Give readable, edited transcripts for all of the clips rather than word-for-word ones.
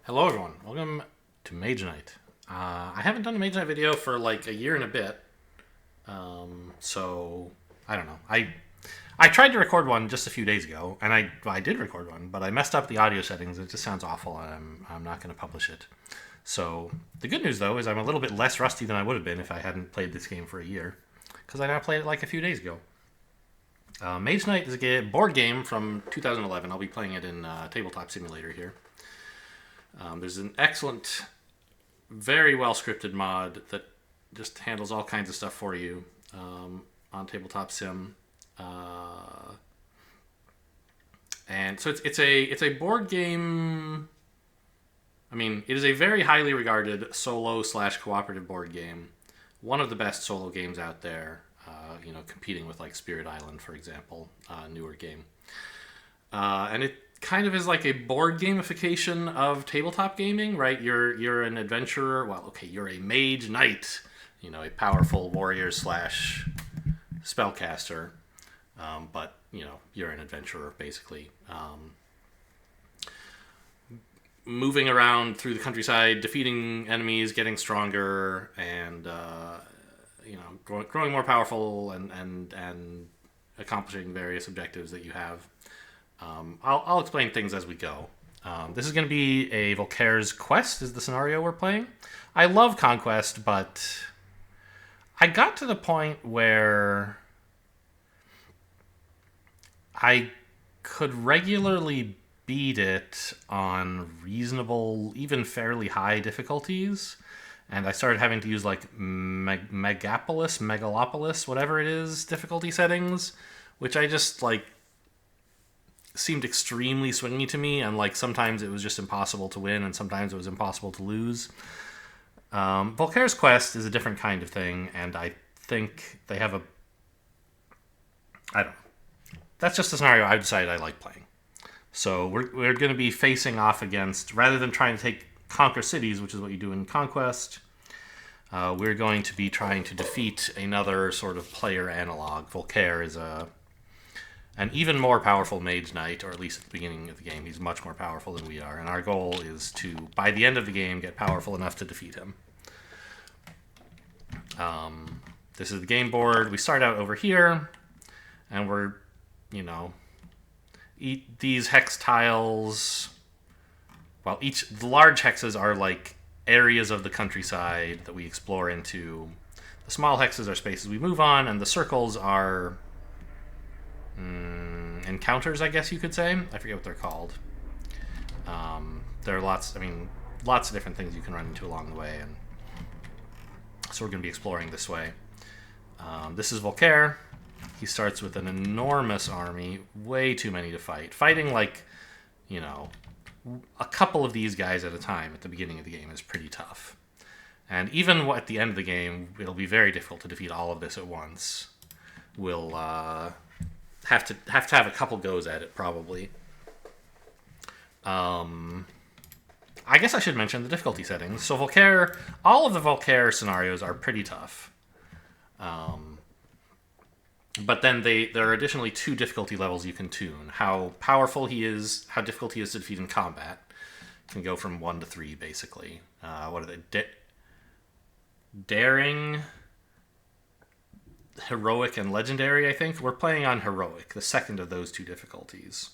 Hello everyone, welcome to Mage Knight. I haven't done a Mage Knight video for like a year and a bit, so I don't know. I tried to record one just a few days ago, and I did record one, but I messed up the audio settings. It just sounds awful, and I'm not going to publish it. So the good news though is I'm a little bit less rusty than I would have been if I hadn't played this game for a year, because I now played it like a few days ago. Mage Knight is a board game from 2011. I'll be playing it in Tabletop Simulator here. There's an excellent, very well scripted mod that just handles all kinds of stuff for you on Tabletop Sim, and so it's a board game. I mean, it is a very highly regarded solo / cooperative board game, one of the best solo games out there. Competing with like Spirit Island, for example, newer game, and it kind of is like a board gamification of tabletop gaming, right? You're an adventurer. Well, okay, you're a mage knight, a powerful warrior / spellcaster, but you're an adventurer basically, moving around through the countryside, defeating enemies, getting stronger, and growing more powerful and accomplishing various objectives that you have. I'll explain things as we go. This is going to be a Volkare's Quest is the scenario we're playing. I love Conquest, but I got to the point where I could regularly beat it on reasonable, even fairly high difficulties. And I started having to use like Megalopolis, whatever it is, difficulty settings, which I just like seemed extremely swingy to me, and like sometimes it was just impossible to win and sometimes it was impossible to lose. Volkare's Quest is a different kind of thing, and I think they have I don't know. That's just the scenario I decided I like playing. So we're going to be facing off against, rather than trying to conquer cities, which is what you do in Conquest, we're going to be trying to defeat another sort of player analog. Volkare is an even more powerful Mage Knight, or at least at the beginning of the game, he's much more powerful than we are. And our goal is to, by the end of the game, get powerful enough to defeat him. This is the game board. We start out over here, and we're, these hex tiles. Well, the large hexes are like areas of the countryside that we explore into. The small hexes are spaces we move on, and the circles are encounters, I guess you could say. I forget what they're called. There are lots of different things you can run into along the way, and so we're going to be exploring this way. This is Volkare. He starts with an enormous army, way too many to fight. Fighting like, a couple of these guys at a time at the beginning of the game is pretty tough. And even at the end of the game, it'll be very difficult to defeat all of this at once. We'll have to have a couple goes at it, probably. I guess I should mention the difficulty settings. So Volkare, all of the Volkare scenarios are pretty tough. But then there are additionally 2 difficulty levels you can tune. How powerful he is, how difficult he is to defeat in combat. Can go from 1 to 3, basically. What are they? Daring, Heroic, and Legendary, I think. We're playing on Heroic, the second of those 2 difficulties.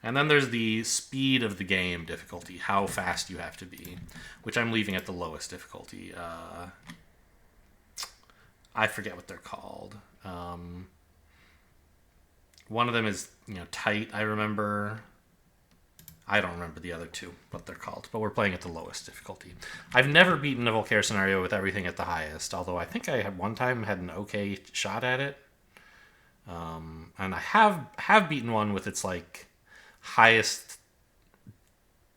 And then there's the speed of the game difficulty, how fast you have to be, which I'm leaving at the lowest difficulty. I forget what they're called. One of them is, tight, I remember. I don't remember the other 2, what they're called, but we're playing at the lowest difficulty. I've never beaten a Volkare scenario with everything at the highest, although I think I had one time had an okay shot at it. And I have beaten one with its like highest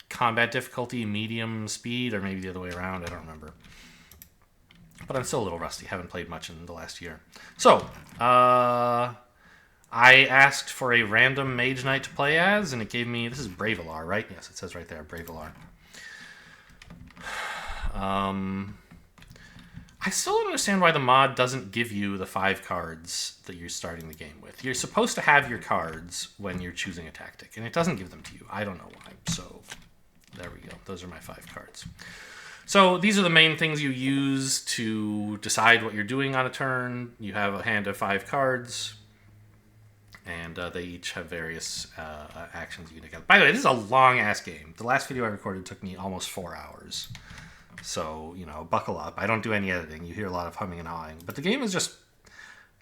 combat difficulty, medium speed, or maybe the other way around, I don't remember. But I'm still a little rusty, haven't played much in the last year. So, I asked for a random Mage Knight to play as, and it gave me... This is Bravelar, right? Yes, it says right there, Bravelar. I still don't understand why the mod doesn't give you the 5 cards that you're starting the game with. You're supposed to have your cards when you're choosing a tactic, and it doesn't give them to you. I don't know why. So, there we go. those are my 5 cards. So these are the main things you use to decide what you're doing on a turn. You have a hand of 5 cards, and they each have various actions you can take out. By the way, this is a long-ass game. The last video I recorded took me almost 4 hours. So, you know, buckle up. I don't do any editing. You hear a lot of humming and hawing. But the game is just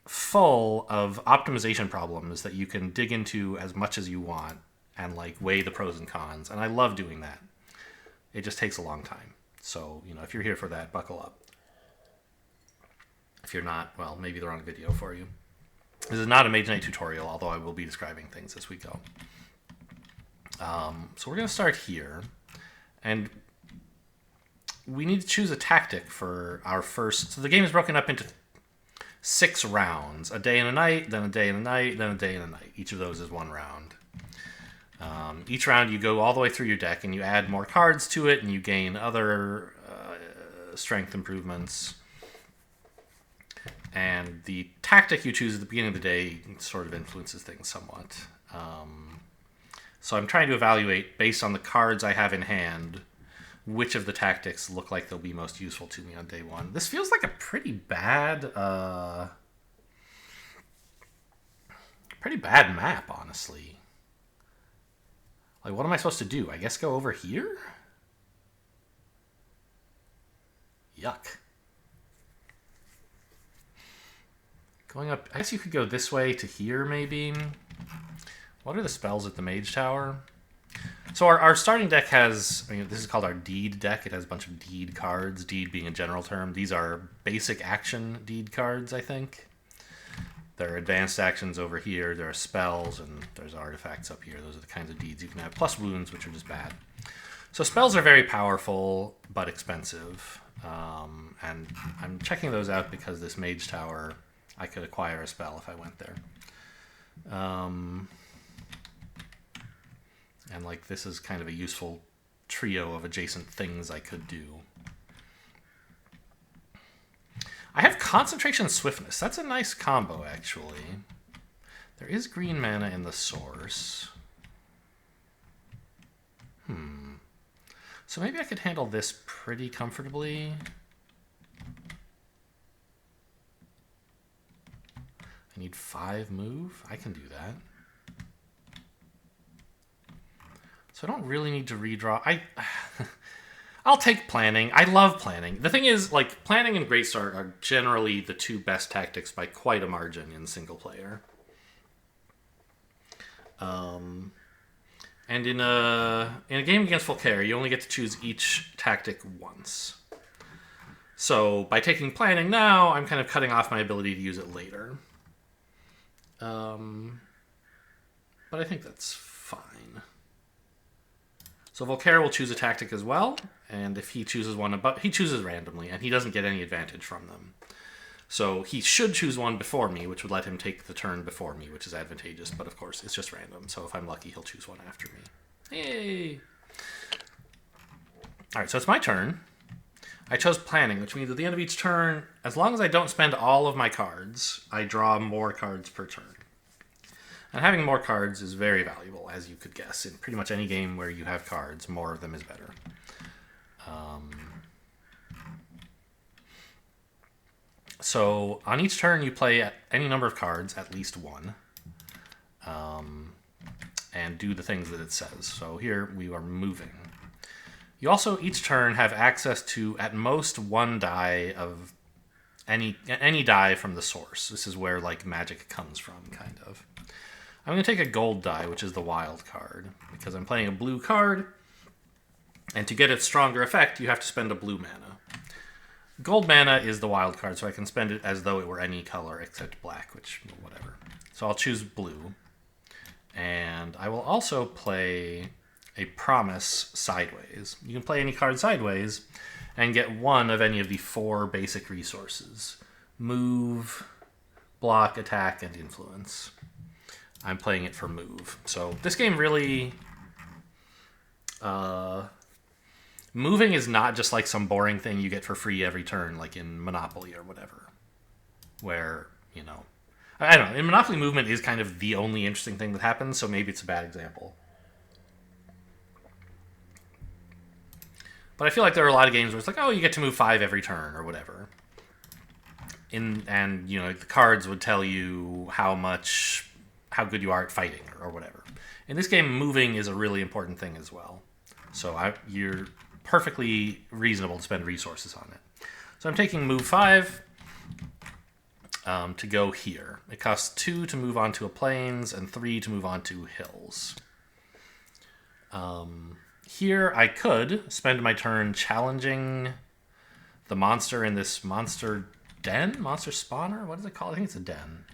full of optimization problems that you can dig into as much as you want and, like, weigh the pros and cons. And I love doing that. It just takes a long time. So, you know, if you're here for that, buckle up. If you're not, well, maybe the wrong video for you. This is not a Mage Knight tutorial, although I will be describing things as we go. So we're going to start here. And we need to choose a tactic for our first... So the game is broken up into 6 rounds. A day and a night, then a day and a night, then a day and a night. Each of those is 1 round. Each round you go all the way through your deck and you add more cards to it and you gain other strength improvements. And the tactic you choose at the beginning of the day sort of influences things somewhat. So I'm trying to evaluate, based on the cards I have in hand, which of the tactics look like they'll be most useful to me on day 1. This feels like a pretty bad map, honestly. Like, what am I supposed to do? I guess go over here? Yuck. Going up... I guess you could go this way to here, maybe? What are the spells at the Mage Tower? So our starting deck has... I mean, this is called our Deed deck. It has a bunch of Deed cards. Deed being a general term. These are basic action Deed cards, I think. There are advanced actions over here, there are spells, and there's artifacts up here. Those are the kinds of deeds you can have, plus wounds, which are just bad. So spells are very powerful, but expensive. And I'm checking those out because this Mage Tower, I could acquire a spell if I went there. And like this is kind of a useful trio of adjacent things I could do. I have Concentration and Swiftness. That's a nice combo, actually. There is green mana in the source. So maybe I could handle this pretty comfortably. I need 5 move. I can do that. So I don't really need to redraw. I'll take planning. I love planning. The thing is, like, planning and Great Start are generally the 2 best tactics by quite a margin in single player. And in a game against Volkare, you only get to choose each tactic once. So by taking planning now, I'm kind of cutting off my ability to use it later. But I think that's fine. So Volkare will choose a tactic as well, and if he chooses one, he chooses randomly, and he doesn't get any advantage from them. So he should choose one before me, which would let him take the turn before me, which is advantageous, but of course it's just random, so if I'm lucky, he'll choose one after me. Yay! Alright, so it's my turn. I chose planning, which means at the end of each turn, as long as I don't spend all of my cards, I draw more cards per turn. And having more cards is very valuable, as you could guess. In pretty much any game where you have cards, more of them is better. So on each turn, you play at any number of cards, at least 1, and do the things that it says. So here we are moving. You also, each turn, have access to at most 1 die of any die from the source. This is where, like, magic comes from, kind of. I'm going to take a gold die, which is the wild card, because I'm playing a blue card, and to get its stronger effect, you have to spend a blue mana. Gold mana is the wild card, so I can spend it as though it were any color except black, which, whatever. So I'll choose blue, and I will also play a Promise sideways. You can play any card sideways and get 1 of any of the 4 basic resources. Move, block, attack, and influence. I'm playing it for move. So this game really... moving is not just like some boring thing you get for free every turn, like in Monopoly or whatever. Where, you know... I don't know. In Monopoly, movement is kind of the only interesting thing that happens, so maybe it's a bad example. But I feel like there are a lot of games where it's like, oh, you get to move 5 every turn or whatever. And you know, the cards would tell you how good you are at fighting or whatever. In this game, moving is a really important thing as well. So you're perfectly reasonable to spend resources on it. So I'm taking move 5 to go here. It costs 2 to move onto a plains and 3 to move onto hills. Here I could spend my turn challenging the monster in this monster den? Monster spawner? What is it called? I think it's a den.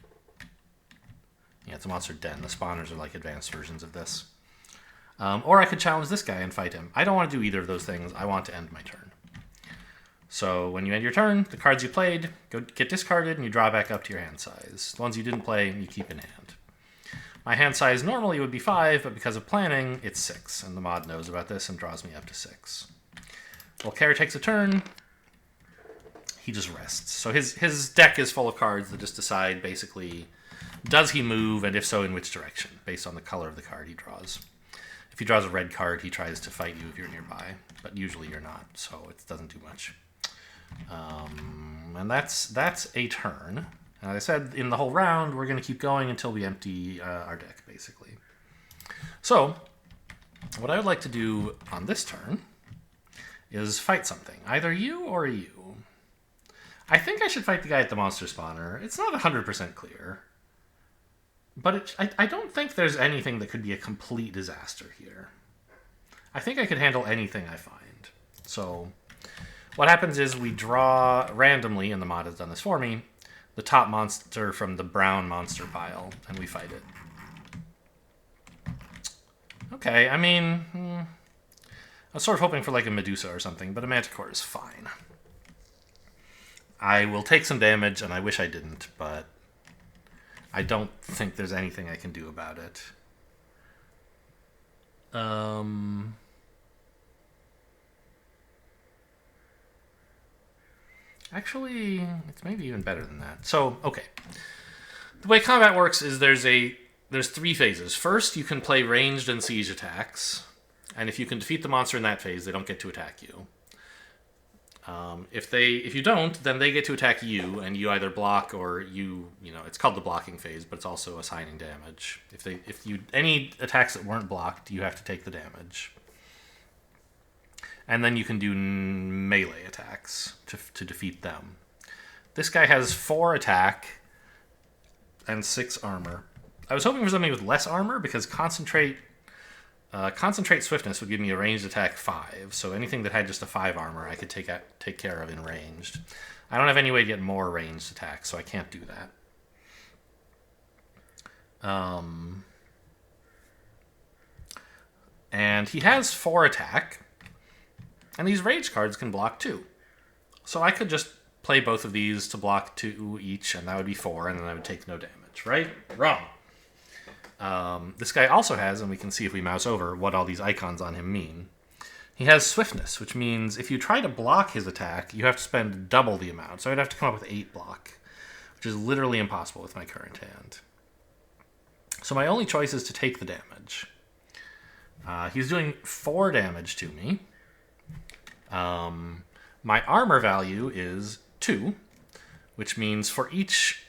Yeah, it's a monster den. The spawners are like advanced versions of this. Or I could challenge this guy and fight him. I don't want to do either of those things. I want to end my turn. So when you end your turn, the cards you played get discarded and you draw back up to your hand size. The ones you didn't play, you keep in hand. My hand size normally would be 5, but because of planning, it's 6. And the mod knows about this and draws me up to 6. Volkare takes a turn. He just rests. So his deck is full of cards that just decide, basically, does he move, and if so, in which direction, based on the color of the card he draws. If he draws a red card, he tries to fight you if you're nearby, but usually you're not, so it doesn't do much. And that's a turn. And as I said, in the whole round, we're going to keep going until we empty our deck, basically. So, what I would like to do on this turn is fight something. Either you or you. I think I should fight the guy at the monster spawner. It's not 100% clear. But I don't think there's anything that could be a complete disaster here. I think I could handle anything I find. So, what happens is we draw randomly, and the mod has done this for me, the top monster from the brown monster pile, and we fight it. Okay, I mean, I was sort of hoping for like a Medusa or something, but a Manticore is fine. I will take some damage, and I wish I didn't, but I don't think there's anything I can do about it. Actually, it's maybe even better than that. So, okay. The way combat works is there's 3 phases. First, you can play ranged and siege attacks, and if you can defeat the monster in that phase, they don't get to attack you. If you don't, then they get to attack you, and you either block or you know, it's called the blocking phase, but it's also assigning damage. Any attacks that weren't blocked, you have to take the damage. And then you can do melee attacks to defeat them. This guy has 4 attack and 6 armor. I was hoping for something with less armor, because Concentrate Swiftness would give me a ranged attack 5, so anything that had just a 5 armor I could take care of in ranged. I don't have any way to get more ranged attacks, so I can't do that. And he has 4 attack, and these rage cards can block 2. So I could just play both of these to block 2 each, and that would be 4, and then I would take no damage, right? Wrong. This guy also has, and we can see if we mouse over, what all these icons on him mean. He has Swiftness, which means if you try to block his attack, you have to spend double the amount. So I'd have to come up with 8 block, which is literally impossible with my current hand. So my only choice is to take the damage. He's doing 4 damage to me. My armor value is 2, which means for each...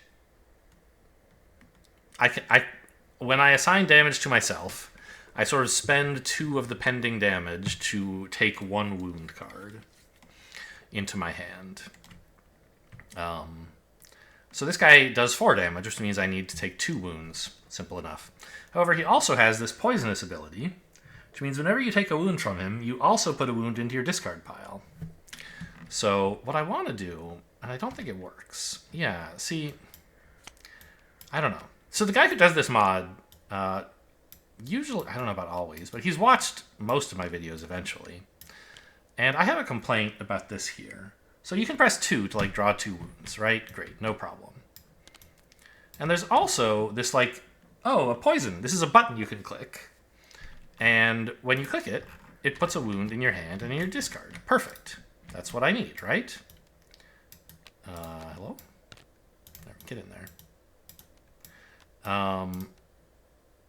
when I assign damage to myself, I sort of spend 2 of the pending damage to take 1 wound card into my hand. So this guy does 4 damage, which means I need to take 2 wounds. Simple enough. However, he also has this poisonous ability, which means whenever you take a wound from him, you also put a wound into your discard pile. So what I want to do, and I don't think it works. Yeah, see, I don't know. So the guy who does this mod, usually, I don't know about always, but he's watched most of my videos eventually. And I have a complaint about this here. So you can press 2 to like draw 2 wounds, right? Great, no problem. And there's also this like, oh, a poison. This is a button you can click. And when you click it, it puts a wound in your hand and in your discard. Perfect. That's what I need, right? Hello? There, get in there.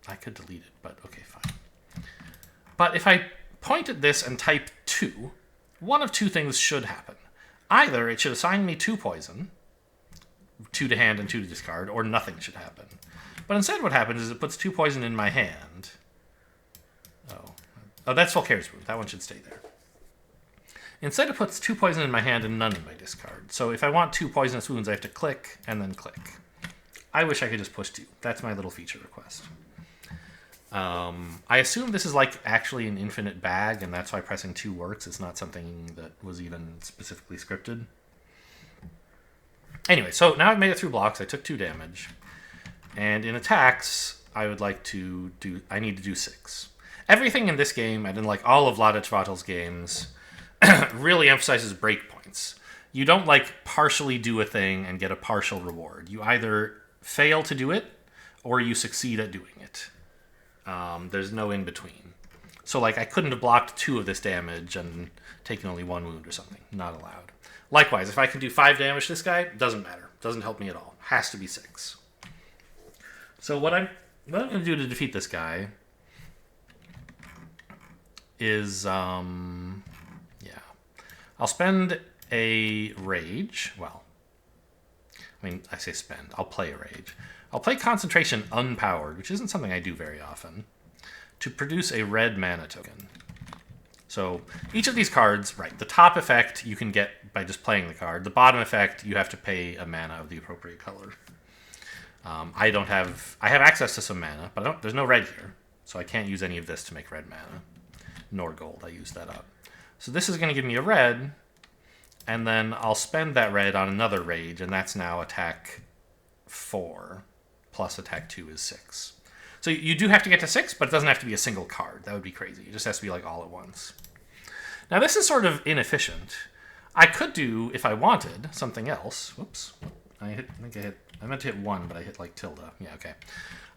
I could delete it, but okay, fine. But if I point at this and type 2, one of two things should happen. Either it should assign me 2 poison, 2 to hand and 2 to discard, or nothing should happen. But instead what happens is it puts 2 poison in my hand. Oh, that's Volkare's wound. That one should stay there. Instead it puts 2 poison in my hand and none in my discard. So if I want 2 poisonous wounds, I have to click and then click. I wish I could just push 2. That's my little feature request. I assume this is like actually an infinite bag, and that's why pressing 2 works. It's not something that was even specifically scripted. Anyway, so now I've made it through blocks. I took 2 damage. And in attacks, I need to do 6. Everything in this game, and in like all of Vlaada Chvátil's games, really emphasizes breakpoints. You don't like partially do a thing and get a partial reward. You either fail to do it, or you succeed at doing it. There's no in between. So like I couldn't have blocked 2 of this damage and taken only 1 wound or something. Not allowed. Likewise, if I can do 5 damage to this guy, doesn't matter. Doesn't help me at all. Has to be 6. So what I'm going to do to defeat this guy is, I'll spend a rage. Well, I mean, I say spend. I'll play a rage. I'll play concentration unpowered, which isn't something I do very often, to produce a red mana token. So each of these cards, right, the top effect you can get by just playing the card. The bottom effect, you have to pay a mana of the appropriate color. I have access to some mana, but there's no red here, so I can't use any of this to make red mana, nor gold. I used that up. So this is going to give me a red, and then I'll spend that red on another rage, and that's now attack 4, plus attack 2 is 6. So you do have to get to 6, but it doesn't have to be a single card. That would be crazy. It just has to be like all at once. Now this is sort of inefficient. I could do, if I wanted, something else. Whoops. I meant to hit 1, but I hit like tilde. Yeah, okay.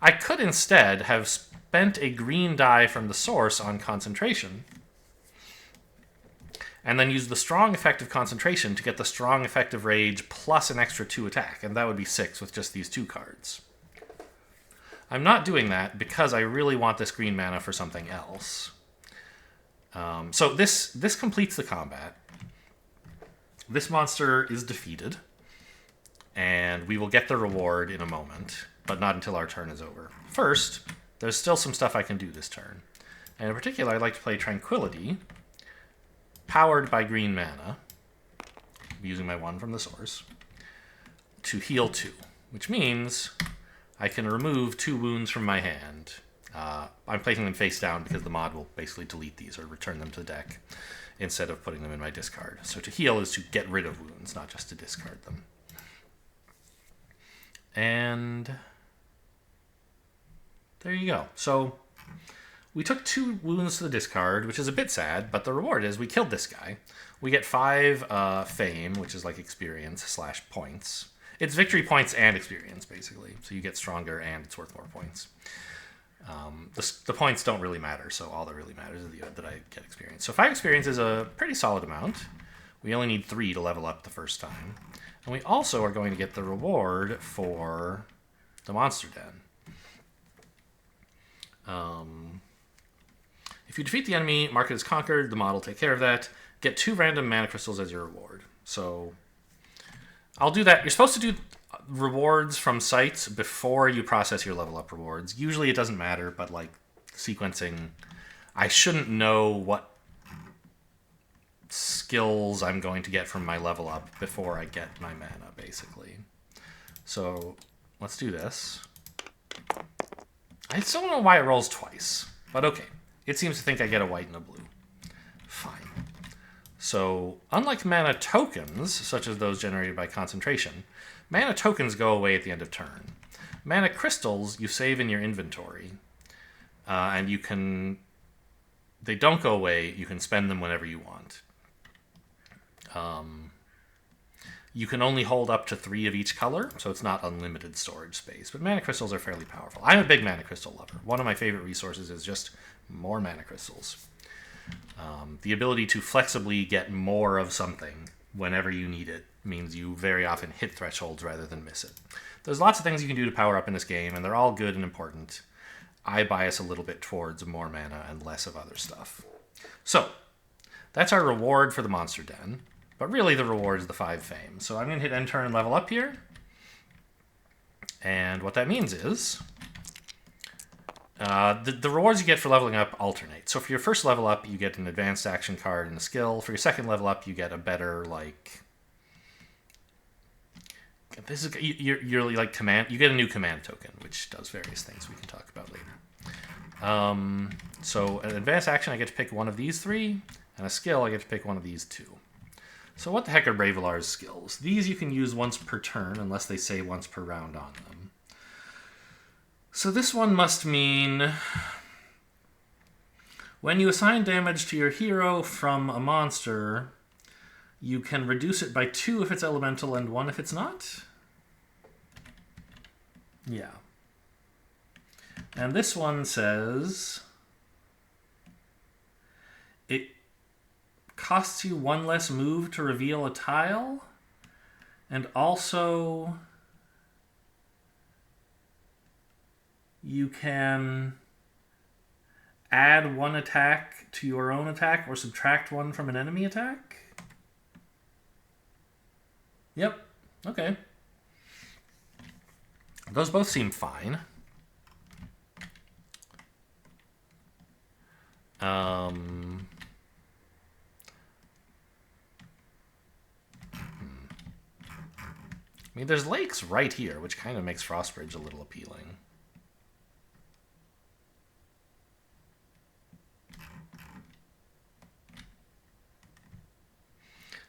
I could instead have spent a green die from the source on concentration, and then use the strong effect of concentration to get the strong effect of rage plus an extra 2 attack, and that would be 6 with just these 2 cards. I'm not doing that because I really want this green mana for something else. So this completes the combat. This monster is defeated, and we will get the reward in a moment, but not until our turn is over. First, there's still some stuff I can do this turn. And in particular, I'd like to play Tranquility, powered by green mana, using my 1 from the source, to heal 2, which means I can remove 2 wounds from my hand. I'm placing them face down because the mod will basically delete these or return them to the deck instead of putting them in my discard. So to heal is to get rid of wounds, not just to discard them. And there you go. So we took 2 wounds to the discard, which is a bit sad, but the reward is we killed this guy. We get 5 fame, which is like experience / points. It's victory points and experience, basically. So you get stronger and it's worth more points. The points don't really matter, so all that really matters is that I get experience. So 5 experience is a pretty solid amount. We only need 3 to level up the first time. And we also are going to get the reward for the monster den. If you defeat the enemy, mark it as conquered, the mod will take care of that. Get 2 random mana crystals as your reward. So I'll do that. You're supposed to do rewards from sites before you process your level up rewards. Usually it doesn't matter, but like sequencing, I shouldn't know what skills I'm going to get from my level up before I get my mana, basically. So let's do this. I still don't know why it rolls twice, but okay. It seems to think I get a white and a blue. Fine. So, unlike mana tokens, such as those generated by concentration, mana tokens go away at the end of turn. Mana crystals you save in your inventory, and you can... They don't go away, you can spend them whenever you want. You can only hold up to 3 of each color, so it's not unlimited storage space, but mana crystals are fairly powerful. I'm a big mana crystal lover. One of my favorite resources is just more mana crystals. The ability to flexibly get more of something whenever you need it means you very often hit thresholds rather than miss it. There's lots of things you can do to power up in this game, and they're all good and important. I bias a little bit towards more mana and less of other stuff. So, That's our reward for the Monster Den. But really the reward is the 5 fame. So I'm going to hit end turn and level up here. And what that means is the rewards you get for leveling up alternate. So for your first level up, you get an advanced action card and a skill. For your second level up, you get a better, like... This is you're like command. You get a new command token, which does various things we can talk about later. So an advanced action, I get to pick one of these 3, and a skill, I get to pick one of these 2. So what the heck are Bravelar's skills? These you can use once per turn, unless they say once per round on them. So this one must mean when you assign damage to your hero from a monster, you can reduce it by 2 if it's elemental and 1 if it's not? Yeah. And this one says it costs you 1 less move to reveal a tile, and also you can add 1 attack to your own attack or subtract 1 from an enemy attack. Yep. Okay. Those both seem fine. I mean, there's lakes right here, which kind of makes Frostbridge a little appealing.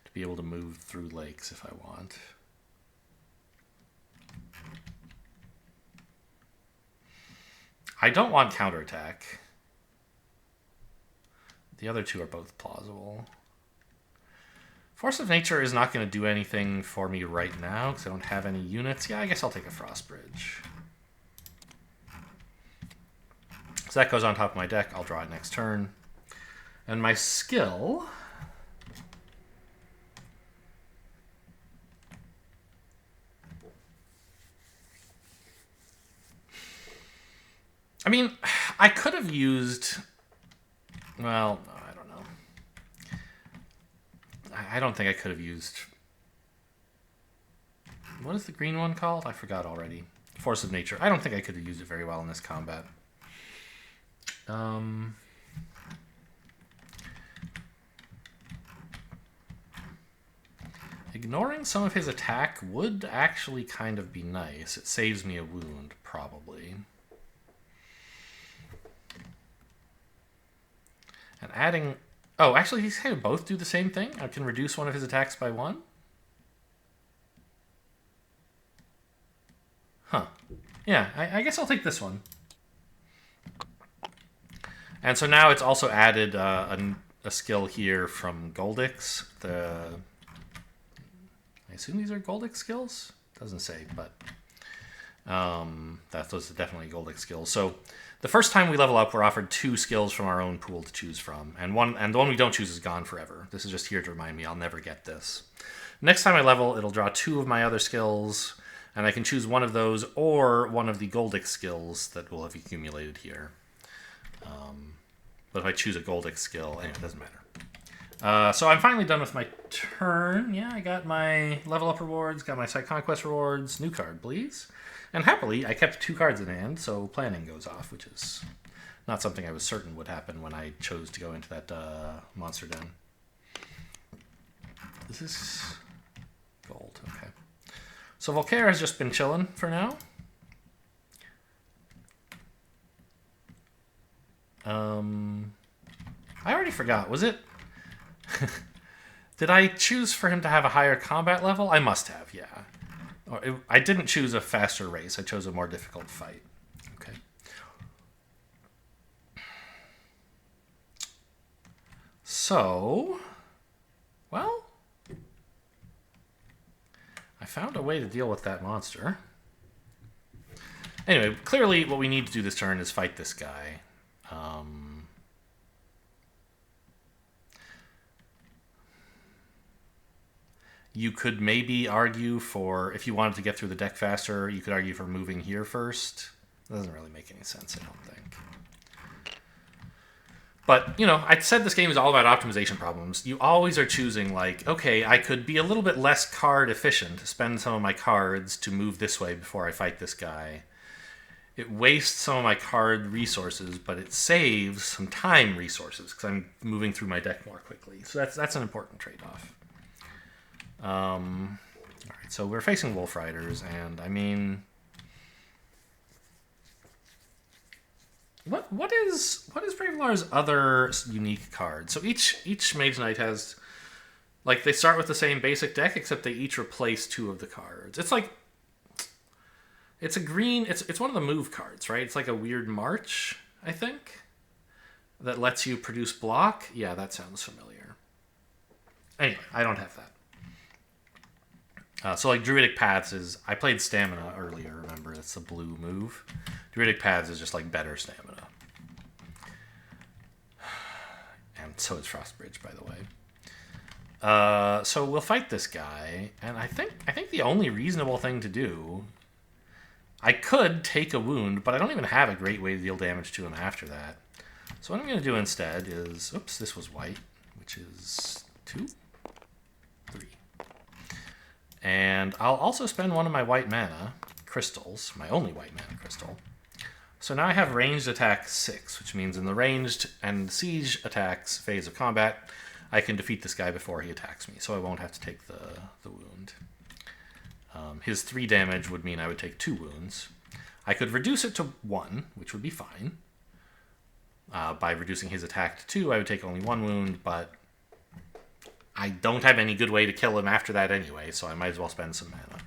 To be able to move through lakes if I want. I don't want counterattack. The other 2 are both plausible. Force of Nature is not going to do anything for me right now because I don't have any units. Yeah, I guess I'll take a Frostbridge. So that goes on top of my deck. I'll draw it next turn. And my skill... I mean, I could have used... Well, no, I don't know. I don't think I could have used... What is the green one called? I forgot already. Force of Nature. I don't think I could have used it very well in this combat. Ignoring some of his attack would actually kind of be nice. It saves me a wound, probably. And adding... Oh, actually, these kind of both do the same thing. I can reduce one of his attacks by 1. Huh. Yeah, I guess I'll take this one. And so now it's also added a skill here from Goldix. I assume these are Goldix skills? Doesn't say, but those are definitely Goldix skills. So the first time we level up, we're offered 2 skills from our own pool to choose from, and the one we don't choose is gone forever. This is just here to remind me I'll never get this. Next time I level, it'll draw 2 of my other skills, and I can choose one of those or one of the Goldix skills that will have accumulated here. But if I choose a Goldix skill, anyway, it doesn't matter. So I'm finally done with my turn. Yeah, I got my level up rewards, got my Site Conquest rewards. New card, please. And happily, I kept 2 cards in hand, so planning goes off, which is not something I was certain would happen when I chose to go into that monster den. This is gold, okay. So Volkare has just been chilling for now. I already forgot. Was it... Did I choose for him to have a higher combat level? I must have, yeah. I didn't choose a faster race. I chose a more difficult fight. Okay. So, well, I found a way to deal with that monster. Anyway, clearly what we need to do this turn is fight this guy. You could maybe argue for, if you wanted to get through the deck faster, you could argue for moving here first. That doesn't really make any sense, I don't think. But, you know, I said this game is all about optimization problems. You always are choosing, like, okay, I could be a little bit less card efficient, spend some of my cards to move this way before I fight this guy. It wastes some of my card resources, but it saves some time resources because I'm moving through my deck more quickly. So that's an important trade-off. All right, so we're facing Wolf Riders, and I mean... What is Bravelar's other unique card? So each Mage Knight has, like, they start with the same basic deck, except they each replace 2 of the cards. It's like, it's a green. It's one of the move cards, right? It's like a weird march, I think, that lets you produce block. Yeah, that sounds familiar. Anyway, I don't have that. So like Druidic Paths is, I played Stamina earlier, remember? It's the blue move. Druidic Paths is just like better stamina. And so is Frostbridge, by the way. So we'll fight this guy, and I think the only reasonable thing to do, I could take a wound, but I don't even have a great way to deal damage to him after that. So what I'm going to do instead is, oops, this was white, which is 2, 3. And I'll also spend one of my white mana crystals, my only white mana crystal. So now I have ranged attack 6, which means in the ranged and siege attacks phase of combat, I can defeat this guy before he attacks me, so I won't have to take the wound. His 3 damage would mean I would take 2 wounds. I could reduce it to 1, which would be fine. By reducing his attack to 2, I would take only 1 wound, but I don't have any good way to kill him after that anyway, so I might as well spend some mana.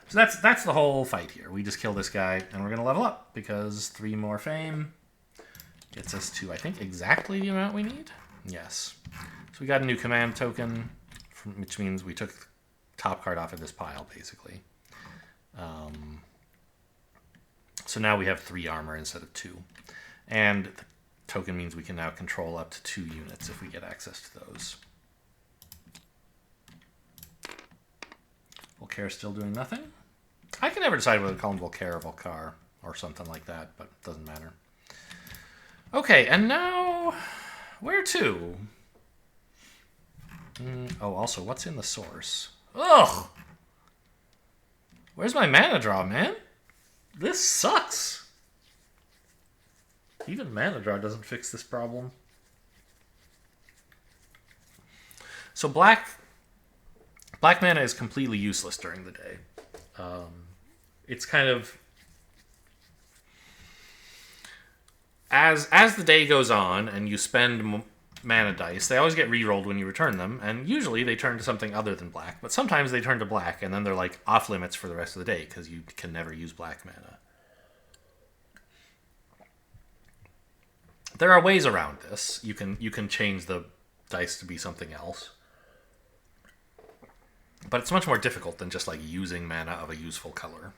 So that's the whole fight here. We just kill this guy, and we're going to level up, because 3 more fame gets us to, I think, exactly the amount we need. Yes. So we got a new command token, which means we took the top card off of this pile, basically. So now we have 3 armor instead of 2. And the token means we can now control up to 2 units if we get access to those. Volkare still doing nothing. I can never decide whether to call him Volkare or Volkare or something like that, but it doesn't matter. Okay, and now where to? Oh, also, what's in the source? Ugh! Where's my mana draw, man? This sucks. Even mana draw doesn't fix this problem. So black mana is completely useless during the day. It's kind of... As the day goes on and you spend mana dice, they always get re-rolled when you return them, and usually they turn to something other than black, but sometimes they turn to black, and then they're like off limits for the rest of the day, because you can never use black mana. There are ways around this. You can change the dice to be something else. But it's much more difficult than just like using mana of a useful color.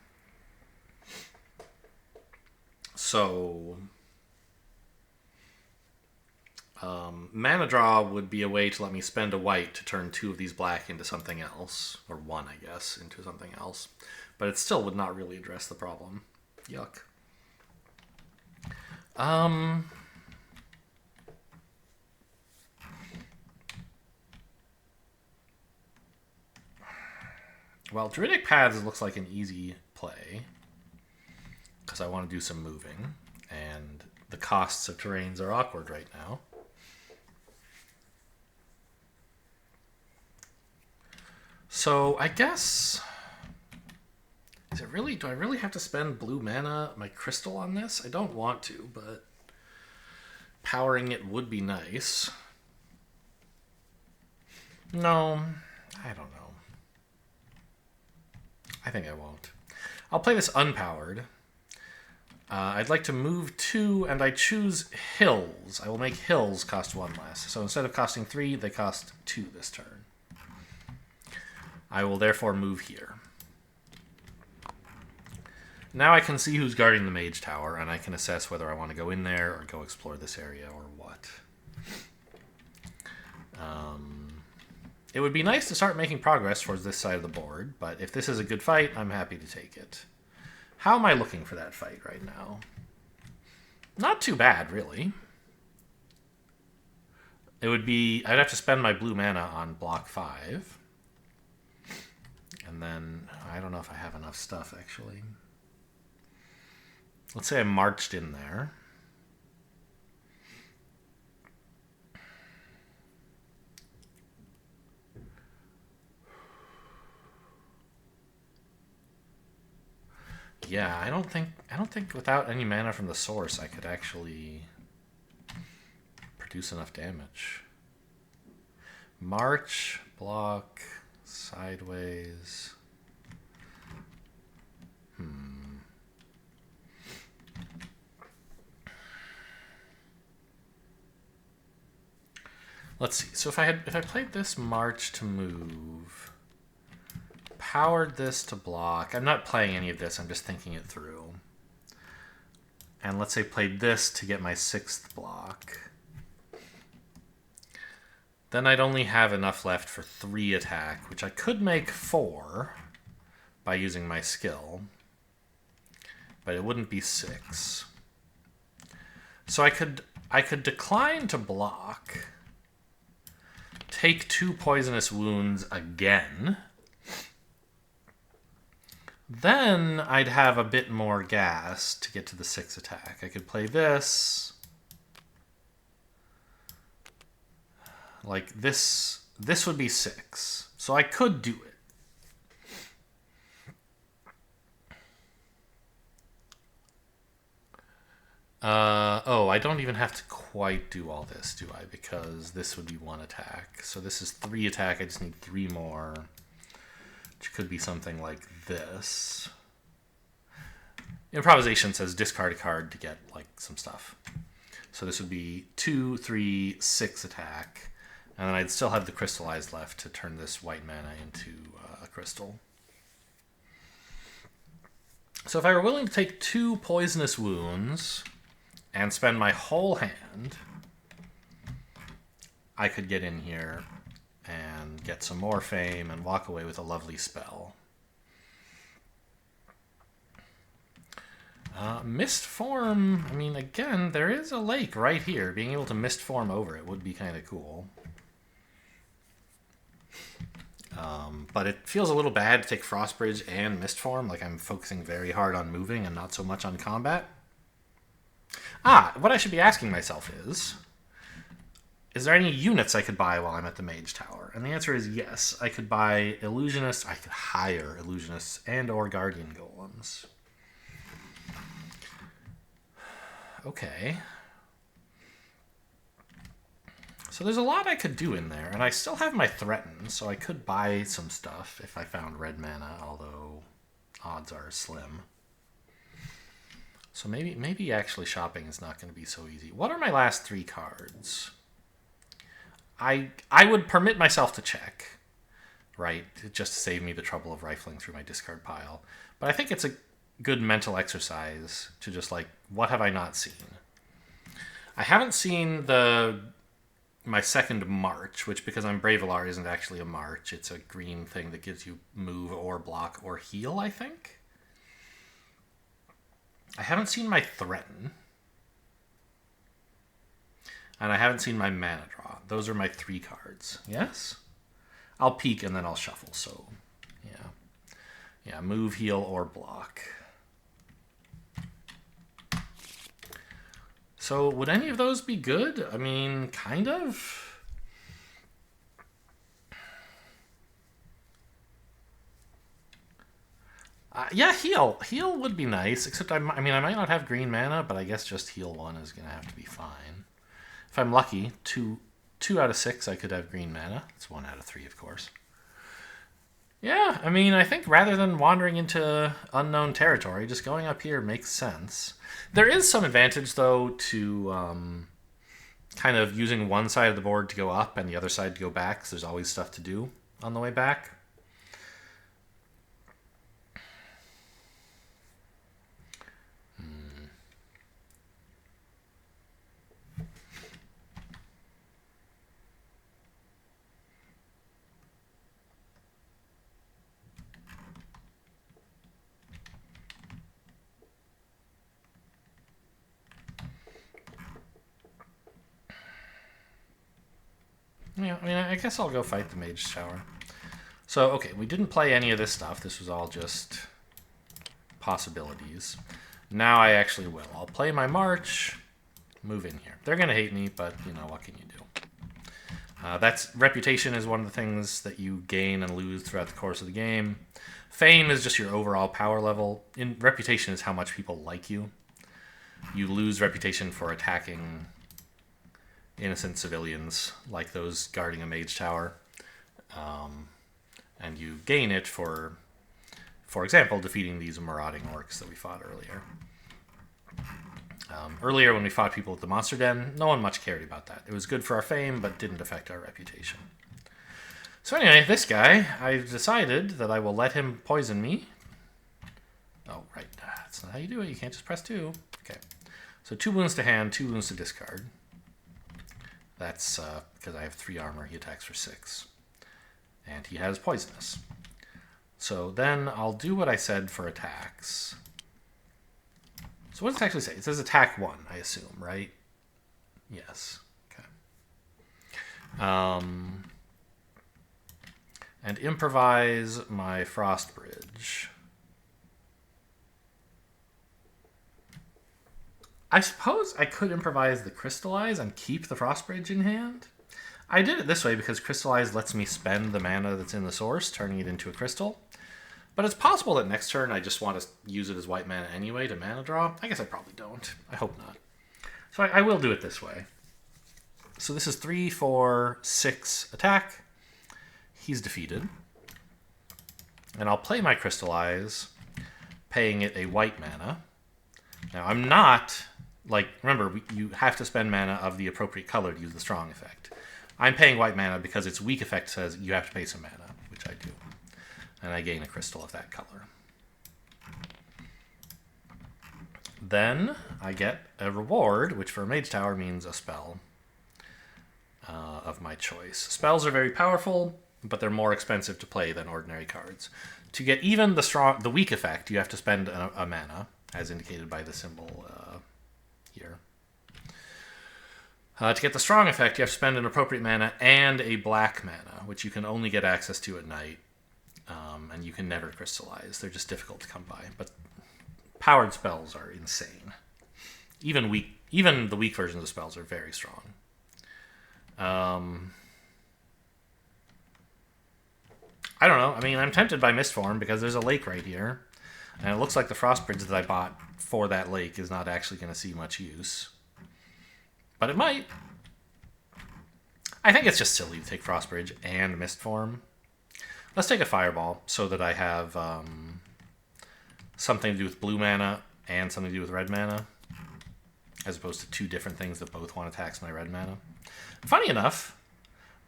So mana draw would be a way to let me spend a white to turn 2 of these black into something else, or 1, I guess, into something else. But it still would not really address the problem. Yuck. Well, Druidic Paths looks like an easy play, because I want to do some moving, and the costs of terrains are awkward right now. So I guess, do I really have to spend blue mana, my crystal, on this? I don't want to, but powering it would be nice. No, I don't know. I think I won't. I'll play this unpowered. I'd like to move 2, and I choose hills. I will make hills cost 1 less. So instead of costing 3, they cost 2 this turn. I will therefore move here. Now I can see who's guarding the mage tower, and I can assess whether I want to go in there or go explore this area or what. It would be nice to start making progress towards this side of the board, but if this is a good fight, I'm happy to take it. How am I looking for that fight right now? Not too bad, really. It would be, I'd have to spend my blue mana on block 5. And then, I don't know if I have enough stuff, actually. Let's say I marched in there. Yeah, I don't think without any mana from the source I could actually produce enough damage. March, block, sideways. Let's see. So if I played this march to move, powered this to block. I'm not playing any of this. I'm just thinking it through. And let's say played this to get my 6th block. Then I'd only have enough left for 3 attack, which I could make 4 by using my skill. But it wouldn't be 6. So I could decline to block, take 2 poisonous wounds again. Then I'd have a bit more gas to get to the 6 attack. I could play this. Like this would be 6. So I could do it. Oh, I don't even have to quite do all this, do I? Because this would be 1 attack. So this is 3 attack. I just need 3 more. Which could be something like this. Improvisation says discard a card to get like some stuff. So this would be 2, 3, 6 attack. And then I'd still have the crystallized left to turn this white mana into a crystal. So if I were willing to take 2 poisonous wounds and spend my whole hand, I could get in here and get some more fame and walk away with a lovely spell. Mist form, I mean, again, there is a lake right here. Being able to mist form over it would be kind of cool. But it feels a little bad to take Frostbridge and mist form. Like I'm focusing very hard on moving and not so much on combat. What I should be asking myself is there any units I could buy while I'm at the Mage Tower? And the answer is yes. I could buy Illusionists. I could hire Illusionists and or Guardian Golems. Okay. So there's a lot I could do in there, and I still have my Threaten, so I could buy some stuff if I found red mana, although odds are slim. So maybe actually shopping is not going to be so easy. What are my last 3 cards? I would permit myself to check, right, just to save me the trouble of rifling through my discard pile. But I think it's a good mental exercise to just like, what have I not seen? I haven't seen my second march, which because I'm Bravelar isn't actually a march. It's a green thing that gives you move or block or heal, I think. I haven't seen my Threaten. And I haven't seen my Mana Draw. Those are my 3 cards. Yes? I'll peek and then I'll shuffle, so yeah. Yeah, move, heal, or block. So would any of those be good? I mean, kind of. Yeah, heal. Heal would be nice, except I might not have green mana, but I guess just heal 1 is going to have to be fine. If I'm lucky, 2 out of 6 I could have green mana. It's 1 out of 3, of course. Yeah, I mean, I think rather than wandering into unknown territory, just going up here makes sense. There is some advantage, though, to kind of using one side of the board to go up and the other side to go back, because there's always stuff to do on the way back. Yeah, I mean, I guess I'll go fight the Mage Tower. So, okay, we didn't play any of this stuff. This was all just possibilities. Now I actually will. I'll play my March, move in here. They're going to hate me, but, you know, what can you do? Reputation is one of the things that you gain and lose throughout the course of the game. Fame is just your overall power level. Reputation is how much people like you. You lose reputation for attacking innocent civilians, like those guarding a mage tower. And you gain it for example, defeating these marauding orcs that we fought earlier. Earlier, when we fought people at the Monster Den, no one much cared about that. It was good for our fame, but didn't affect our reputation. So anyway, this guy, I've decided that I will let him poison me. Oh, right. That's not how you do it. You can't just press 2. Okay. So 2 wounds to hand, 2 wounds to discard. That's because I have 3 armor. He attacks for 6. And he has poisonous. So then I'll do what I said for attacks. So what does it actually say? It says attack 1, I assume, right? Yes. Okay. And improvise my Frost Bridge. I suppose I could improvise the Crystallize and keep the Frost Bridge in hand. I did it this way because Crystallize lets me spend the mana that's in the source, turning it into a crystal. But it's possible that next turn I just want to use it as white mana anyway to mana draw. I guess I probably don't. I hope not. So I will do it this way. So this is 3, 4, 6 attack. He's defeated. And I'll play my Crystallize, paying it a white mana. Now I'm not, like, remember, you have to spend mana of the appropriate color to use the strong effect. I'm paying white mana because its weak effect says you have to pay some mana, which I do. And I gain a crystal of that color. Then I get a reward, which for a Mage Tower means a spell of my choice. Spells are very powerful, but they're more expensive to play than ordinary cards. To get even the weak effect, you have to spend a mana, as indicated by the symbol here. To get the strong effect, you have to spend an appropriate mana and a black mana, which you can only get access to at night. And you can never crystallize. They're just difficult to come by. But powered spells are insane. Even the weak versions of spells are very strong. I don't know. I mean, I'm tempted by Mistform because there's a lake right here. And it looks like the Frost Bridge that I bought for that lake is not actually going to see much use. But it might. I think it's just silly to take Frost Bridge and Mistform. Let's take a Fireball so that I have something to do with blue mana and something to do with red mana, as opposed to 2 different things that both want to tax my red mana. Funny enough,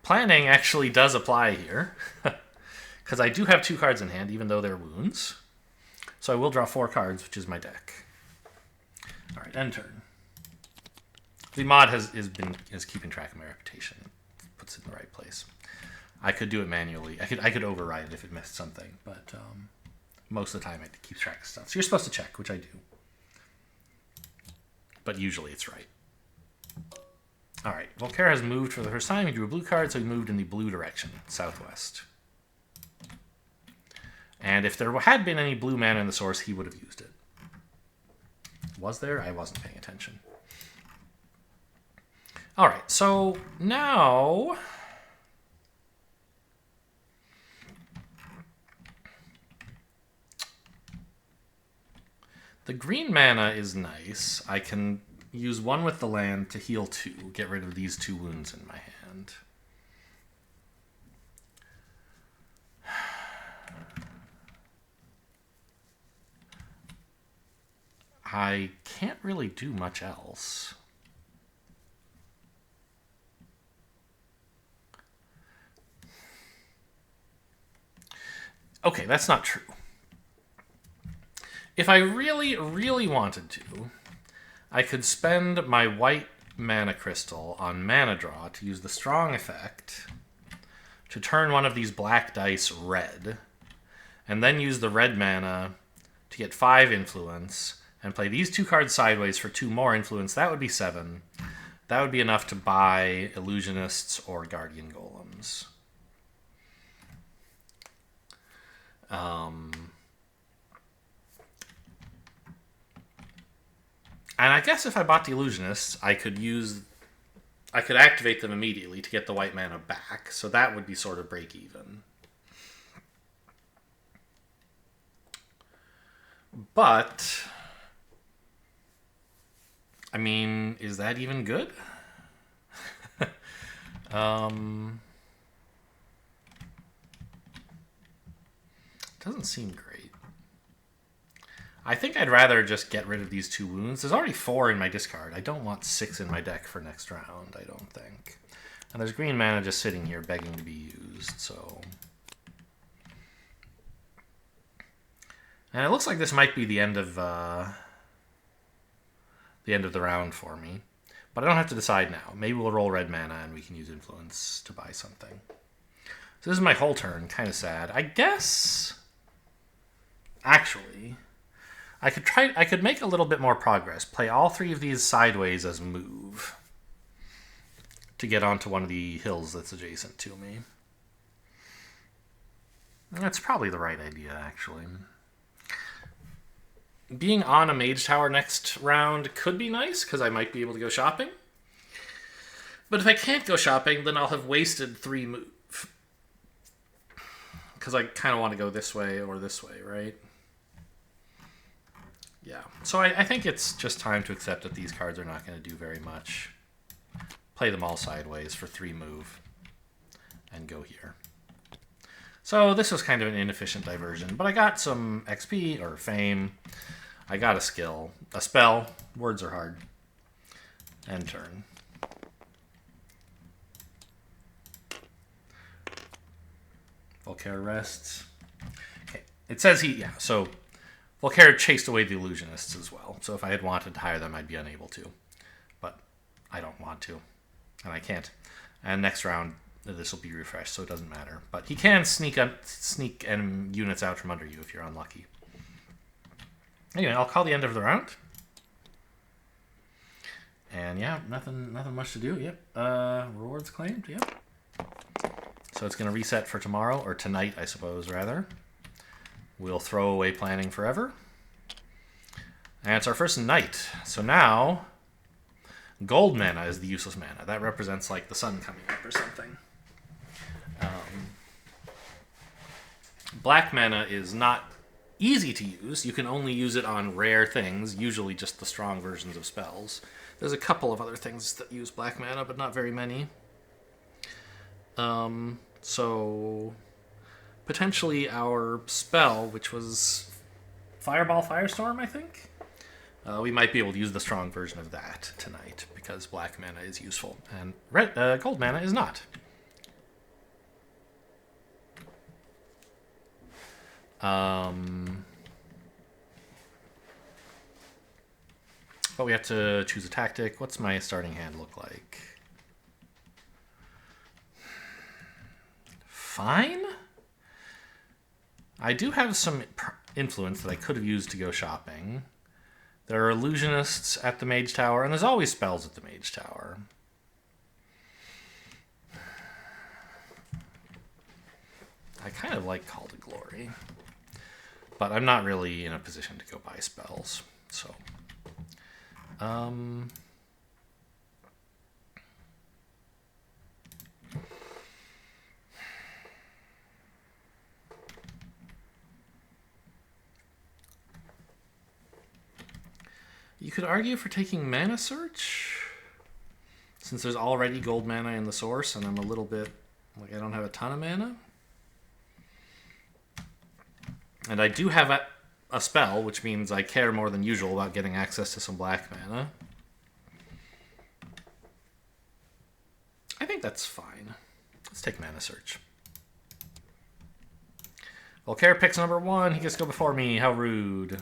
planning actually does apply here, because I do have 2 cards in hand, even though they're wounds. So I will draw 4 cards, which is my deck. All right, end turn. The mod is keeping track of my reputation. It puts it in the right place. I could do it manually. I could override it if it missed something, but most of the time it keeps track of stuff. So you're supposed to check, which I do. But usually it's right. All right, Volkare has moved for the first time. He drew a blue card, so he moved in the blue direction, southwest. And if there had been any blue mana in the source, he would have used it. Was there? I wasn't paying attention. All right, so now... the green mana is nice. I can use 1 with the land to heal 2, get rid of these 2 wounds in my hand. I can't really do much else. Okay, that's not true. If I really, really wanted to, I could spend my white mana crystal on mana draw to use the strong effect to turn one of these black dice red, and then use the red mana to get 5 influence, and play these 2 cards sideways for 2 more influence. That would be 7. That would be enough to buy Illusionists or Guardian Golems. And I guess if I bought the Illusionists, I could activate them immediately to get the white mana back, so that would be sort of break even. But, I mean, is that even good? Doesn't seem great. I think I'd rather just get rid of these 2 wounds. There's already 4 in my discard. I don't want 6 in my deck for next round, I don't think. And there's green mana just sitting here begging to be used, so... And it looks like this might be the end of the round for me. But I don't have to decide now. Maybe we'll roll red mana and we can use Influence to buy something. So this is my whole turn. Kind of sad. I guess... Actually... I could make a little bit more progress. Play all 3 of these sideways as move to get onto one of the hills that's adjacent to me. That's probably the right idea, actually. Being on a mage tower next round could be nice, because I might be able to go shopping. But if I can't go shopping, then I'll have wasted 3 move. Because I kind of want to go this way or this way, right? Yeah, so I think it's just time to accept that these cards are not going to do very much. Play them all sideways for 3 move and go here. So this was kind of an inefficient diversion, but I got some XP or fame. I got a skill, a spell. Words are hard. End turn. Volkare rests. Okay, it says so Volkare chased away the Illusionists as well, so if I had wanted to hire them, I'd be unable to. But I don't want to, and I can't. And next round, this will be refreshed, so it doesn't matter. But he can sneak units out from under you if you're unlucky. Anyway, I'll call the end of the round. And yeah, nothing much to do. Yep. Rewards claimed. Yep. So it's going to reset for tomorrow, or tonight, I suppose, rather. We'll throw away planning forever. And it's our first night. So now, gold mana is the useless mana. That represents like the sun coming up or something. Black mana is not easy to use. You can only use it on rare things, usually just the strong versions of spells. There's a couple of other things that use black mana, but not very many. So potentially our spell, which was Fireball Firestorm, I think? We might be able to use the strong version of that tonight, because black mana is useful, and gold mana is not. But we have to choose a tactic. What's my starting hand look like? Fine. I do have some influence that I could have used to go shopping. There are illusionists at the Mage Tower, and there's always spells at the Mage Tower. I kind of like Call to Glory, but I'm not really in a position to go buy spells, so... You could argue for taking Mana Search, since there's already gold mana in the source, and I'm a little bit, like, I don't have a ton of mana. And I do have a spell, which means I care more than usual about getting access to some black mana. I think that's fine. Let's take Mana Search. Volkare picks number 1. He gets to go before me. How rude.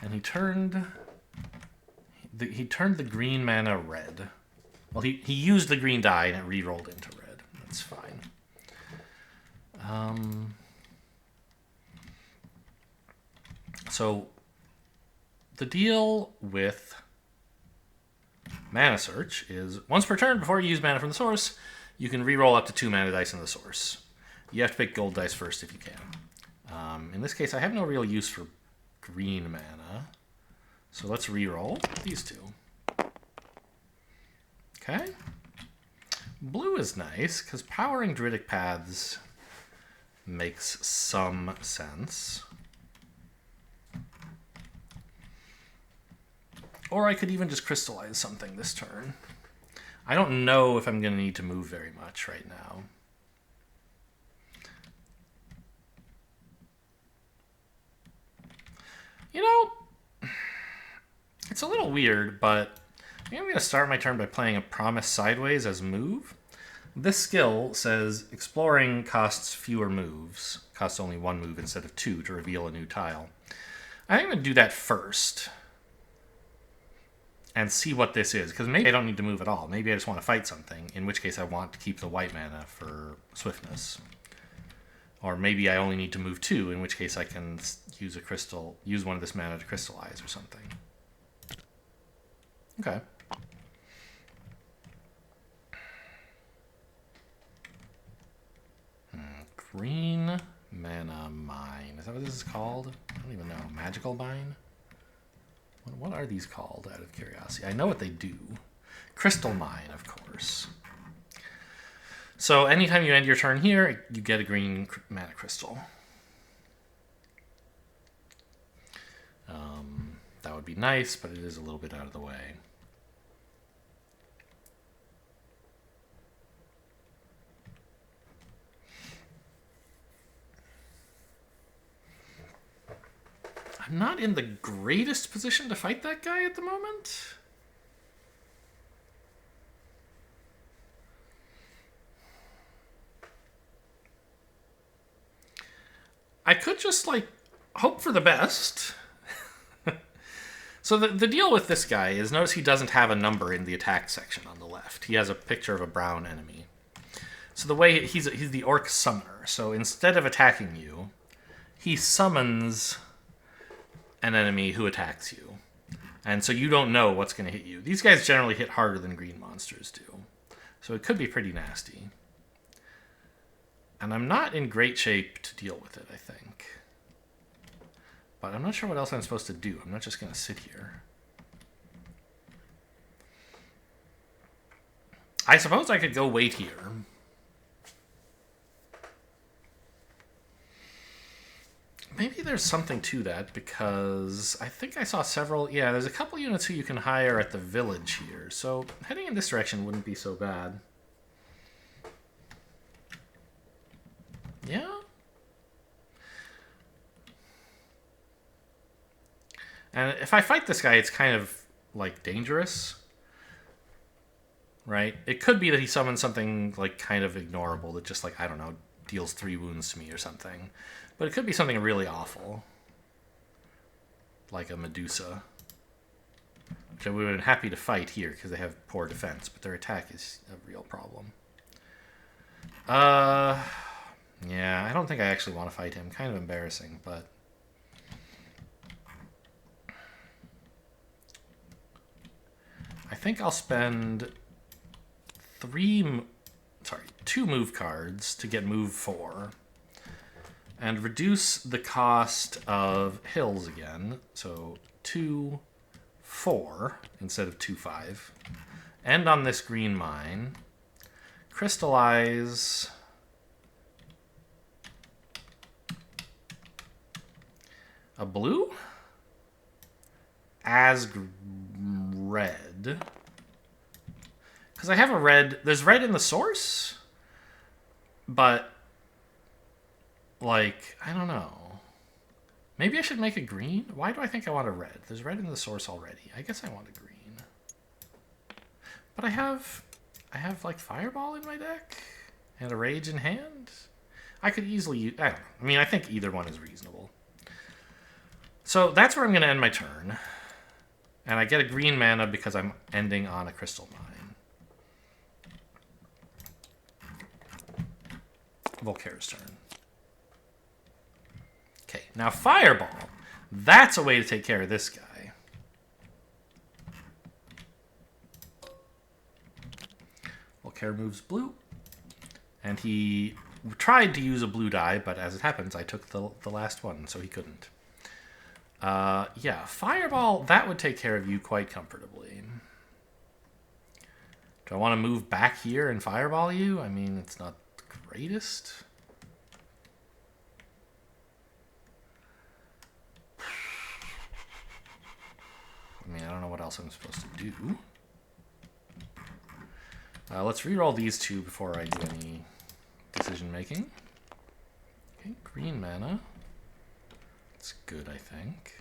And he turned the green mana red. Well, he used the green die and it re-rolled into red. That's fine. So the deal with Mana Search is once per turn before you use mana from the source, you can re-roll up to 2 mana dice in the source. You have to pick gold dice first if you can. In this case, I have no real use for green mana. So let's re-roll these two. Okay. Blue is nice, because powering Druidic Paths makes some sense. Or I could even just crystallize something this turn. I don't know if I'm going to need to move very much right now. You know, it's a little weird, but I think I'm going to start my turn by playing a Promise Sideways as move. This skill says exploring costs fewer moves. Costs only 1 move instead of 2 to reveal a new tile. I think I'm going to do that first and see what this is, because maybe I don't need to move at all. Maybe I just want to fight something, in which case I want to keep the white mana for swiftness. Or maybe I only need to move 2, in which case I can use a crystal, use one of this mana to crystallize or something. Okay. Green mana mine. Is that what this is called? I don't even know. Magical mine? What are these called, out of curiosity? I know what they do. Crystal mine, of course. So anytime you end your turn here, you get a green mana crystal. That would be nice, but it is a little bit out of the way. I'm not in the greatest position to fight that guy at the moment. I could just, like, hope for the best. So the deal with this guy is, notice he doesn't have a number in the attack section on the left. He has a picture of a brown enemy. So the way he's the orc summoner. So instead of attacking you, he summons an enemy who attacks you. And so you don't know what's going to hit you. These guys generally hit harder than green monsters do. So it could be pretty nasty. And I'm not in great shape to deal with it, I think. But I'm not sure what else I'm supposed to do. I'm not just going to sit here. I suppose I could go wait here. Maybe there's something to that, because I think I saw several... Yeah, there's a couple units who you can hire at the village here. So heading in this direction wouldn't be so bad. Yeah? And if I fight this guy, it's kind of, like, dangerous. Right? It could be that he summons something, like, kind of ignorable that just, like, I don't know, deals 3 wounds to me or something. But it could be something really awful. Like a Medusa. Which I would have been happy to fight here, because they have poor defense. But their attack is a real problem. Yeah, I don't think I actually want to fight him. Kind of embarrassing, but... I think I'll spend 2 move cards to get move 4. And reduce the cost of hills again. So 2, 4 instead of 2, 5. End on this green mine. Crystallize... a blue? As red. Because I have a red... There's red in the source? But... like, I don't know. Maybe I should make a green? Why do I think I want a red? There's red in the source already. I guess I want a green. But I have like, Fireball in my deck? And a Rage in hand? I could easily use... I don't know. I mean, I think either one is reasonable. So that's where I'm going to end my turn. And I get a green mana because I'm ending on a crystal mine. Volkare's turn. Okay, now Fireball. That's a way to take care of this guy. Volkare moves blue. And he tried to use a blue die, but as it happens, I took the last one, so he couldn't. Yeah, Fireball, that would take care of you quite comfortably. Do I want to move back here and Fireball you? I mean, it's not the greatest. I mean, I don't know what else I'm supposed to do. Let's reroll these two before I do any decision making. Okay, green mana. It's good, I think.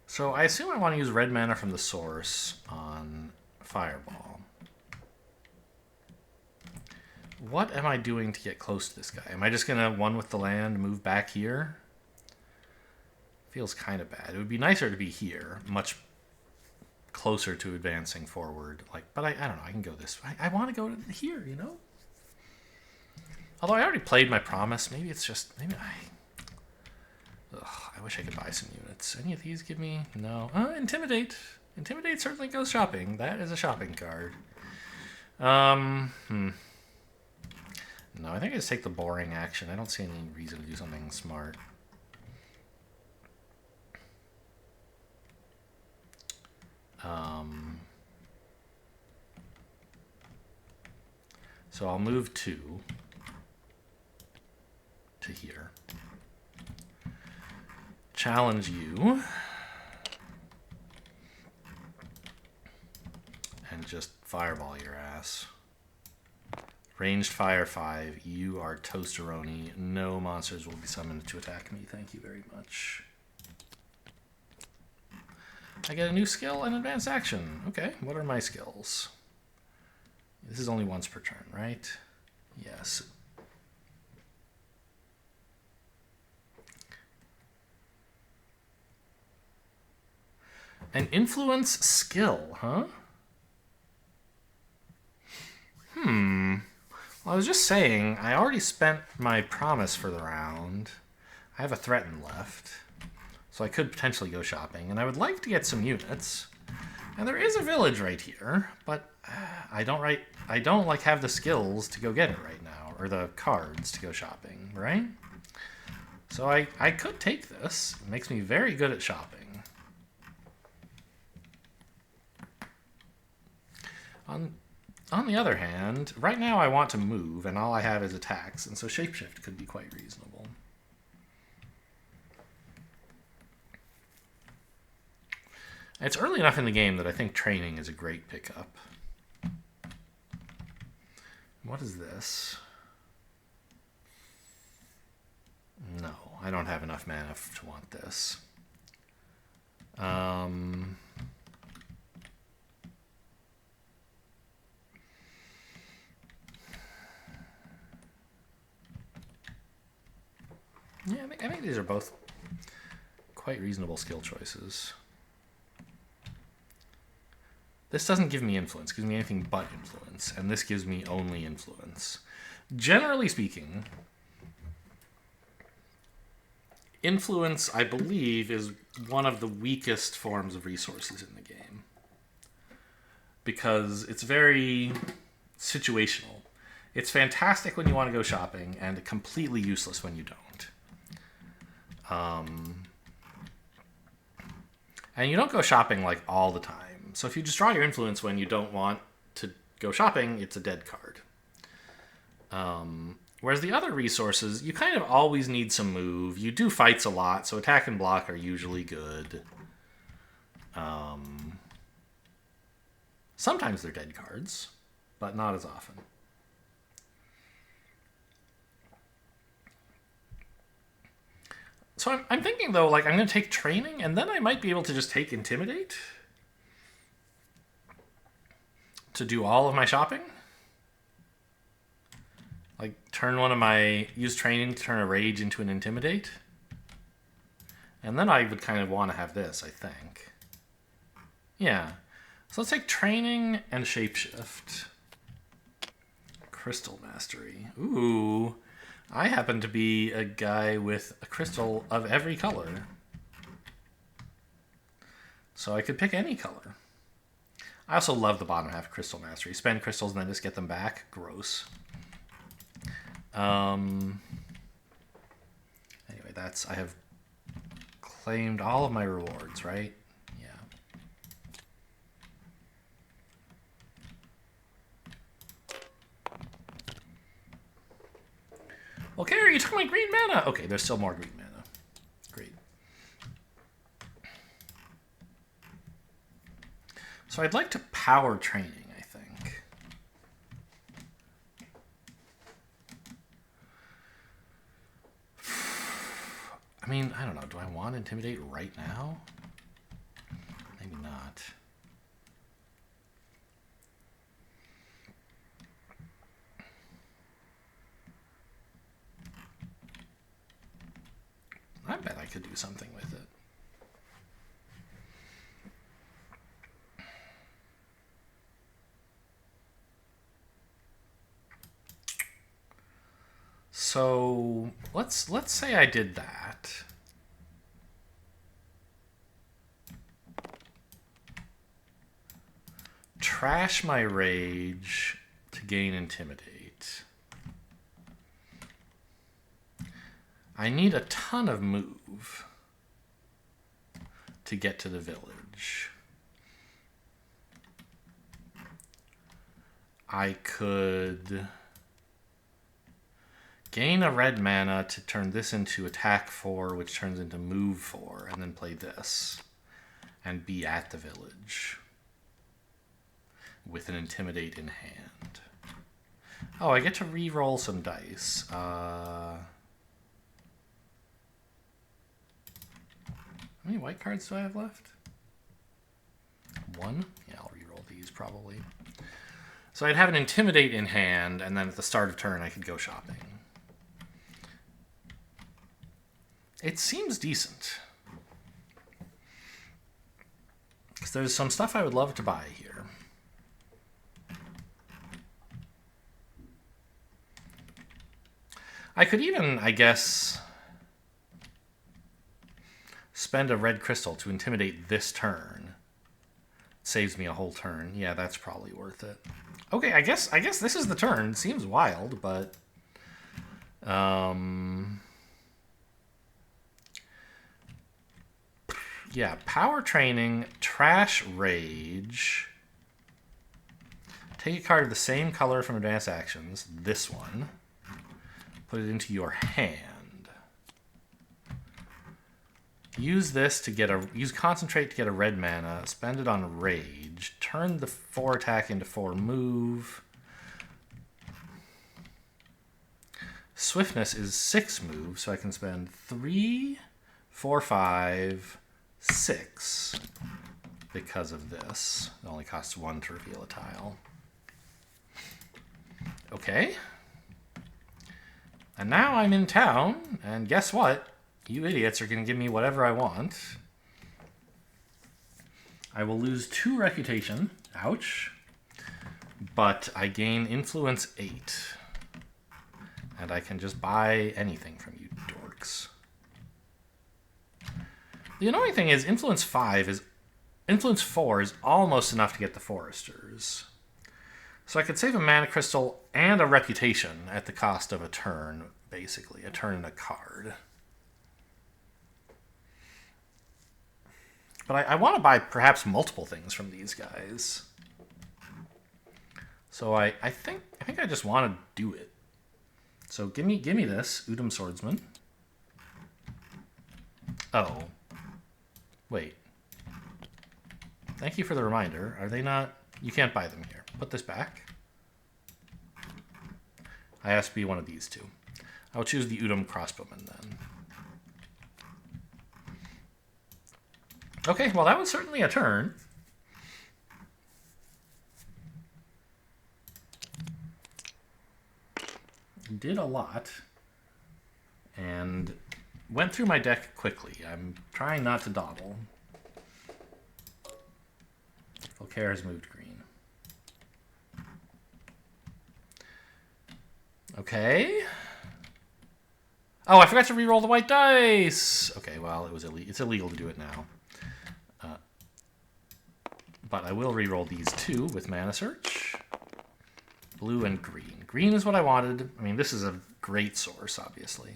So I assume I want to use red mana from the source on Fireball. What am I doing to get close to this guy? Am I just going to one with the land, move back here? Feels kind of bad. It would be nicer to be here, much closer to advancing forward. But I don't know, I can go this way. I want to go here, you know? Although I already played my promise, maybe it's just, I wish I could buy some units. Any of these give me? No. Intimidate. Intimidate certainly goes shopping. That is a shopping card. No, I think I just take the boring action. I don't see any reason to do something smart. So I'll move 2 to here. Challenge you. And just fireball your ass. Ranged fire 5. You are toasteroni. No monsters will be summoned to attack me. Thank you very much. I get a new skill and advanced action. Okay, what are my skills? This is only once per turn, right? Yes. An influence skill, huh? Well, I was just saying, I already spent my promise for the round. I have a threaten left. So I could potentially go shopping, and I would like to get some units. And there is a village right here, but I don't have the skills to go get it right now, or the cards to go shopping, right? So I could take this. It makes me very good at shopping. On the other hand, right now I want to move, and all I have is attacks, and so Shapeshift could be quite reasonable. It's early enough in the game that I think training is a great pickup. What is this? No, I don't have enough mana to want this. Yeah, I think these are both quite reasonable skill choices. This doesn't give me influence. It gives me anything but influence. And this gives me only influence. Generally speaking, influence, I believe, is one of the weakest forms of resources in the game. Because it's very situational. It's fantastic when you want to go shopping, and completely useless when you don't. And you don't go shopping like all the time. So if you just draw your influence when you don't want to go shopping, it's a dead card. Whereas the other resources, you kind of always need some move. You do fights a lot, so attack and block are usually good. Sometimes they're dead cards, but not as often. So I'm thinking, though, like, I'm going to take training, and then I might be able to just take intimidate to do all of my shopping. Like, use training to turn a rage into an intimidate. And then I would kind of want to have this, I think. Yeah. So let's take Training and Shapeshift. Crystal Mastery. Ooh. I happen to be a guy with a crystal of every color. So I could pick any color. I also love the bottom half of Crystal Mastery. Spend crystals and then just get them back. Gross. Anyway, I have claimed all of my rewards, right? Yeah. Volkare, you took my green mana! Okay, there's still more green mana. Great. So I'd like to power Training, I think. I mean, I don't know. Do I want Intimidate right now? Maybe not. I bet I could do something with it. So let's say I did that. Trash my rage to gain Intimidate. I need a ton of move to get to the village. I could gain a red mana to turn this into attack 4, which turns into move 4, and then play this and be at the village with an Intimidate in hand. Oh, I get to re-roll some dice. How many white cards do I have left? 1? Yeah, I'll re-roll these probably. So I'd have an Intimidate in hand, and then at the start of turn I could go shopping. It seems decent. Because there's some stuff I would love to buy here. I could even, I guess, spend a red crystal to Intimidate this turn. Saves me a whole turn. Yeah, that's probably worth it. Okay, I guess this is the turn. Seems wild, but yeah, power Training, trash rage. Take a card of the same color from advanced actions, this one. Put it into your hand. Use this to get use Concentrate to get a red mana. Spend it on Rage. Turn the 4 attack into 4 move. Swiftness is 6 move, so I can spend 3, 4, 5, 6 because of this. It only costs 1 to reveal a tile. Okay. And now I'm in town, and guess what? You idiots are going to give me whatever I want. I will lose 2 reputation. Ouch. But I gain influence 8. And I can just buy anything from you dorks. The annoying thing is influence 4 is almost enough to get the foresters. So I could save a mana crystal and a reputation at the cost of a turn, basically. A turn and a card. But I want to buy perhaps multiple things from these guys. So I think I just want to do it. So give me this, Udum Swordsman. Oh. Wait. Thank you for the reminder. Are they not? You can't buy them here. Put this back. I have to be one of these two. I'll choose the Udum Crossbowman then. Okay, well that was certainly a turn. Did a lot. And went through my deck quickly. I'm trying not to dawdle. Volkare has moved green. Okay. Oh, I forgot to re-roll the white dice. Okay, well, it's illegal to do it now. But I will re-roll these two with Mana Search. Blue and green. Green is what I wanted. I mean, this is a great source, obviously.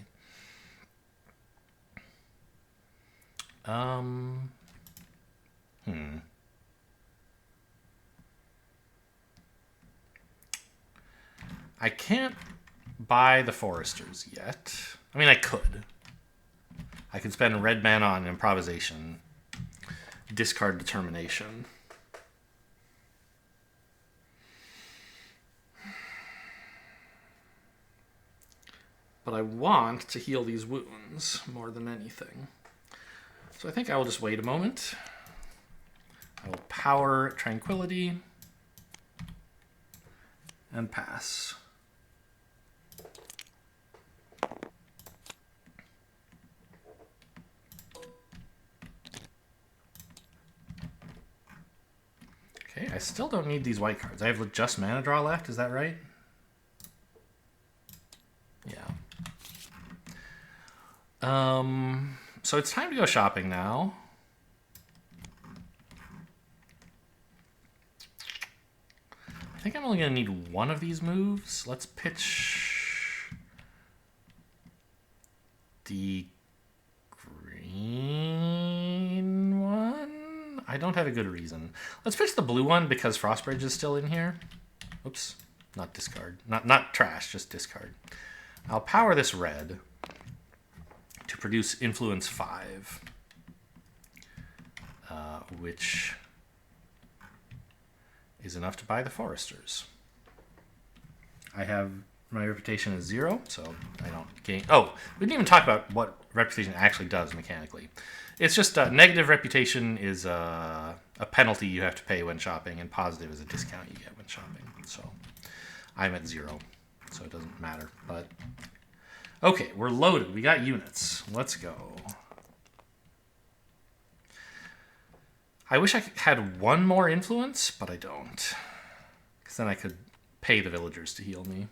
I can't buy the Foresters yet. I mean, I could. I could spend red mana on Improvisation. Discard Determination. But I want to heal these wounds more than anything. So I think I will just wait a moment. I will power Tranquility and pass. Okay, I still don't need these white cards. I have just mana draw left, is that right? Yeah. So it's time to go shopping now. I think I'm only going to need one of these moves. Let's pitch the green one. I don't have a good reason. Let's pitch the blue one because Frostbridge is still in here. Oops, not discard. Not trash, just discard. I'll power this red to produce Influence 5, which is enough to buy the Foresters. I have my reputation is 0, so I don't gain. Oh, we didn't even talk about what reputation actually does mechanically. It's just negative reputation is a penalty you have to pay when shopping, and positive is a discount you get when shopping. So I'm at 0, so it doesn't matter. But okay, we're loaded. We got units. Let's go. I wish I had one more influence, but I don't. Because then I could pay the villagers to heal me.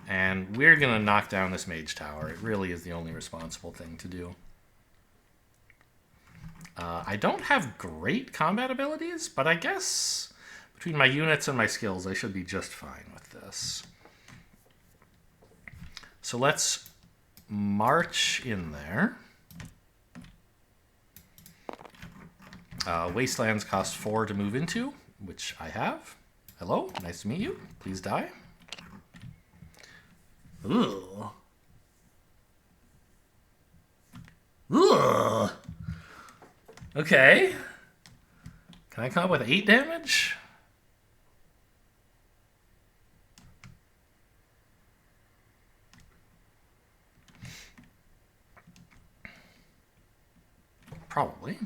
And we're going to knock down this mage tower. It really is the only responsible thing to do. I don't have great combat abilities, but I guess between my units and my skills, I should be just fine with this. So let's march in there. Wastelands cost 4 to move into, which I have. Hello, nice to meet you. Please die. Ugh. Ugh. Okay. Can I come up with 8 damage? Probably.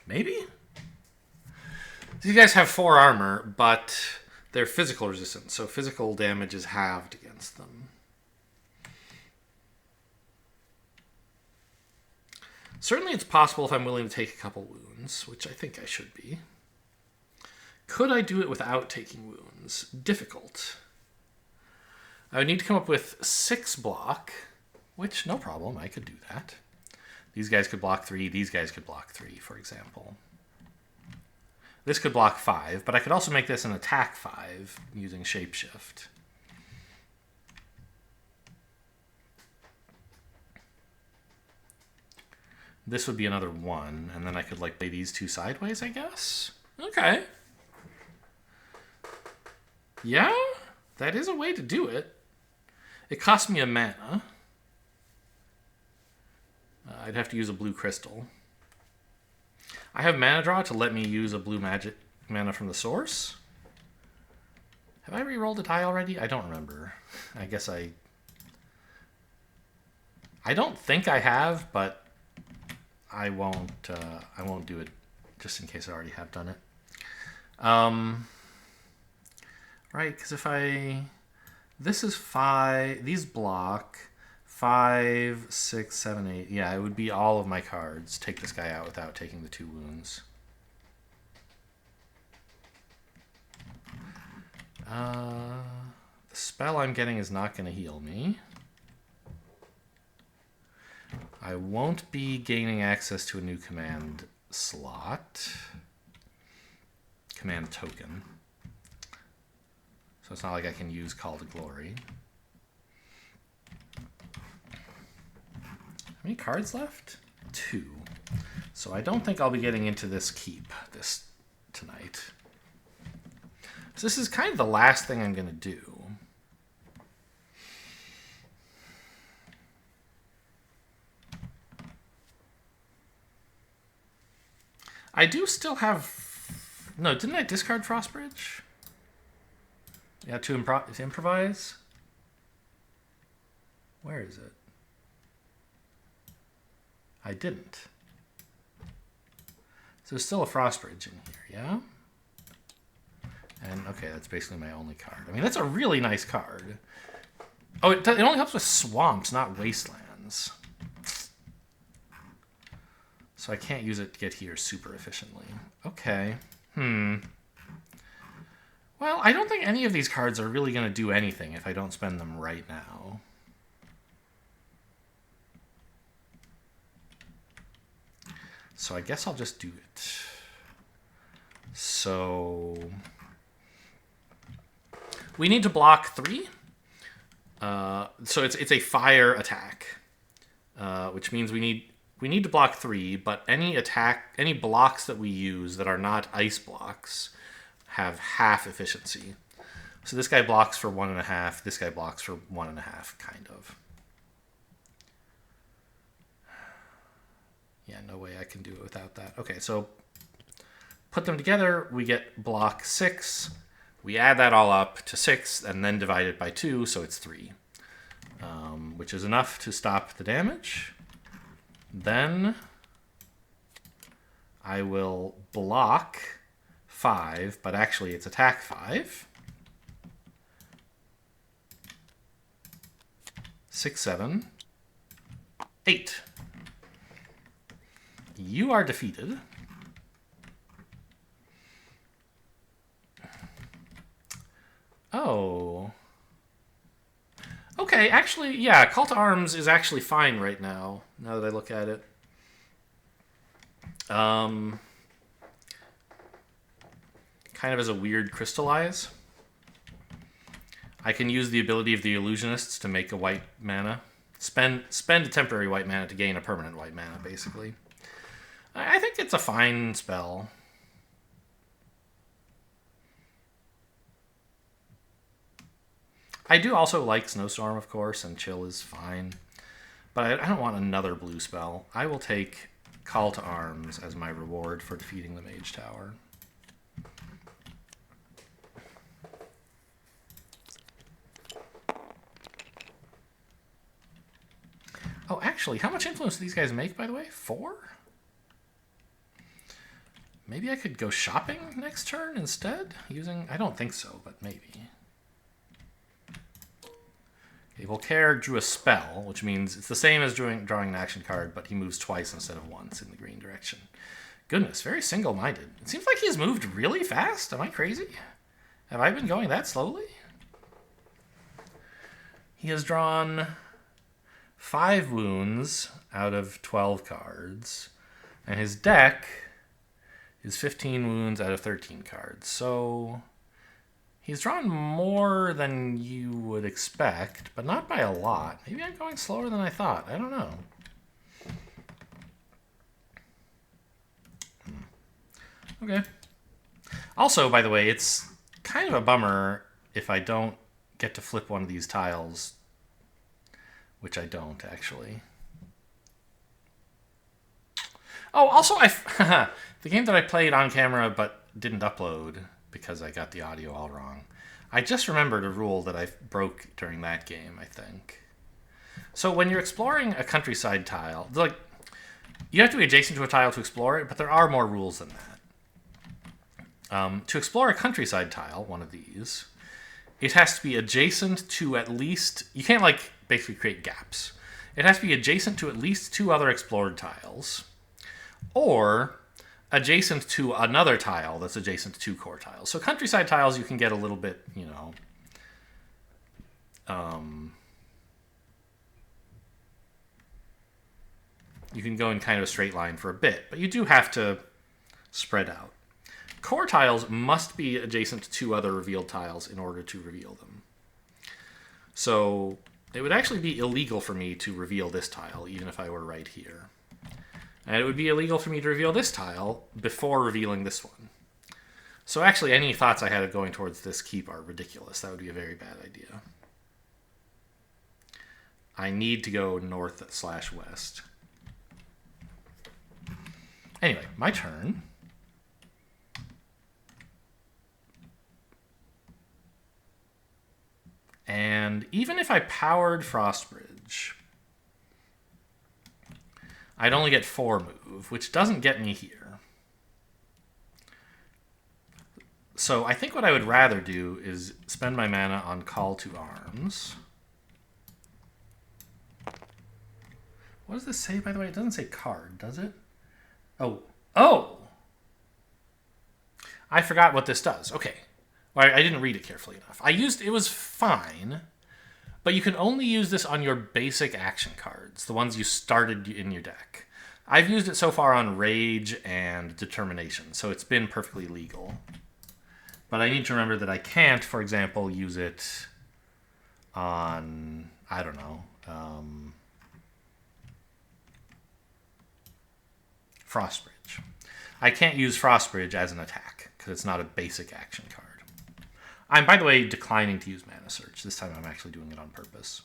Maybe? These guys have 4 armor, but they're physical resistant, so physical damage is halved against them. Certainly it's possible if I'm willing to take a couple wounds, which I think I should be. Could I do it without taking wounds? Difficult. I would need to come up with 6 block, which, no problem, I could do that. These guys could block 3, these guys could block 3, for example. This could block 5, but I could also make this an attack 5 using Shapeshift. This would be another 1, and then I could like play these 2 sideways, I guess? Okay. Yeah, that is a way to do it. It cost me a mana. I'd have to use a blue crystal. I have mana draw to let me use a blue magic mana from the source. Have I re-rolled a die already? I don't remember. I guess I don't think I have, but I won't do it just in case I already have done it. Right, because if I... This is 5... These block 5, 6, 7, 8. Yeah, it would be all of my cards. Take this guy out without taking the 2 wounds. The spell I'm getting is not going to heal me. I won't be gaining access to a new command slot. Command token. So it's not like I can use Call to Glory. How many cards left? 2. So I don't think I'll be getting into this keep tonight. So this is kind of the last thing I'm going to do. I do still have... No, didn't I discard Frostbridge? Yeah, to improvise? Where is it? I didn't. So there's still a Frostbridge in here, yeah? And, okay, that's basically my only card. I mean, that's a really nice card. Oh, it only helps with swamps, not wastelands. So I can't use it to get here super efficiently. Okay. Well, I don't think any of these cards are really going to do anything if I don't spend them right now. So I guess I'll just do it. So we need to block 3. So it's a fire attack, which means we need to block 3. But any blocks that we use that are not ice blocks have half efficiency. So this guy blocks for 1.5. This guy blocks for 1.5, kind of. Yeah, no way I can do it without that. Okay, so put them together, we get block 6. We add that all up to 6 and then divide it by 2, so it's 3. Which is enough to stop the damage. Then I will block 5, but actually it's attack 5. 6, 7, 8. You are defeated. Oh. Okay, actually, yeah, Call to Arms is actually fine right now that I look at it. Kind of as a weird crystallize. I can use the ability of the illusionists to make a white mana. Spend a temporary white mana to gain a permanent white mana, basically. I think it's a fine spell. I do also like Snowstorm, of course, and Chill is fine. But I don't want another blue spell. I will take Call to Arms as my reward for defeating the Mage Tower. Oh, actually, how much influence do these guys make, by the way? 4? Maybe I could go shopping next turn instead? I don't think so, but maybe. Okay, Volkare drew a spell, which means it's the same as drawing an action card, but he moves twice instead of once in the green direction. Goodness, very single-minded. It seems like he's moved really fast. Am I crazy? Have I been going that slowly? He has drawn 5 wounds out of 12 cards, and his deck is 15 wounds out of 13 cards. So he's drawn more than you would expect, but not by a lot. Maybe I'm going slower than I thought. I don't know. Okay. Also, by the way, it's kind of a bummer if I don't get to flip one of these tiles, which I don't, actually. Oh, also, the game that I played on camera but didn't upload because I got the audio all wrong. I just remembered a rule that I broke during that game, I think. So when you're exploring a countryside tile, like, you have to be adjacent to a tile to explore it, but there are more rules than that. To explore a countryside tile, one of these, it has to be adjacent to at least... You can't, like, basically create gaps. It has to be adjacent to at least 2 other explored tiles, or adjacent to another tile that's adjacent to 2 core tiles. So countryside tiles, you can get a little bit, you know... you can go in kind of a straight line for a bit, but you do have to spread out. Core tiles must be adjacent to 2 other revealed tiles in order to reveal them. So it would actually be illegal for me to reveal this tile, even if I were right here. And it would be illegal for me to reveal this tile before revealing this one. So actually, any thoughts I had of going towards this keep are ridiculous. That would be a very bad idea. I need to go north/west. Anyway, my turn. And even if I powered Frostbridge, I'd only get 4 move, which doesn't get me here. So I think what I would rather do is spend my mana on Call to Arms. What does this say, by the way? It doesn't say card, does it? Oh! I forgot what this does. Okay. Well, I didn't read it carefully enough. It was fine, but you can only use this on your basic action cards, the ones you started in your deck. I've used it so far on Rage and Determination, so it's been perfectly legal. But I need to remember that I can't, for example, use it on, I don't know, Frostbridge. I can't use Frostbridge as an attack, because it's not a basic action card. I'm, by the way, declining to use Mana Search. This time I'm actually doing it on purpose.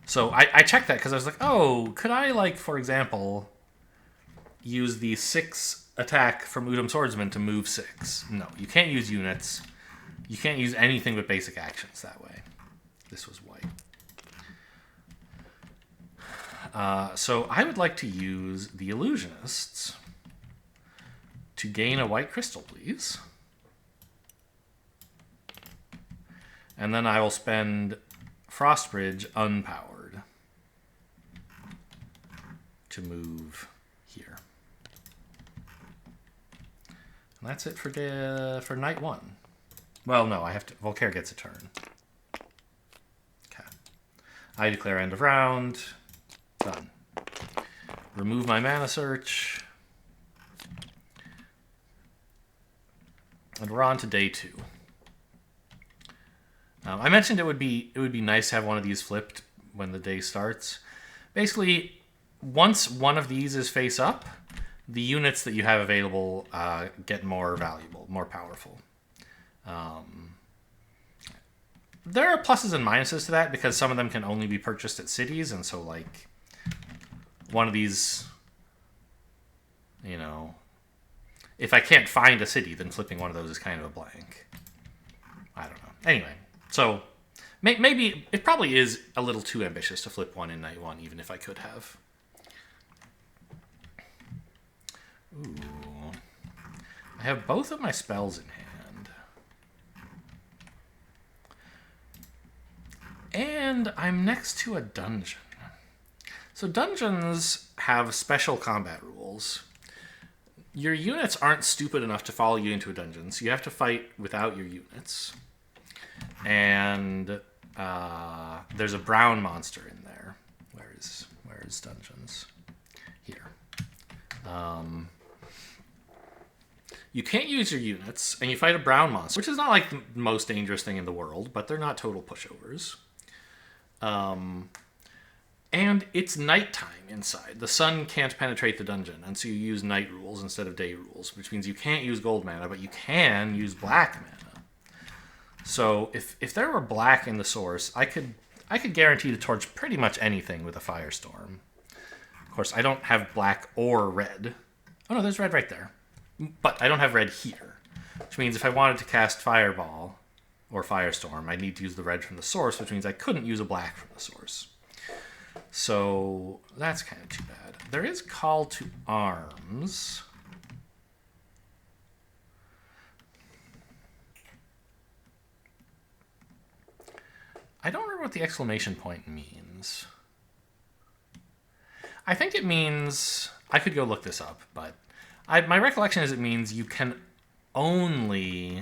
So I checked that because I was like, oh, could I, like, for example, use the 6 attack from Udam Swordsman to move 6? No, you can't use units. You can't use anything but basic actions that way. This was white. So I would like to use the Illusionists to gain a white crystal, please. And then I will spend Frostbridge unpowered to move here. And that's it for night 1. Well, no, I have to. Volkare gets a turn. Okay. I declare end of round. Done. Remove my Mana Search. And we're on to day 2. I mentioned it would be nice to have one of these flipped when the day starts. Basically, once one of these is face up, the units that you have available get more valuable, more powerful. There are pluses and minuses to that because some of them can only be purchased at cities, and so like one of these, you know, if I can't find a city, then flipping one of those is kind of a blank. I don't know. Anyway. So, maybe, it probably is a little too ambitious to flip one in night 1, even if I could have. Ooh. I have both of my spells in hand. And I'm next to a dungeon. So dungeons have special combat rules. Your units aren't stupid enough to follow you into a dungeon, so you have to fight without your units. And there's a brown monster in there. Where is dungeons? Here. You can't use your units, and you fight a brown monster, which is not like the most dangerous thing in the world, but they're not total pushovers. And it's nighttime inside. The sun can't penetrate the dungeon, and so you use night rules instead of day rules, which means you can't use gold mana, but you can use black mana. So if there were black in the source, I could guarantee to torch pretty much anything with a Firestorm. Of course, I don't have black or red. Oh no, there's red right there. But I don't have red here, which means if I wanted to cast Fireball or Firestorm, I'd need to use the red from the source, which means I couldn't use a black from the source. So that's kind of too bad. There is Call to Arms. I don't remember what the exclamation point means. I think it means... I could go look this up, but my recollection is it means you can only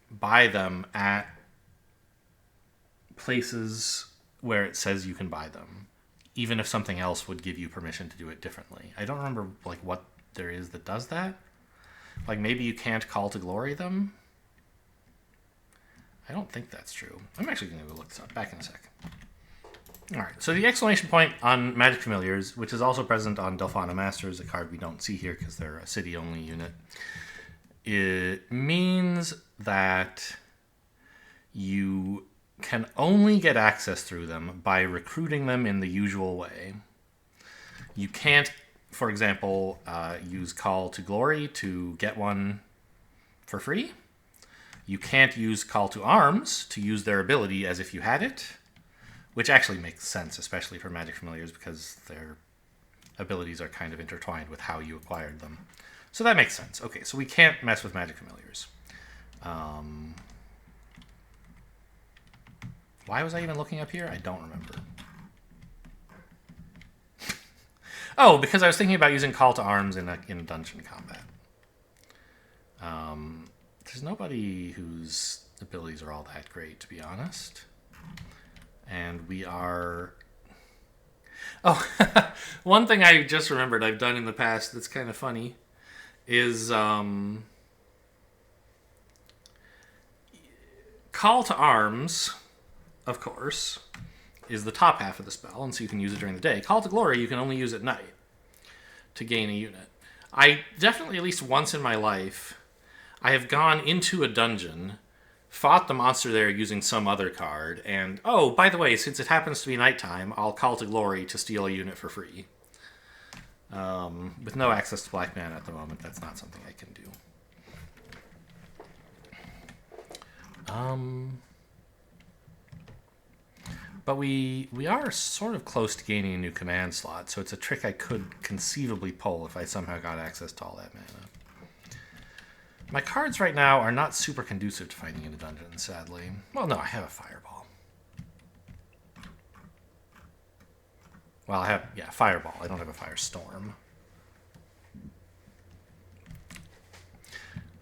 buy them at places where it says you can buy them, even if something else would give you permission to do it differently. I don't remember like what there is that does that. Like maybe you can't call to glory them. I don't think that's true. I'm actually going to go look this up. Back in a sec. All right, so the exclamation point on Magic Familiars, which is also present on Delphana Masters, a card we don't see here because they're a city-only unit, it means that you can only get access through them by recruiting them in the usual way. You can't, for example, use Call to Glory to get one for free. You can't use Call to Arms to use their ability as if you had it, which actually makes sense, especially for Magic Familiars, because their abilities are kind of intertwined with how you acquired them. So that makes sense. Okay, so we can't mess with Magic Familiars. Why was I even looking up here? I don't remember. Oh, because I was thinking about using Call to Arms in a dungeon combat. There's nobody whose abilities are all that great, to be honest. And we are... Oh, one thing I just remembered I've done in the past that's kind of funny is Call to Arms, of course, is the top half of the spell, and so you can use it during the day. Call to Glory you can only use at night to gain a unit. I definitely, at least once in my life, I have gone into a dungeon, fought the monster there using some other card, and, oh, by the way, since it happens to be nighttime, I'll Call to Glory to steal a unit for free. With no access to black mana at the moment, that's not something I can do. But we are sort of close to gaining a new command slot, so it's a trick I could conceivably pull if I somehow got access to all that mana. My cards right now are not super conducive to fighting in a dungeon, sadly. Well, no, I have a Fireball. Well, I have, yeah, Fireball. I don't have a Firestorm.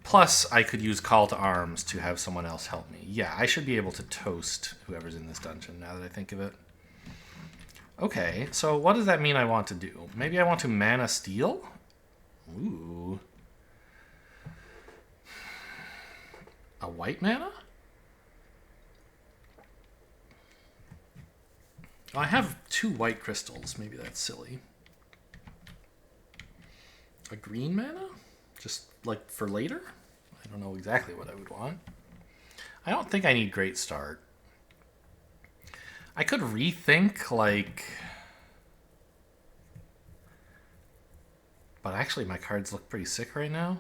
Plus, I could use Call to Arms to have someone else help me. Yeah, I should be able to toast whoever's in this dungeon, now that I think of it. Okay, so what does that mean I want to do? Maybe I want to Mana Steal? Ooh. A white mana? I have 2 white crystals. Maybe that's silly. A green mana? Just, like, for later? I don't know exactly what I would want. I don't think I need Great Start. I could rethink, like... But actually, my cards look pretty sick right now.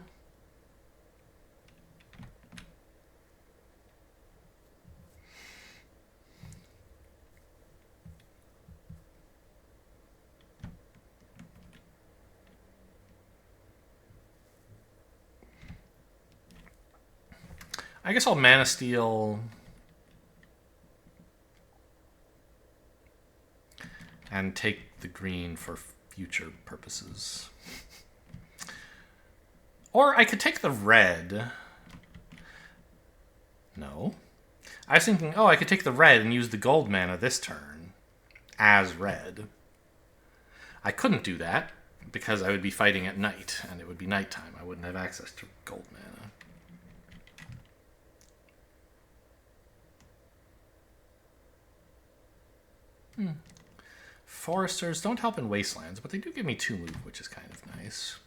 I guess I'll Mana Steal and take the green for future purposes. Or I could take the red. No. I was thinking, oh, I could take the red and use the gold mana this turn as red. I couldn't do that because I would be fighting at night, and it would be nighttime. I wouldn't have access to gold mana. Foresters don't help in Wastelands, but they do give me 2 move, which is kind of nice.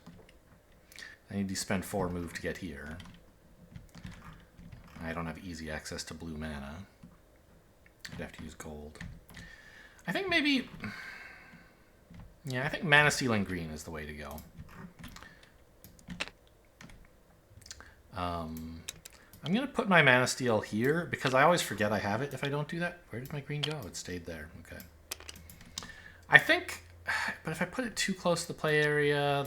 I need to spend 4 move to get here. I don't have easy access to blue mana. I'd have to use gold. I think maybe... Yeah, I think Mana Stealing green is the way to go. I'm going to put my Mana Steal here, because I always forget I have it if I don't do that. Where did my green go? It stayed there. Okay. I think... But if I put it too close to the play area,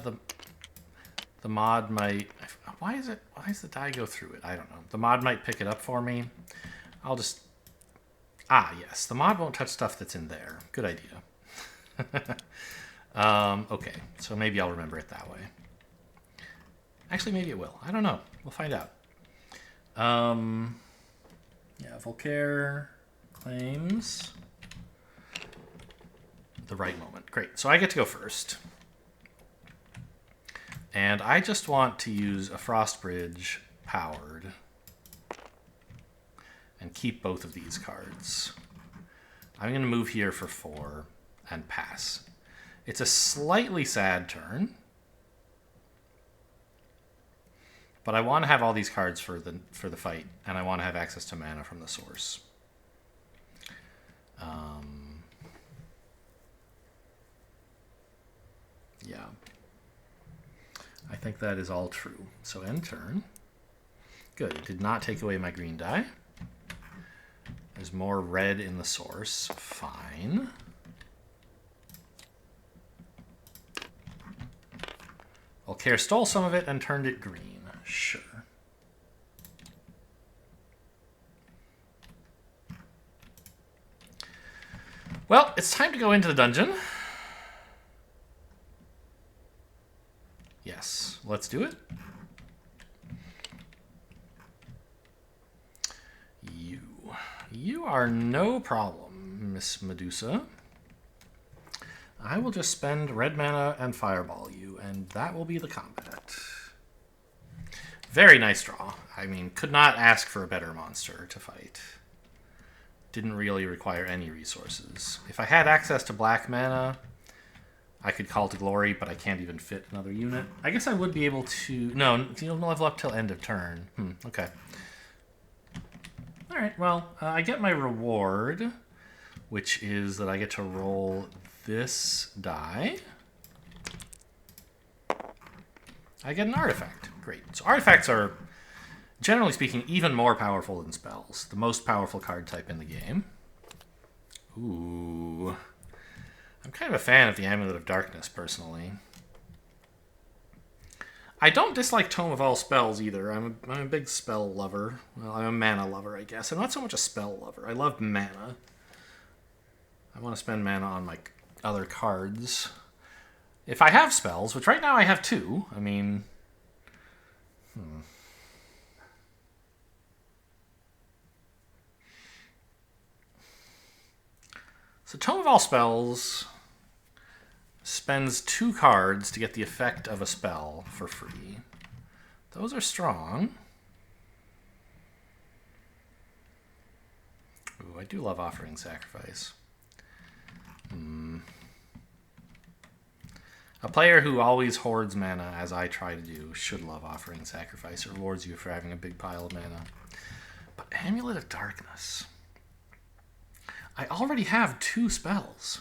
the mod might... Oh, Why does the die go through it? I don't know. The mod might pick it up for me. I'll just... Ah, yes. The mod won't touch stuff that's in there. Good idea. Okay, so maybe I'll remember it that way. Actually, maybe it will. I don't know. We'll find out. Yeah, Volkare claims the right moment. Great. So I get to go first. And I just want to use a Frost Bridge powered and keep both of these cards. I'm going to move here for 4 and pass. It's a slightly sad turn, but I want to have all these cards for the fight, and I want to have access to mana from the source. Yeah. I think that is all true. So end turn. Good. It did not take away my green die. There's more red in the source. Fine. Volkare stole some of it and turned it green. Sure. Well, it's time to go into the dungeon. Yes, let's do it. You are no problem, Miss Medusa. I will just spend red mana and fireball you, and that will be the combat. Very nice draw. I mean, could not ask for a better monster to fight. Didn't really require any resources. If I had access to black mana, I could call to glory, but I can't even fit another unit. I guess I would be able to... No, you don't level up till end of turn. Okay. Alright, well, I get my reward, which is that I get to roll this die. I get an artifact. Great. So artifacts are, generally speaking, even more powerful than spells. The most powerful card type in the game. Ooh... I'm kind of a fan of the Amulet of Darkness, personally. I don't dislike Tome of All Spells, either. I'm a big spell lover. Well, I'm a mana lover, I guess. I'm not so much a spell lover. I love mana. I want to spend mana on my other cards. If I have spells, which right now I have 2, I mean... So Tome of All Spells... spends 2 cards to get the effect of a spell for free. Those are strong. Ooh, I do love Offering Sacrifice. A player who always hoards mana, as I try to do, should love Offering Sacrifice. It rewards you for having a big pile of mana. But Amulet of Darkness... I already have 2 spells.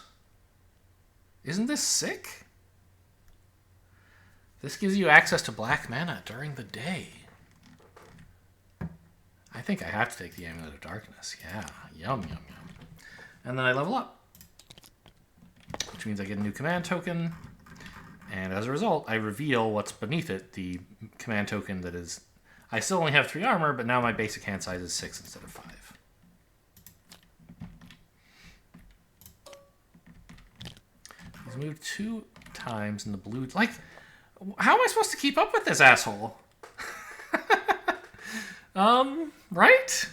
Isn't this sick? This gives you access to black mana during the day. I think I have to take the Amulet of Darkness. Yeah, yum, yum, yum. And then I level up, which means I get a new command token. And as a result, I reveal what's beneath it, the command token that is... I still only have 3 armor, but now my basic hand size is 6 instead of 5. He's moved 2 times in the blue... Like, how am I supposed to keep up with this asshole? Right?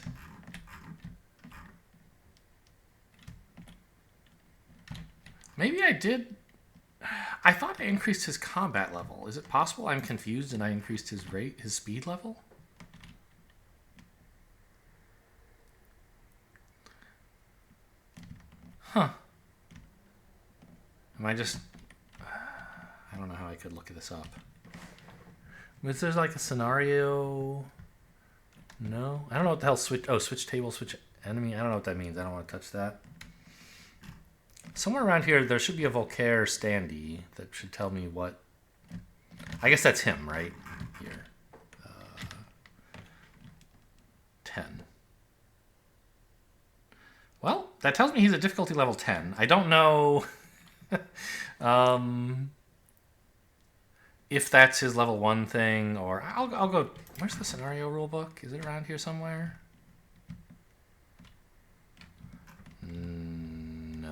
Maybe I did... I thought I increased his combat level. Is it possible I'm confused and I increased his speed level? Huh. Am I just... I don't know how I could look this up. Was there like a scenario... No? I don't know what the hell switch... Oh, switch table, switch enemy. I don't know what that means. I don't want to touch that. Somewhere around here, there should be a Volkare standee that should tell me what... I guess that's him, right? Here. 10. Well, that tells me he's a difficulty level 10. I don't know... if that's his level 1 thing, or I'll go... Where's the scenario rulebook? Is it around here somewhere? No.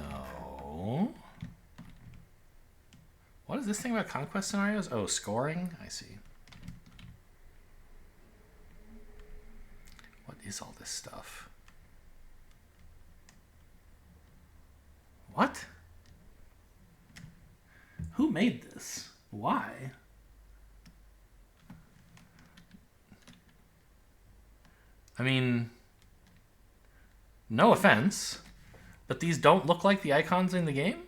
What is this thing about conquest scenarios? Oh, scoring? I see. What is all this stuff? What? Who made this? Why? I mean, no offense, but these don't look like the icons in the game?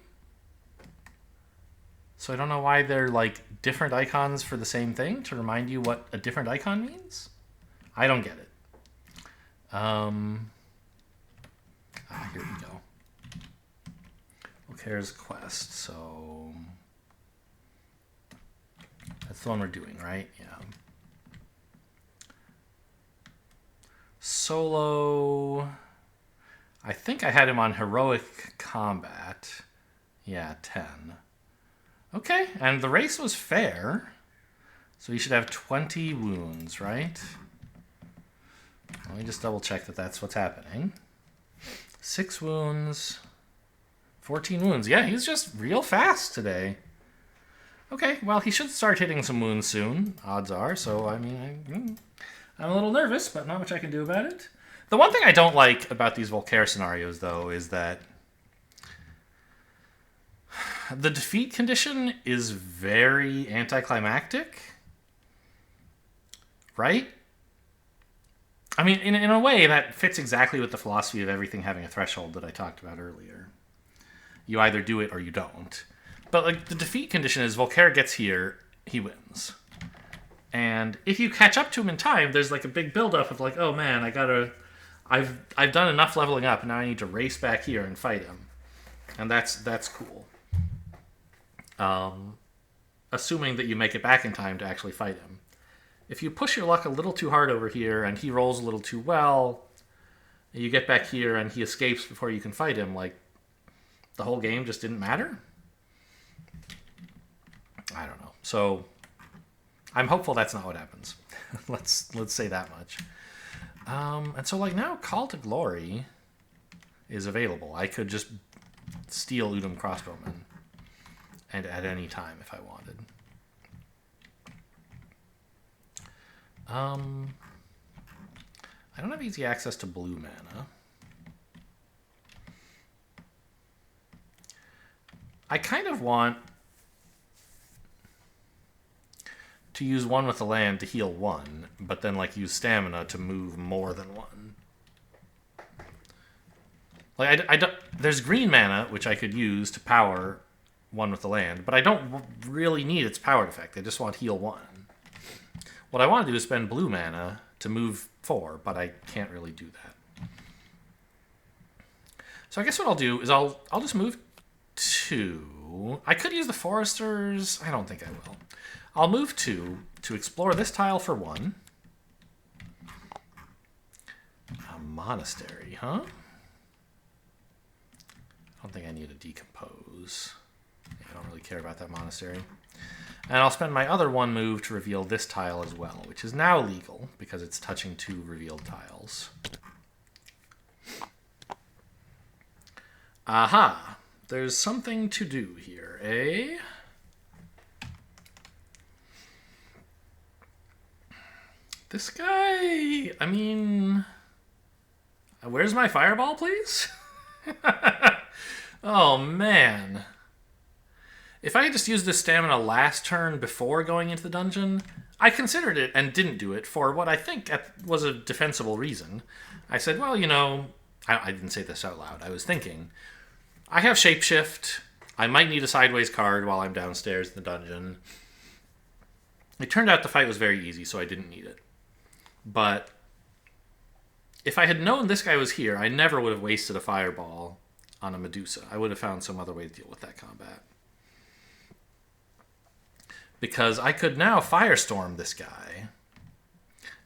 So I don't know why they're like different icons for the same thing to remind you what a different icon means? I don't get it. Here we go. Volkare's quest, so that's the one we're doing, right? Yeah. Solo, I think I had him on heroic combat. Yeah, 10. Okay, and the race was fair. So he should have 20 wounds, right? Let me just double check that that's what's happening. 6 wounds, 14 wounds. Yeah, he's just real fast today. Okay, well, he should start hitting some wounds soon, odds are. So, I mean, I'm a little nervous, but not much I can do about it. The one thing I don't like about these Volkare scenarios, though, is that the defeat condition is very anticlimactic, right? I mean, in a way, that fits exactly with the philosophy of everything having a threshold that I talked about earlier. You either do it or you don't. But like the defeat condition is Volkare gets here, he wins. And if you catch up to him in time, there's like a big buildup of like, oh man, I've done enough leveling up, and now I need to race back here and fight him. And that's cool. Assuming that you make it back in time to actually fight him. If you push your luck a little too hard over here and he rolls a little too well, you get back here and he escapes before you can fight him, like the whole game just didn't matter? I don't know. So I'm hopeful that's not what happens. let's say that much. And so like now Call to Glory is available. I could just steal Udum Crossbowman and at any time if I wanted. I don't have easy access to blue mana. I kind of want to use one with the land to heal one, but then like use stamina to move more than one. Like I don't, there's green mana which I could use to power one with the land, but I don't really need its powered effect. I just want heal one. What I want to do is spend blue mana to move 4, but I can't really do that. So I guess what I'll do is I'll just move 2. I could use the Foresters. I don't think I will. I'll move 2 to explore this tile for 1. A monastery, huh? I don't think I need to decompose. I don't really care about that monastery. And I'll spend my other 1 move to reveal this tile as well, which is now legal because it's touching 2 revealed tiles. Aha! There's something to do here, eh? This guy, I mean... Where's my fireball, please? Oh, man. If I had just used this stamina last turn before going into the dungeon, I considered it and didn't do it for what I think was a defensible reason. I said, well, you know, I didn't say this out loud. I was thinking, I have Shapeshift. I might need a sideways card while I'm downstairs in the dungeon. It turned out the fight was very easy, so I didn't need it. But if I had known this guy was here, I never would have wasted a fireball on a Medusa. I would have found some other way to deal with that combat. Because I could now Firestorm this guy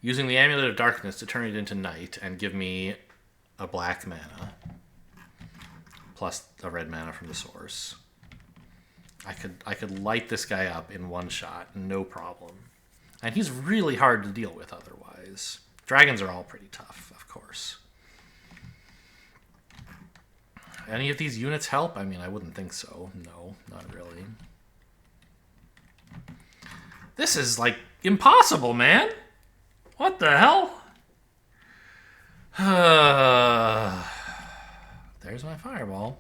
using the Amulet of Darkness to turn it into night and give me a black mana plus a red mana from the source. I could light this guy up in one shot, no problem. And he's really hard to deal with otherwise. Dragons are all pretty tough, of course. Any of these units help? I mean, I wouldn't think so. No, not really. This is, like, impossible, man! What the hell? There's my fireball.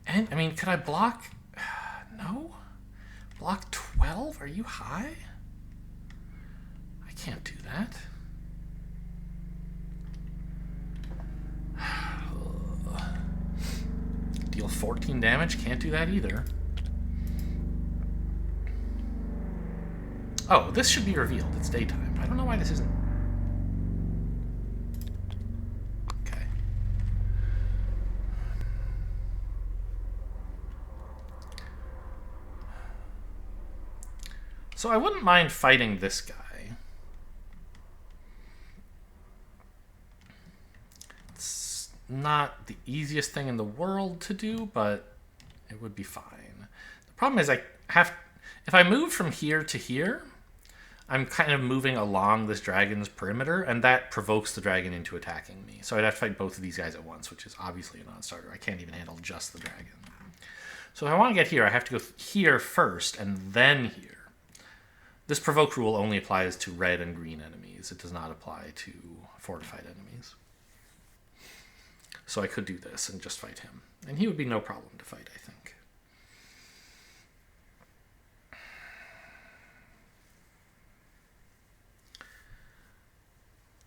And, I mean, could I block... No? Block 12? Are you high? I can't do that. Deal 14 damage? Can't do that either. Oh, this should be revealed. It's daytime. I don't know why this isn't. Okay. So I wouldn't mind fighting this guy. It's not the easiest thing in the world to do, but it would be fine. The problem is if I move from here to here, I'm kind of moving along this dragon's perimeter, and that provokes the dragon into attacking me. So I'd have to fight both of these guys at once, which is obviously a non-starter. I can't even handle just the dragon. So if I want to get here, I have to go here first, and then here. This provoke rule only applies to red and green enemies. It does not apply to fortified enemies. So I could do this and just fight him. And he would be no problem to fight, I think.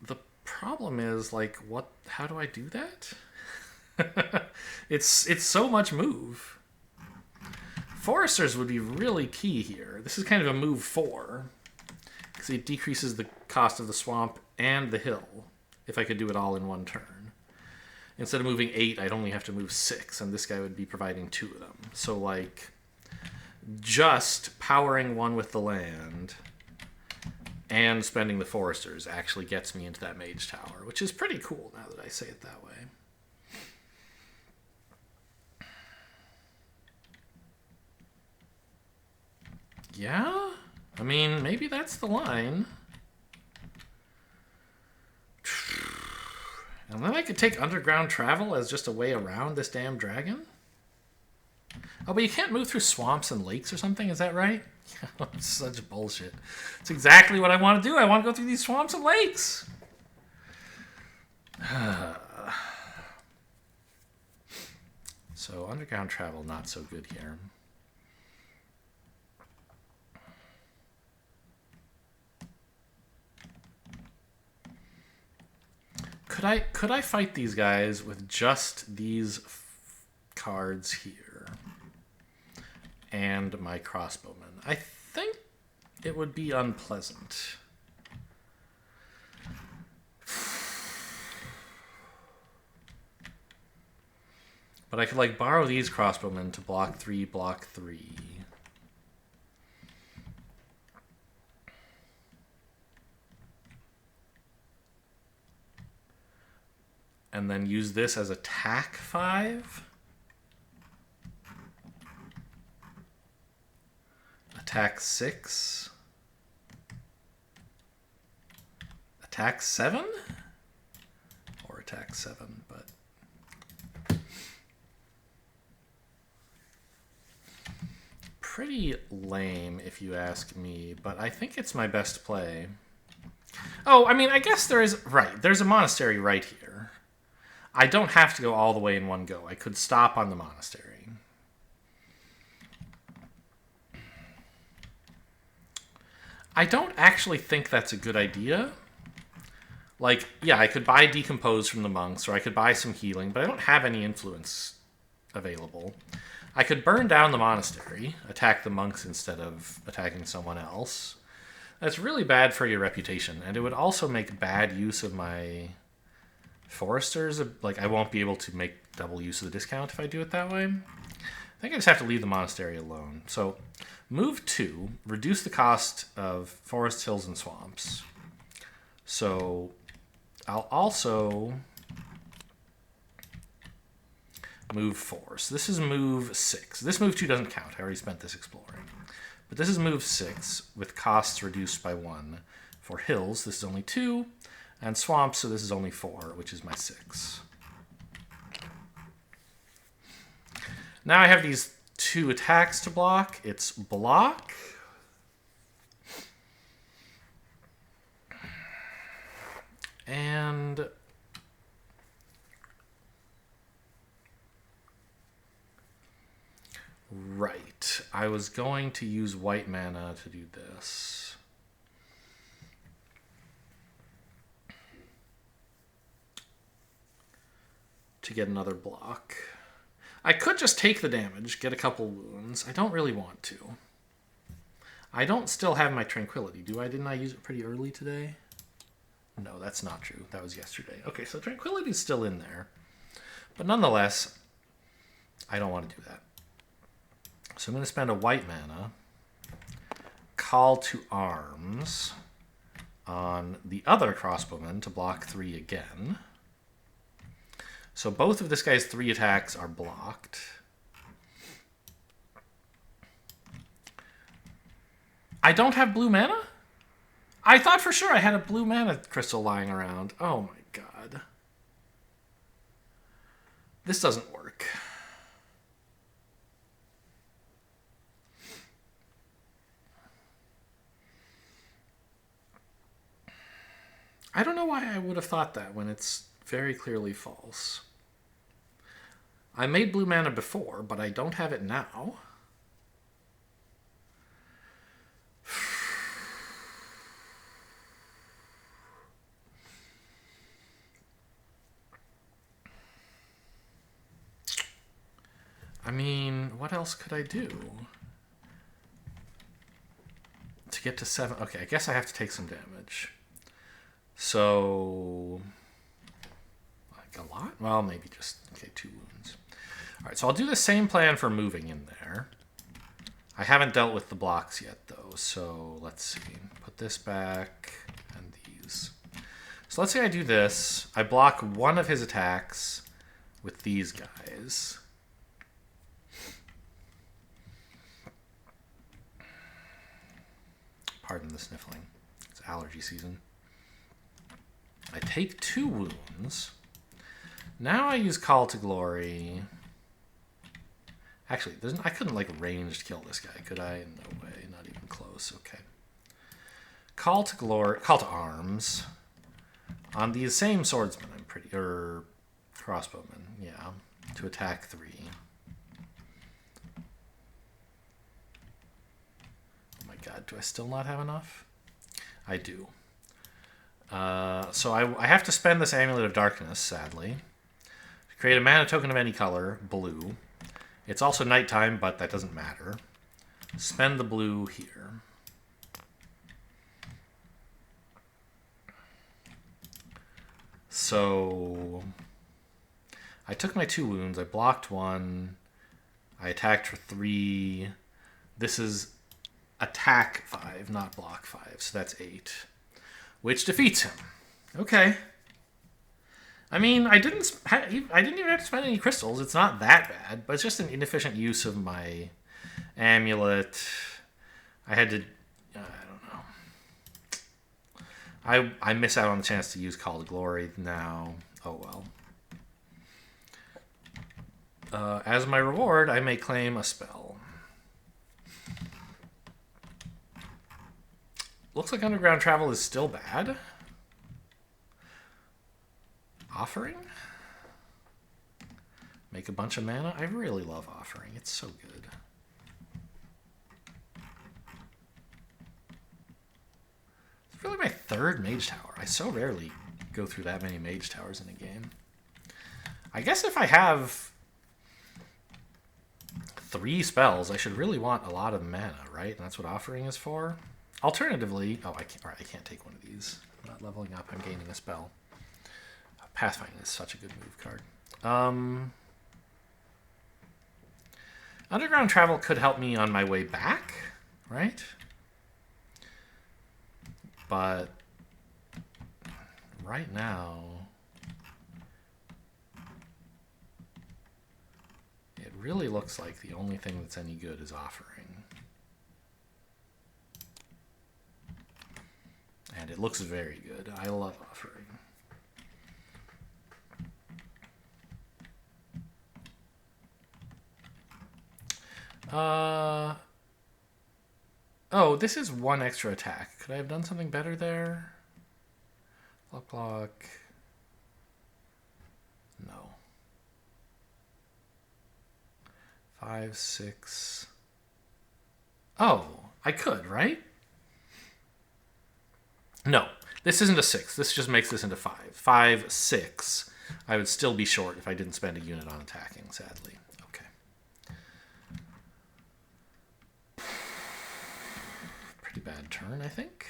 The problem is, like, how do I do that? It's so much move. Foresters would be really key here. This is kind of a move 4, because it decreases the cost of the swamp and the hill, if I could do it all in one turn. Instead of moving 8, I'd only have to move 6, and this guy would be providing 2 of them. So, like, just powering one with the land and spending the foresters actually gets me into that mage tower, which is pretty cool now that I say it that way. Yeah? I mean, maybe that's the line. And then I could take underground travel as just a way around this damn dragon? Oh, but you can't move through swamps and lakes or something, is that right? It's such bullshit. It's exactly what I want to do. I want to go through these swamps and lakes. So, underground travel, not so good here. Could I fight these guys with just these cards here and my crossbowmen? I think it would be unpleasant. But I could, like, borrow these crossbowmen to block 3, block 3. And then use this as attack 5. Attack 6. Attack 7? Or attack 7, but... pretty lame, if you ask me, but I think it's my best play. Oh, I mean, I guess there's a monastery right here. I don't have to go all the way in one go. I could stop on the monastery. I don't actually think that's a good idea. Like, yeah, I could buy Decompose from the monks, or I could buy some healing, but I don't have any influence available. I could burn down the monastery, attack the monks instead of attacking someone else. That's really bad for your reputation, and it would also make bad use of my foresters. Like, I won't be able to make double use of the discount if I do it that way. I think I just have to leave the monastery alone. So, move 2, reduce the cost of forests, hills, and swamps. So, I'll also move 4. So this is move 6. This move 2 doesn't count. I already spent this exploring. But this is move 6 with costs reduced by 1. For hills, this is only 2. And swamps, so this is only 4, which is my 6. Now I have these 2 attacks to block. It's block. And right. I was going to use white mana to do this. To get another block. I could just take the damage, get a couple wounds. I don't really want to. I don't still have my Tranquility, do I? Didn't I use it pretty early today? No, that's not true. That was yesterday. Okay, so Tranquility's still in there. But nonetheless, I don't want to do that. So I'm going to spend a white mana, Call to Arms on the other crossbowman to block 3 again. So both of this guy's 3 attacks are blocked. I don't have blue mana? I thought for sure I had a blue mana crystal lying around. Oh my god. This doesn't work. I don't know why I would have thought that when it's very clearly false. I made blue mana before, but I don't have it now. I mean, what else could I do? To get to 7... Okay, I guess I have to take some damage. So... like a lot? Well, maybe just... okay, 2 wounds. Alright, so I'll do the same plan for moving in there. I haven't dealt with the blocks yet, though, so let's see. Put this back, and these. So let's say I do this. I block one of his attacks with these guys. Pardon the sniffling. It's allergy season. I take 2 wounds. Now I use Call to Glory. Actually, I couldn't like ranged kill this guy, could I? No way, not even close. Okay. Call to Glory, Call to Arms on these same swordsmen. I'm pretty, or crossbowmen, yeah, to attack 3. God, do I still not have enough? I do. So I have to spend this Amulet of Darkness, sadly. To create a mana token of any color, blue. It's also nighttime, but that doesn't matter. Spend the blue here. So I took my 2 wounds. I blocked 1. I attacked for 3. This is attack 5, not block 5, so that's 8, which defeats him. Okay. I mean, I didn't even have to spend any crystals. It's not that bad, but it's just an inefficient use of my amulet. I had to, I don't know. I miss out on the chance to use Call to Glory now. Oh well. As my reward, I may claim a spell. Looks like Underground Travel is still bad. Offering? Make a bunch of mana? I really love Offering. It's so good. It's really my 3rd Mage Tower. I so rarely go through that many Mage Towers in a game. I guess if I have 3 spells, I should really want a lot of mana, right? And that's what Offering is for. Alternatively, I can't take one of these. I'm not leveling up, I'm gaining a spell. Pathfinding is such a good move card. Underground Travel could help me on my way back, right? But right now, really looks like the only thing that's any good is Offering. And it looks very good. I love Offering. Oh, this is one extra attack. Could I have done something better there? Block. No. 5, 6. Oh, I could, right? No, this isn't a 6. This just makes this into 5. 5, 6. I would still be short if I didn't spend a unit on attacking, sadly. Okay. Pretty bad turn, I think.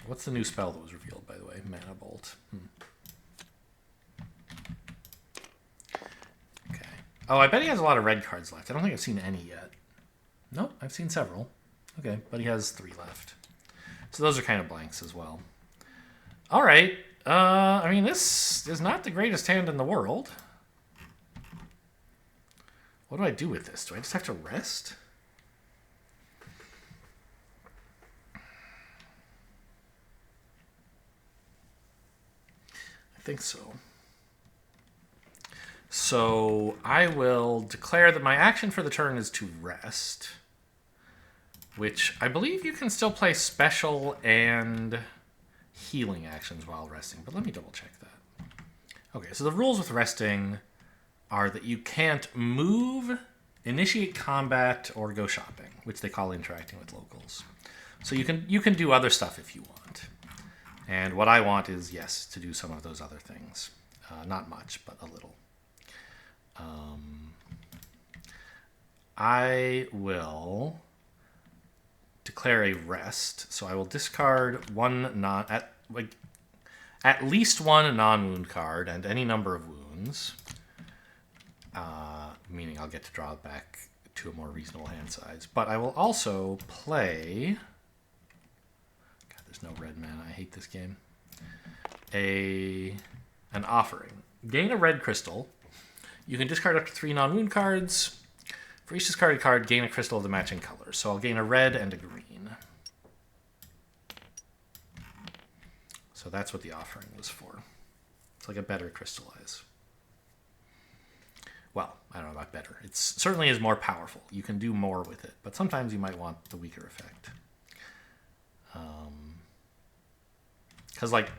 What's the new spell that was revealed, by the way? Mana Bolt. Okay. Oh, I bet he has a lot of red cards left. I don't think I've seen any yet. Nope, I've seen several. Okay, but he has 3 left. So those are kind of blanks as well. All right. I mean, this is not the greatest hand in the world. What do I do with this? Do I just have to rest? I think so. So I will declare that my action for the turn is to rest, which I believe you can still play special and healing actions while resting, but let me double check that. Okay, so the rules with resting are that you can't move, initiate combat, or go shopping, which they call interacting with locals. So you can do other stuff if you want. And what I want is, yes, to do some of those other things. Not much, but a little. I will declare a rest. So I will discard one at least one non-wound card and any number of wounds. Meaning I'll get to draw it back to a more reasonable hand size. But I will also play... God, there's no red mana. I hate this game. An Offering. Gain a red crystal. You can discard up to 3 non-wound cards. For each discarded card, gain a crystal of the matching color. So I'll gain a red and a green. So that's what the Offering was for. It's like a better crystallize. Well, I don't know about better. It certainly is more powerful. You can do more with it, but sometimes you might want the weaker effect. Because, like,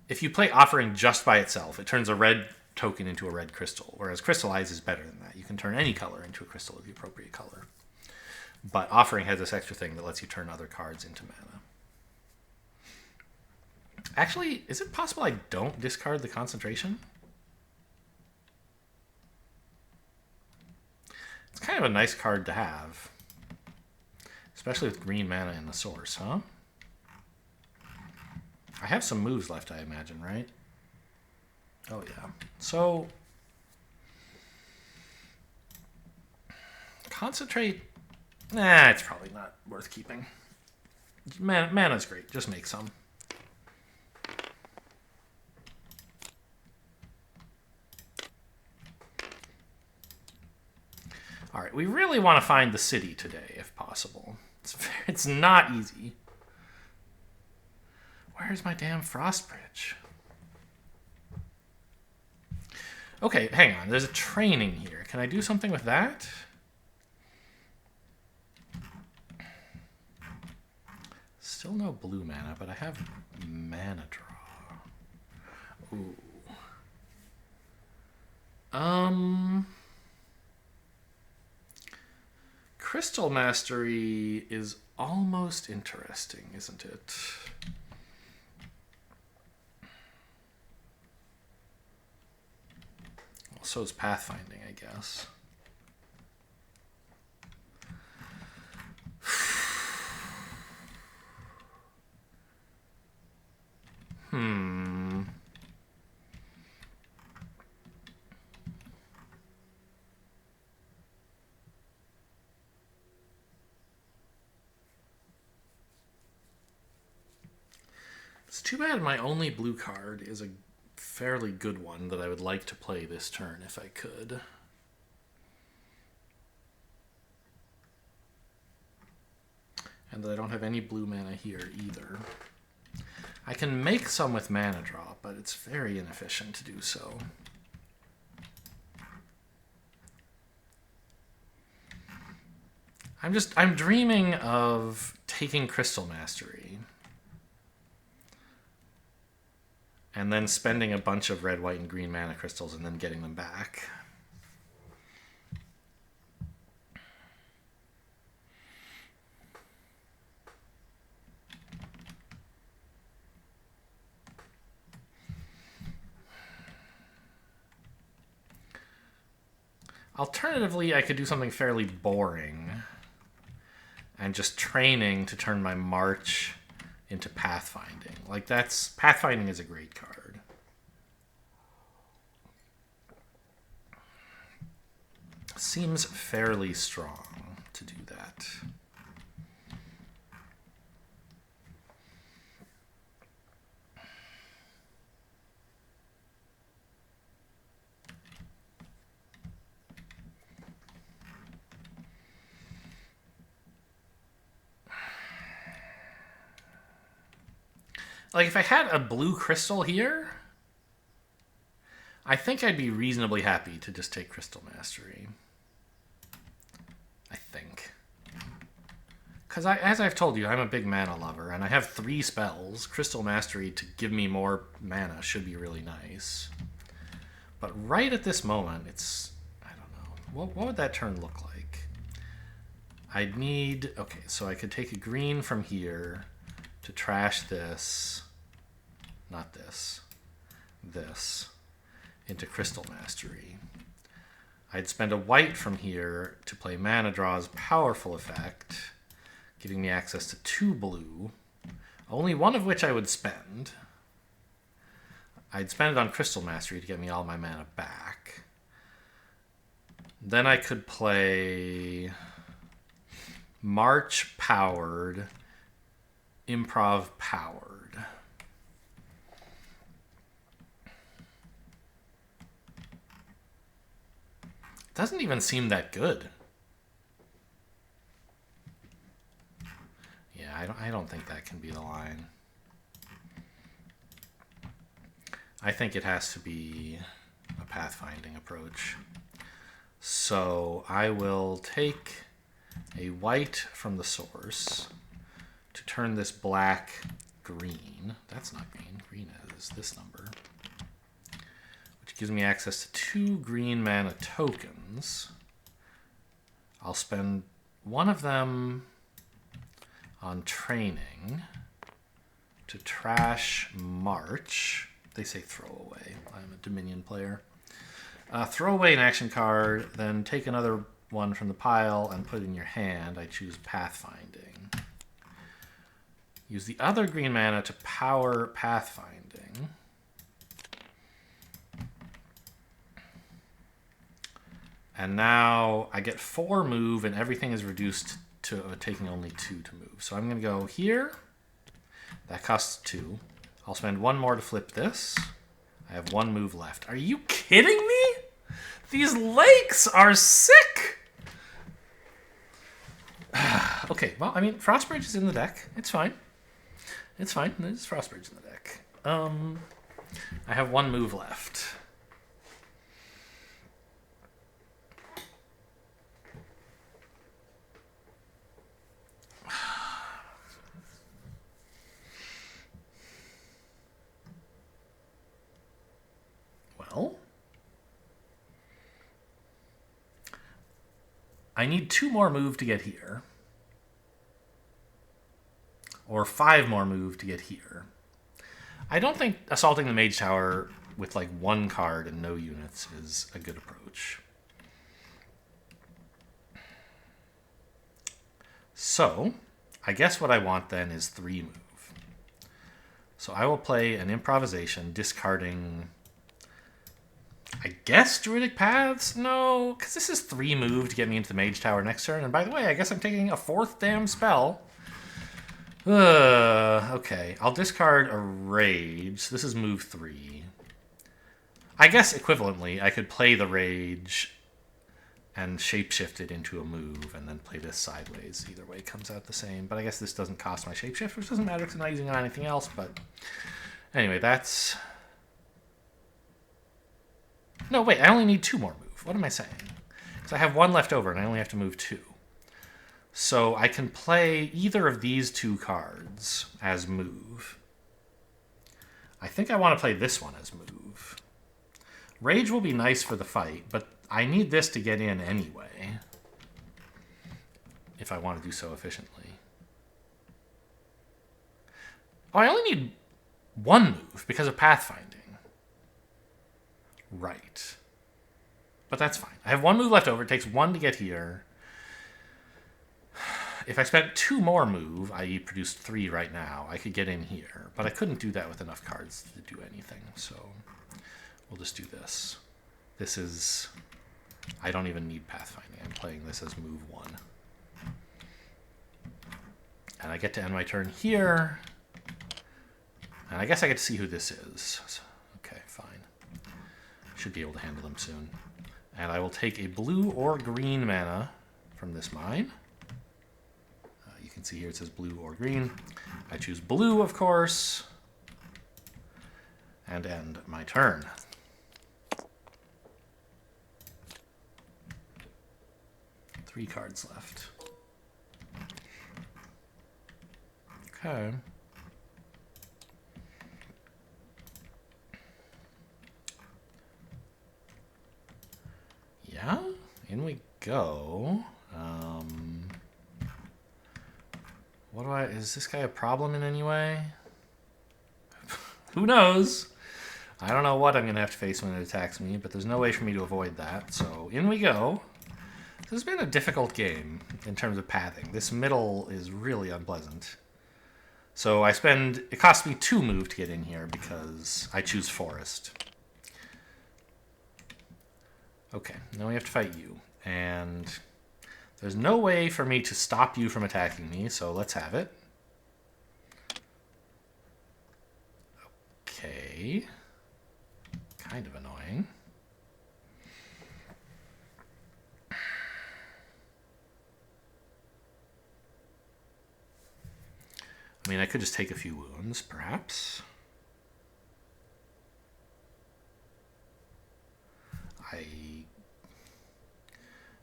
if you play Offering just by itself, it turns a red token into a red crystal, whereas Crystallize is better than that. You can turn any color into a crystal of the appropriate color. But Offering has this extra thing that lets you turn other cards into mana. Actually, is it possible I don't discard the concentration? It's kind of a nice card to have. Especially with green mana in the source, huh? I have some moves left, I imagine, right? Oh, yeah. So, concentrate. Nah, it's probably not worth keeping. Mana's great. Just make some. All right, we really want to find the city today, if possible. It's not easy. Where's my damn frost bridge? Okay, hang on. There's a training here. Can I do something with that? Still no blue mana, but I have mana draw. Ooh. Crystal Mastery is almost interesting, isn't it? Well, so is Pathfinding, I guess. It's too bad my only blue card is a fairly good one that I would like to play this turn if I could. And that I don't have any blue mana here either. I can make some with mana draw, but it's very inefficient to do so. I'm dreaming of taking Crystal Mastery and then spending a bunch of red, white, and green mana crystals and then getting them back. Alternatively, I could do something fairly boring and just training to turn my March into Pathfinding. Like, Pathfinding is a great card. Seems fairly strong to do that. Like, if I had a blue crystal here, I think I'd be reasonably happy to just take Crystal Mastery. I think. Because as I've told you, I'm a big mana lover, and I have 3 spells. Crystal Mastery to give me more mana should be really nice. But right at this moment, it's... I don't know. What would that turn look like? I'd need... Okay, so I could take a green from here to trash this, not this, this, into Crystal Mastery. I'd spend a white from here to play Mana Draw's powerful effect, giving me access to 2 blue, only one of which I would spend. I'd spend it on Crystal Mastery to get me all my mana back. Then I could play March powered, Improv powered. Doesn't even seem that good. Yeah, I don't think that can be the line. I think it has to be a pathfinding approach. So I will take a white from the source to turn this black green. That's not green. Green is this number. Which gives me access to 2 green mana tokens. I'll spend one of them on training to trash March. They say throw away. I'm a Dominion player. Throw away an action card, then take another one from the pile and put it in your hand. I choose Pathfinding. Use the other green mana to power Pathfinding. And now I get 4 move and everything is reduced to taking only 2 to move. So I'm going to go here. That costs 2. I'll spend 1 more to flip this. I have 1 move left. Are you kidding me? These lakes are sick! Okay, well, I mean, Frostbridge is in the deck. It's fine. It's fine. There's Frostbridge in the deck. I have 1 move left. Well, I need 2 more move to get here. Or 5 more move to get here. I don't think assaulting the Mage Tower with like 1 card and no units is a good approach. So, I guess what I want then is 3 move. So I will play an improvisation, discarding, I guess, Druidic Paths? No, because this is 3 move to get me into the Mage Tower next turn. And by the way, I guess I'm taking a 4th damn spell. Okay, I'll discard a Rage. This is move 3. I guess equivalently, I could play the Rage and shapeshift it into a move and then play this sideways. Either way comes out the same. But I guess this doesn't cost my shapeshift, which doesn't matter because I'm not using it on anything else. But anyway, that's... No, wait, I only need 2 more move. What am I saying? Because I have 1 left over and I only have to move 2. So I can play either of these 2 cards as move. I think I want to play this one as move. Rage will be nice for the fight, but I need this to get in anyway. If I want to do so efficiently. Oh, I only need 1 move because of pathfinding. Right. But that's fine. I have 1 move left over. It takes 1 to get here. If I spent 2 more move, i.e. produced 3 right now, I could get in here. But I couldn't do that with enough cards to do anything. So we'll just do this. This is... I don't even need pathfinding. I'm playing this as move 1. And I get to end my turn here. And I guess I get to see who this is. Okay, fine. Should be able to handle them soon. And I will take a blue or green mana from this mine. You can see here it says blue or green. I choose blue, of course. And end my turn. Three cards left. Okay. Yeah, in we go. What do is this guy a problem in any way? Who knows? I don't know what I'm going to have to face when it attacks me, but there's no way for me to avoid that. So in we go. This has been a difficult game in terms of pathing. This middle is really unpleasant. So it costs me 2 move to get in here because I choose forest. Okay, now we have to fight you. And there's no way for me to stop you from attacking me, so let's have it. Okay. Kind of annoying. I mean, I could just take a few wounds, perhaps.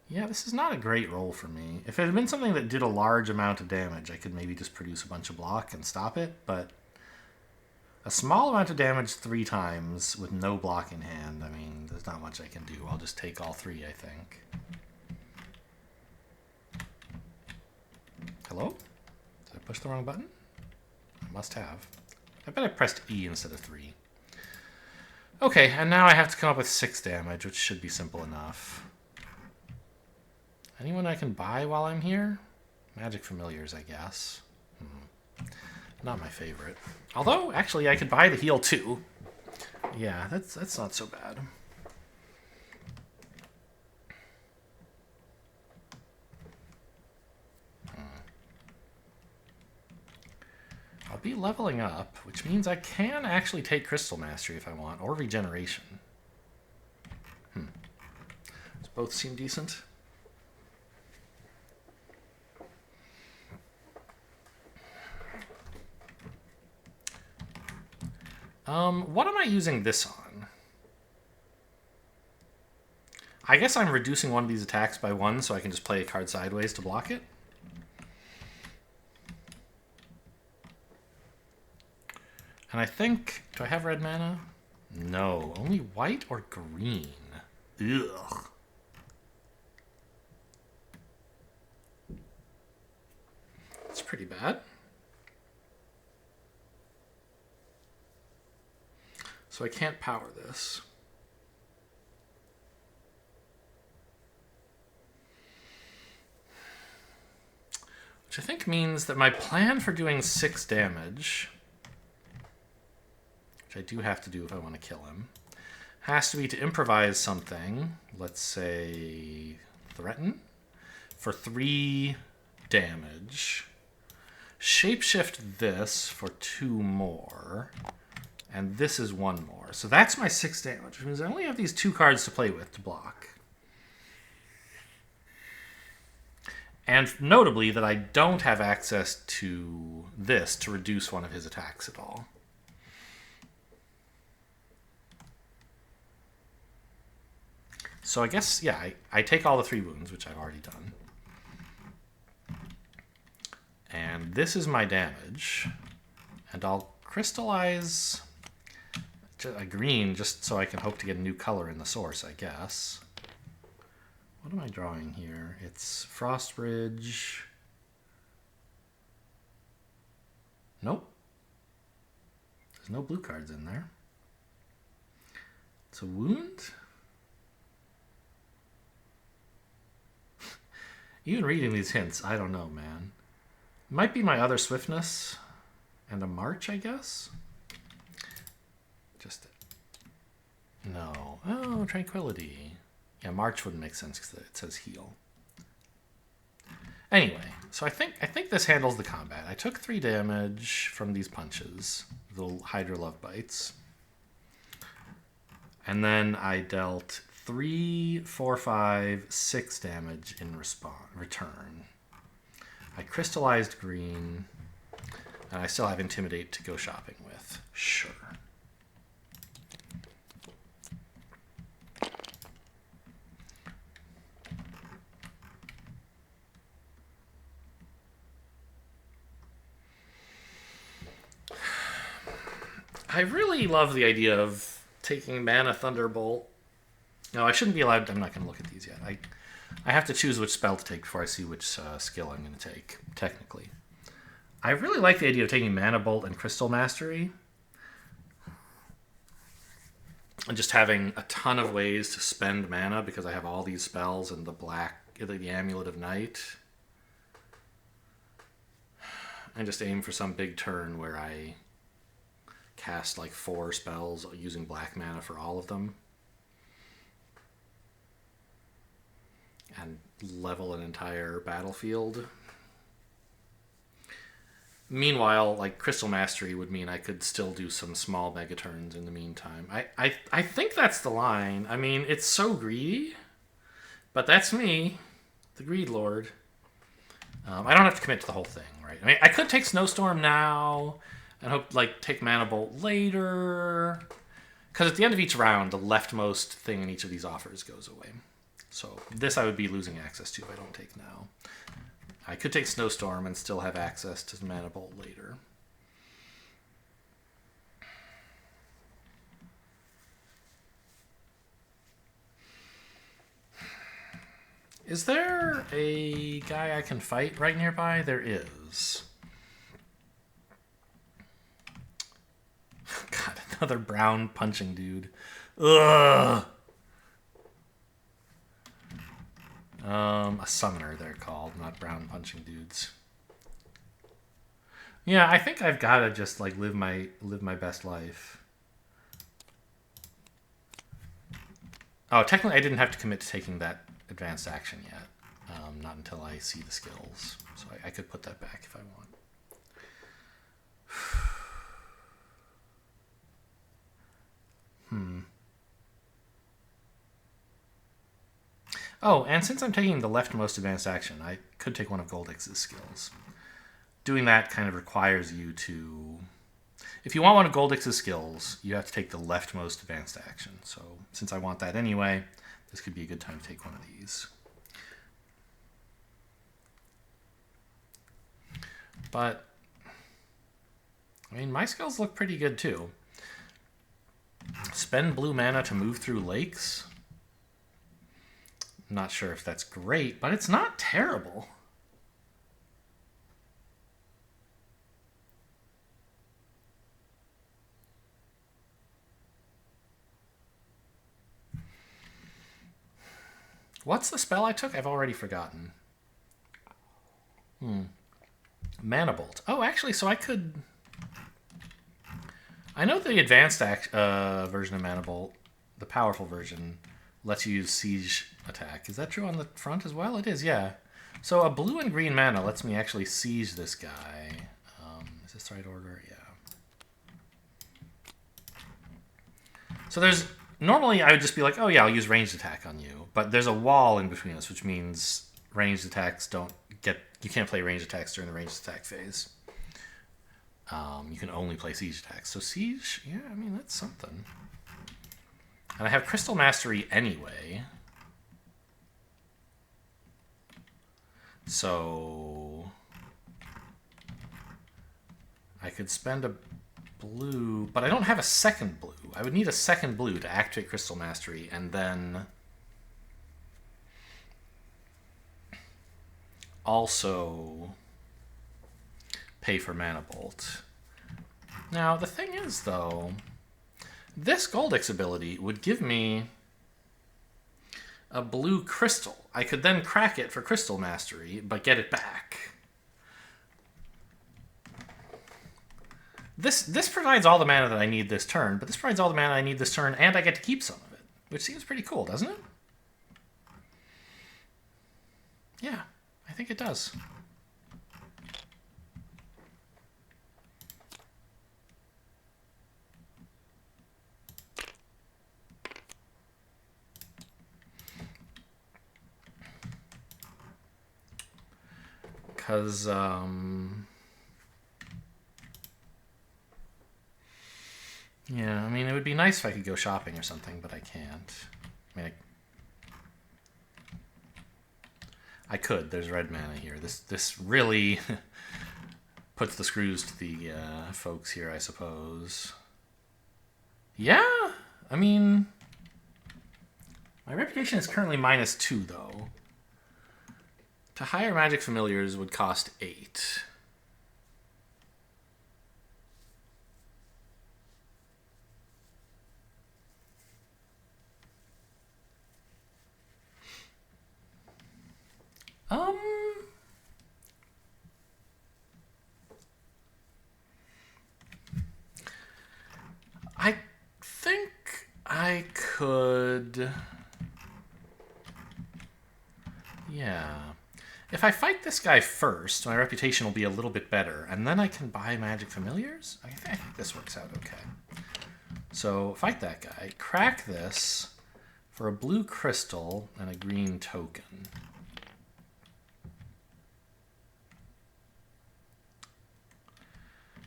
Yeah, this is not a great roll for me. If it had been something that did a large amount of damage, I could maybe just produce a bunch of block and stop it, but a small amount of damage 3 times with no block in hand, I mean, there's not much I can do. I'll just take all 3, I think. Hello? Did I push the wrong button? I must have. I bet I pressed E instead of 3. Okay, and now I have to come up with 6 damage, which should be simple enough. Anyone I can buy while I'm here? Magic Familiars, I guess. Not my favorite. Although, actually, I could buy the heal too. Yeah, that's not so bad. I'll be leveling up, which means I can actually take Crystal Mastery if I want, or Regeneration. Those both seem decent. What am I using this on? I guess I'm reducing one of these attacks by 1 so I can just play a card sideways to block it. And I think... Do I have red mana? No. Only white or green. Ugh. It's pretty bad. So I can't power this. Which I think means that my plan for doing 6 damage, which I do have to do if I want to kill him, has to be to improvise something, let's say threaten, for 3 damage. Shapeshift this for 2 more. and this is 1 more. So that's my 6 damage, which means I only have these 2 cards to play with to block. And notably that I don't have access to this to reduce one of his attacks at all. So I guess, yeah, I take all the 3 wounds, which I've already done. And this is my damage. And I'll crystallize a green just so I can hope to get a new color in the source, I guess. What am I drawing here? It's Frostbridge. Nope. There's no blue cards in there. It's a wound? Even reading these hints, I don't know, man. Might be my other swiftness and a march, I guess. Just no. Oh, tranquility. Yeah, march wouldn't make sense because it says heal. Anyway, so I think this handles the combat. I took 3 damage from these punches, the Hydra Love Bites, and then I dealt 3, 4, 5, 6 damage in return. I crystallized green, and I still have Intimidate to go shopping with. Sure. I really love the idea of taking Mana Thunderbolt. No, I shouldn't be allowed. I'm not going to look at these yet. I have to choose which spell to take before I see which skill I'm going to take, technically. I really like the idea of taking Mana Bolt and Crystal Mastery. And just having a ton of ways to spend mana because I have all these spells and the Amulet of Night. And just aim for some big turn where I cast like 4 spells using black mana for all of them. And level an entire battlefield. Meanwhile, like Crystal Mastery would mean I could still do some small mega turns in the meantime. I think that's the line. I mean, it's so greedy, but that's me, the Greed Lord. I don't have to commit to the whole thing, right? I mean, I could take Snowstorm now and hope like take Mana Bolt later, because at the end of each round, the leftmost thing in each of these offers goes away. So this I would be losing access to if I don't take now. I could take Snowstorm and still have access to Mana Bolt later. Is there a guy I can fight right nearby? There is. God, another brown punching dude. Ugh. A summoner, they're called, not brown punching dudes. Yeah, I think I've got to just like live my best life. Oh, technically I didn't have to commit to taking that advanced action yet. Not until I see the skills. So I could put that back if I want. Oh, and since I'm taking the leftmost advanced action, I could take one of Goldix's skills. Doing that kind of requires you to... If you want one of Goldix's skills, you have to take the leftmost advanced action. So since I want that anyway, this could be a good time to take one of these. But, I mean, my skills look pretty good too. Spend blue mana to move through lakes. I'm not sure if that's great, but it's not terrible. What's the spell I took? I've already forgotten. Mana Bolt. Oh, actually, so I could... I know the advanced version of Mana Bolt, the powerful version, lets you use Siege attack. Is that true on the front as well? It is, yeah. So a blue and green mana lets me actually siege this guy. Is this the right order? Yeah. So there's... Normally, I would just be like, oh yeah, I'll use ranged attack on you. But there's a wall in between us, which means ranged attacks don't get... You can't play ranged attacks during the ranged attack phase. You can only play siege attacks. So siege, yeah, I mean, that's something. And I have Crystal Mastery anyway. So I could spend a blue, but I don't have a second blue. I would need a second blue to activate Crystal Mastery and then also pay for Mana Bolt. Now, the thing is, though, this Goldix ability would give me a blue crystal. I could then crack it for Crystal Mastery, but get it back. This provides all the mana that I need this turn, but this provides all the mana I need this turn, and I get to keep some of it, which seems pretty cool, doesn't it? Yeah, I think it does. Because, yeah, I mean, it would be nice if I could go shopping or something, but I can't. I mean, I could. There's red mana here. This really puts the screws to the folks here, I suppose. Yeah, I mean, my reputation is currently -2, though. To hire Magic Familiars would cost 8. I think I could... Yeah. If I fight this guy first, my reputation will be a little bit better, and then I can buy Magic Familiars? I think this works out okay. So, fight that guy. Crack this for a blue crystal and a green token.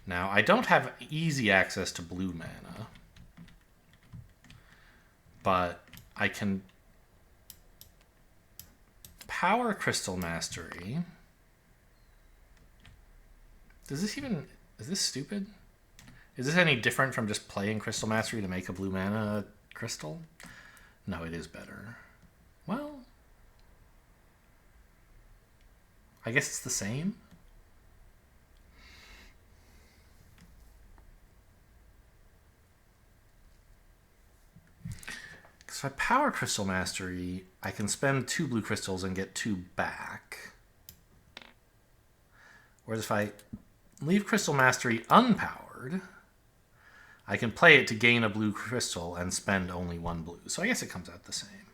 Now, I don't have easy access to blue mana, but I can power Crystal Mastery. Does this even... Is this stupid? Is this any different from just playing Crystal Mastery to make a blue mana crystal? No, it is better. Well, I guess it's the same. If I power Crystal Mastery, I can spend 2 blue crystals and get 2 back. Whereas if I leave Crystal Mastery unpowered, I can play it to gain a blue crystal and spend only 1 blue. So I guess it comes out the same.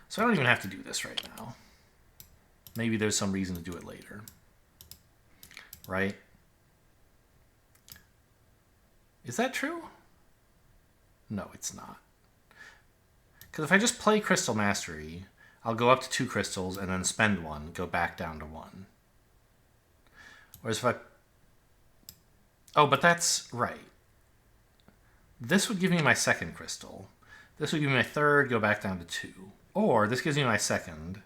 So I don't even have to do this right now. Maybe there's some reason to do it later. Right? Is that true? No, it's not. Because if I just play Crystal Mastery, I'll go up to 2 crystals and then spend 1, go back down to 1. Whereas if I... Oh, but that's right. This would give me my second crystal. This would give me my third, go back down to 2. Or this gives me my second.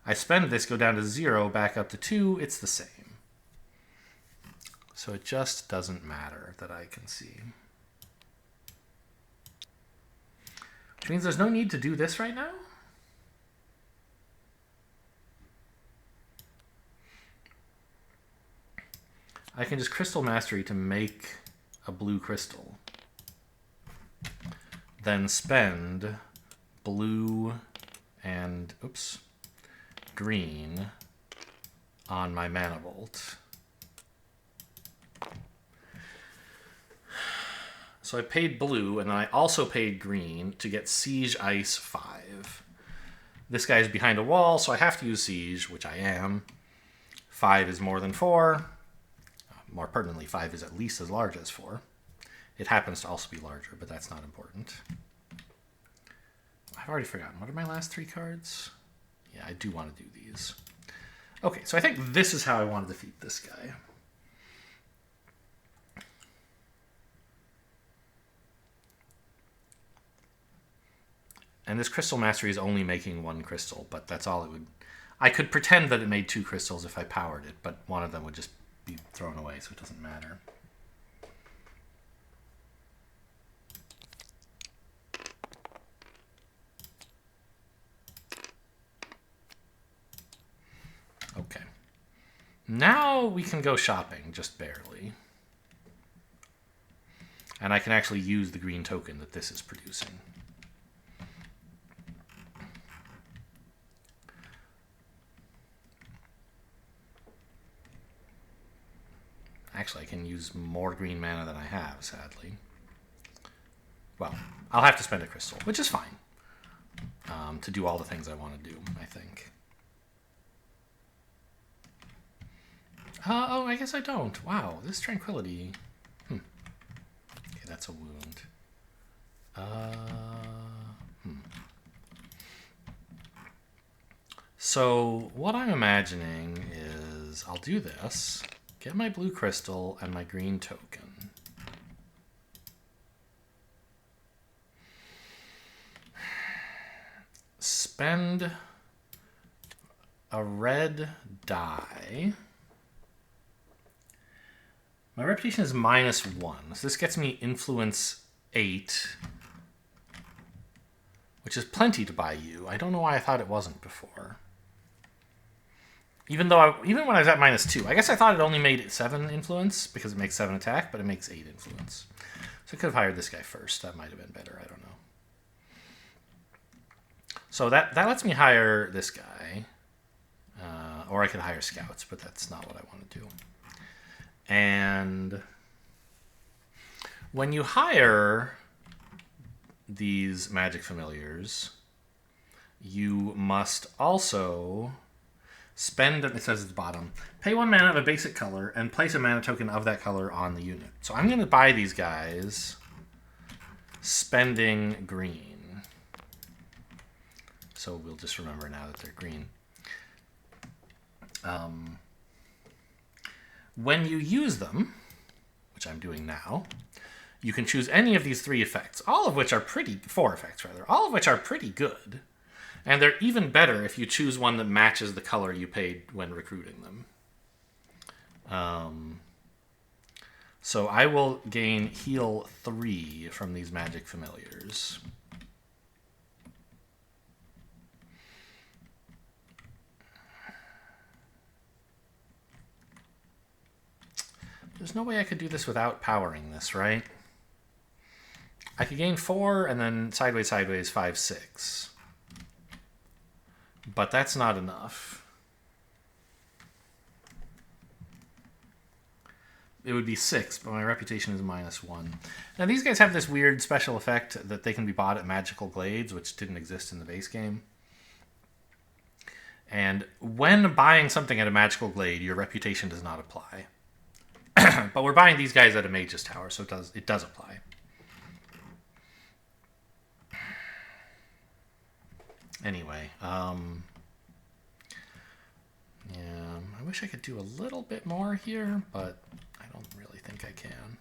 I spend this, go down to 0, back up to 2. It's the same. So it just doesn't matter that I can see. Which means there's no need to do this right now? I can just Crystal Mastery to make a blue crystal. Then spend blue and, oops, green on my Mana Bolt. So I paid blue, and I also paid green to get Siege Ice 5. This guy is behind a wall, so I have to use Siege, which I am. 5 is more than 4. More pertinently, 5 is at least as large as 4. It happens to also be larger, but that's not important. I've already forgotten. What are my last 3 cards? Yeah, I do want to do these. Okay, so I think this is how I want to defeat this guy. And this Crystal Mastery is only making 1 crystal, but that's all it would... I could pretend that it made 2 crystals if I powered it, but one of them would just be thrown away, so it doesn't matter. Okay. Now we can go shopping, just barely. And I can actually use the green token that this is producing. Actually, I can use more green mana than I have, sadly. Well, I'll have to spend a crystal, which is fine. To do all the things I want to do, I think. Oh, I guess I don't. Wow, this Tranquility... Okay, that's a wound. So, what I'm imagining is I'll do this, get my blue crystal and my green token. Spend a red die. My reputation is -1, so this gets me influence 8, which is plenty to buy you. I don't know why I thought it wasn't before. Even when I was at -2, I guess I thought it only made 7 influence because it makes 7 attack, but it makes 8 influence. So I could have hired this guy first. That might have been better. I don't know. So that lets me hire this guy, or I could hire scouts, but that's not what I want to do. And when you hire these magic familiars, you must also spend, it says at the bottom, pay 1 mana of a basic color and place a mana token of that color on the unit. So I'm going to buy these guys spending green. So we'll just remember now that they're green. When you use them, which I'm doing now, you can choose any of these 3 effects, all of which are 4 effects rather, all of which are pretty good. And they're even better if you choose one that matches the color you paid when recruiting them. So I will gain heal 3 from these magic familiars. There's no way I could do this without powering this, right? I could gain 4 and then sideways, 5, 6. But that's not enough. It would be 6, but my reputation is -1. Now these guys have this weird special effect that they can be bought at Magical Glades, which didn't exist in the base game. And when buying something at a Magical Glade, your reputation does not apply. But we're buying these guys at a Mage's Tower, so it does apply. Anyway, yeah, I wish I could do a little bit more here, but I don't really think I can.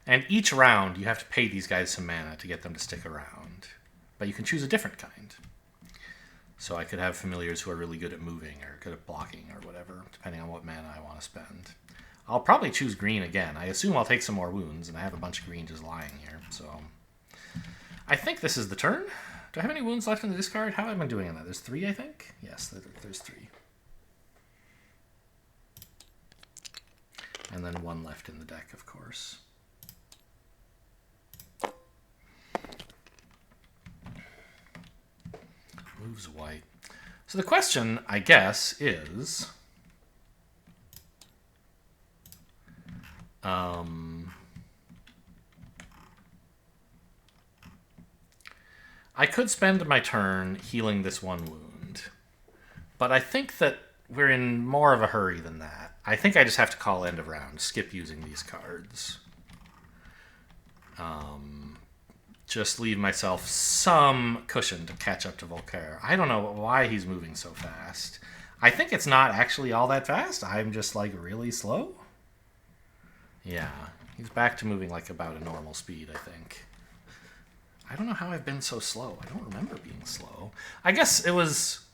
And each round, you have to pay these guys some mana to get them to stick around. But you can choose a different kind. So I could have familiars who are really good at moving or good at blocking or whatever, depending on what mana I want to spend. I'll probably choose green again. I assume I'll take some more wounds, and I have a bunch of green just lying here. So I think this is the turn. Do I have any wounds left in the discard? How am I doing on that? There's 3, I think? Yes, there's 3. And then 1 left in the deck, of course. Moves white. So the question, I guess, is... I could spend my turn healing this 1 wound, but I think that we're in more of a hurry than that. I think I just have to call end of round, skip using these cards. Just leave myself some cushion to catch up to Volkare. I don't know why he's moving so fast. I think it's not actually all that fast. I'm just like really slow. Yeah, he's back to moving like about a normal speed, I think. I don't know how I've been so slow. I don't remember being slow. I guess it was...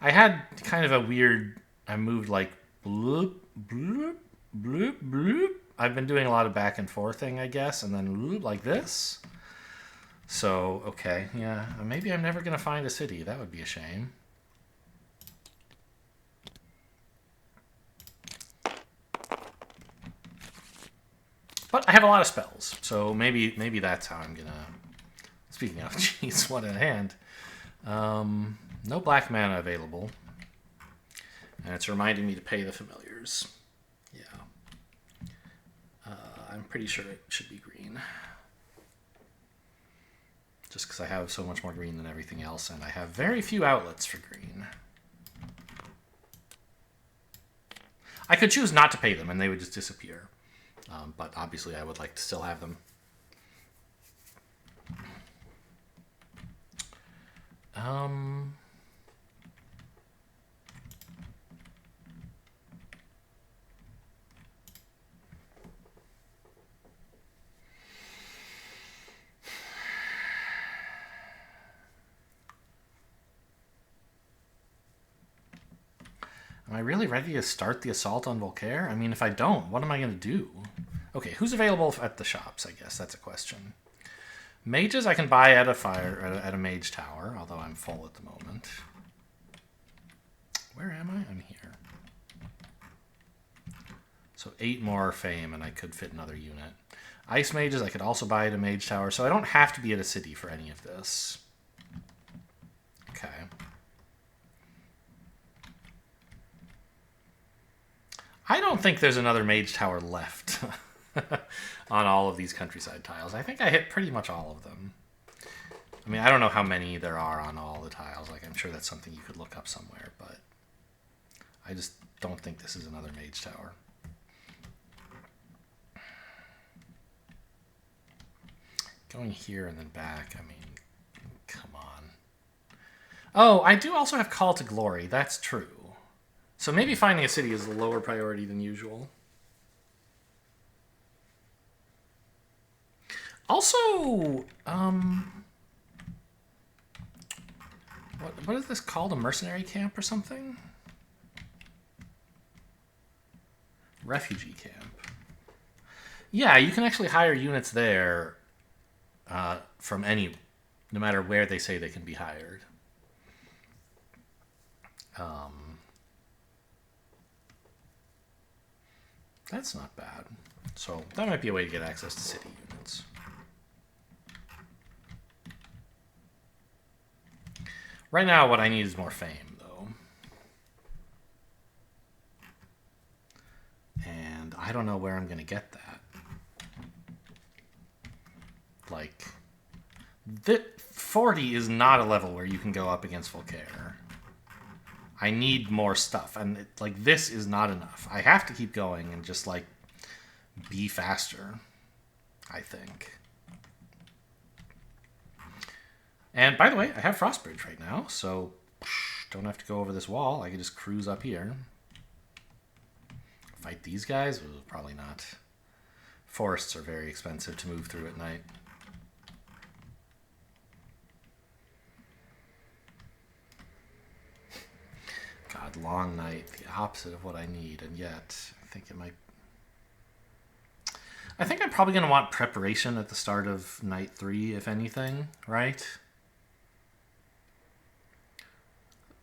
I had kind of a weird... I moved like bloop, bloop, bloop, bloop. I've been doing a lot of back and forthing, I guess, and then bloop like this. So, okay, yeah. Maybe I'm never going to find a city. That would be a shame. But I have a lot of spells, so maybe that's how I'm going to... Speaking of, jeez, what a hand. No black mana available. And it's reminding me to pay the familiars. Yeah. I'm pretty sure it should be green. Just because I have so much more green than everything else, and I have very few outlets for green. I could choose not to pay them, and they would just disappear. But obviously I would like to still have them. Am I really ready to start the assault on Volkare? I mean, if I don't, what am I going to do? Okay, who's available at the shops, I guess? That's a question. Mages I can buy at a mage tower, although I'm full at the moment. Where am I? I'm here. So 8 more fame, and I could fit another unit. Ice mages I could also buy at a mage tower, so I don't have to be at a city for any of this. Okay. I don't think there's another mage tower left on all of these countryside tiles. I think I hit pretty much all of them. I mean, I don't know how many there are on all the tiles. Like, I'm sure that's something you could look up somewhere, but I just don't think this is another mage tower. Going here and then back, I mean, come on. Oh, I do also have Call to Glory. That's true. So maybe finding a city is a lower priority than usual. Also, what is this called? A mercenary camp or something? Refugee camp. Yeah, you can actually hire units there from any, no matter where they say they can be hired. That's not bad. So that might be a way to get access to city units. Right now, what I need is more fame, though. And I don't know where I'm going to get that. Like, 40 is not a level where you can go up against Volkare. I need more stuff, and like this is not enough. I have to keep going and just like be faster, I think. And by the way, I have Frostbridge right now, so don't have to go over this wall. I can just cruise up here. Fight these guys? Ooh, probably not. Forests are very expensive to move through at night. God, long night, the opposite of what I need, and yet I think it might... I think I'm probably going to want preparation at the start of night 3, if anything, right?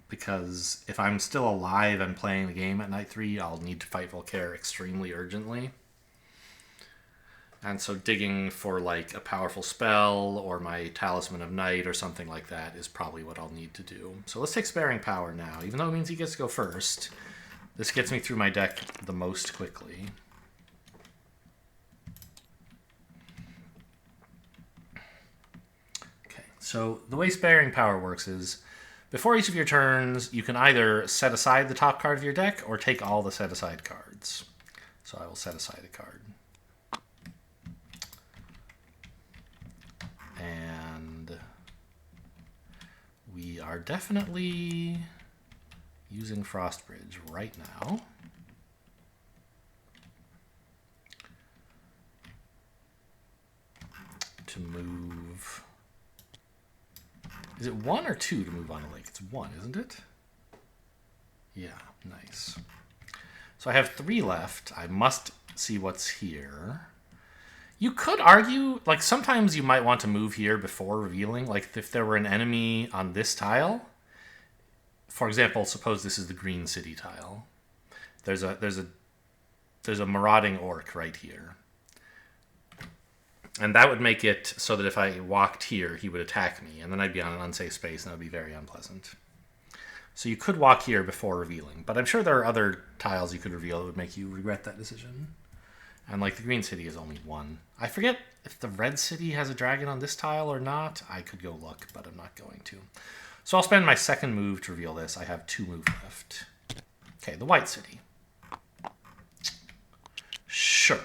Because if I'm still alive and playing the game at night 3, I'll need to fight Volkare extremely urgently. And so digging for like a powerful spell or my Talisman of Night or something like that is probably what I'll need to do. So let's take Sparing Power now. Even though it means he gets to go first, this gets me through my deck the most quickly. Okay, so the way Sparing Power works is before each of your turns, you can either set aside the top card of your deck or take all the set aside cards. So I will set aside a card. we are definitely using Frost Bridge right now. To move... Is it 1 or 2 to move on a lake? It's 1, isn't it? Yeah, nice. So I have 3 left. I must see what's here. You could argue, like, sometimes you might want to move here before revealing. Like, if there were an enemy on this tile, for example, suppose this is the green city tile. There's a marauding orc right here. And that would make it so that if I walked here, he would attack me, and then I'd be on an unsafe space, and that would be very unpleasant. So you could walk here before revealing, but I'm sure there are other tiles you could reveal that would make you regret that decision. And like the green city is only 1. I forget if the red city has a dragon on this tile or not. I could go look, but I'm not going to. So I'll spend my second move to reveal this. I have 2 moves left. Okay, the white city. Sure.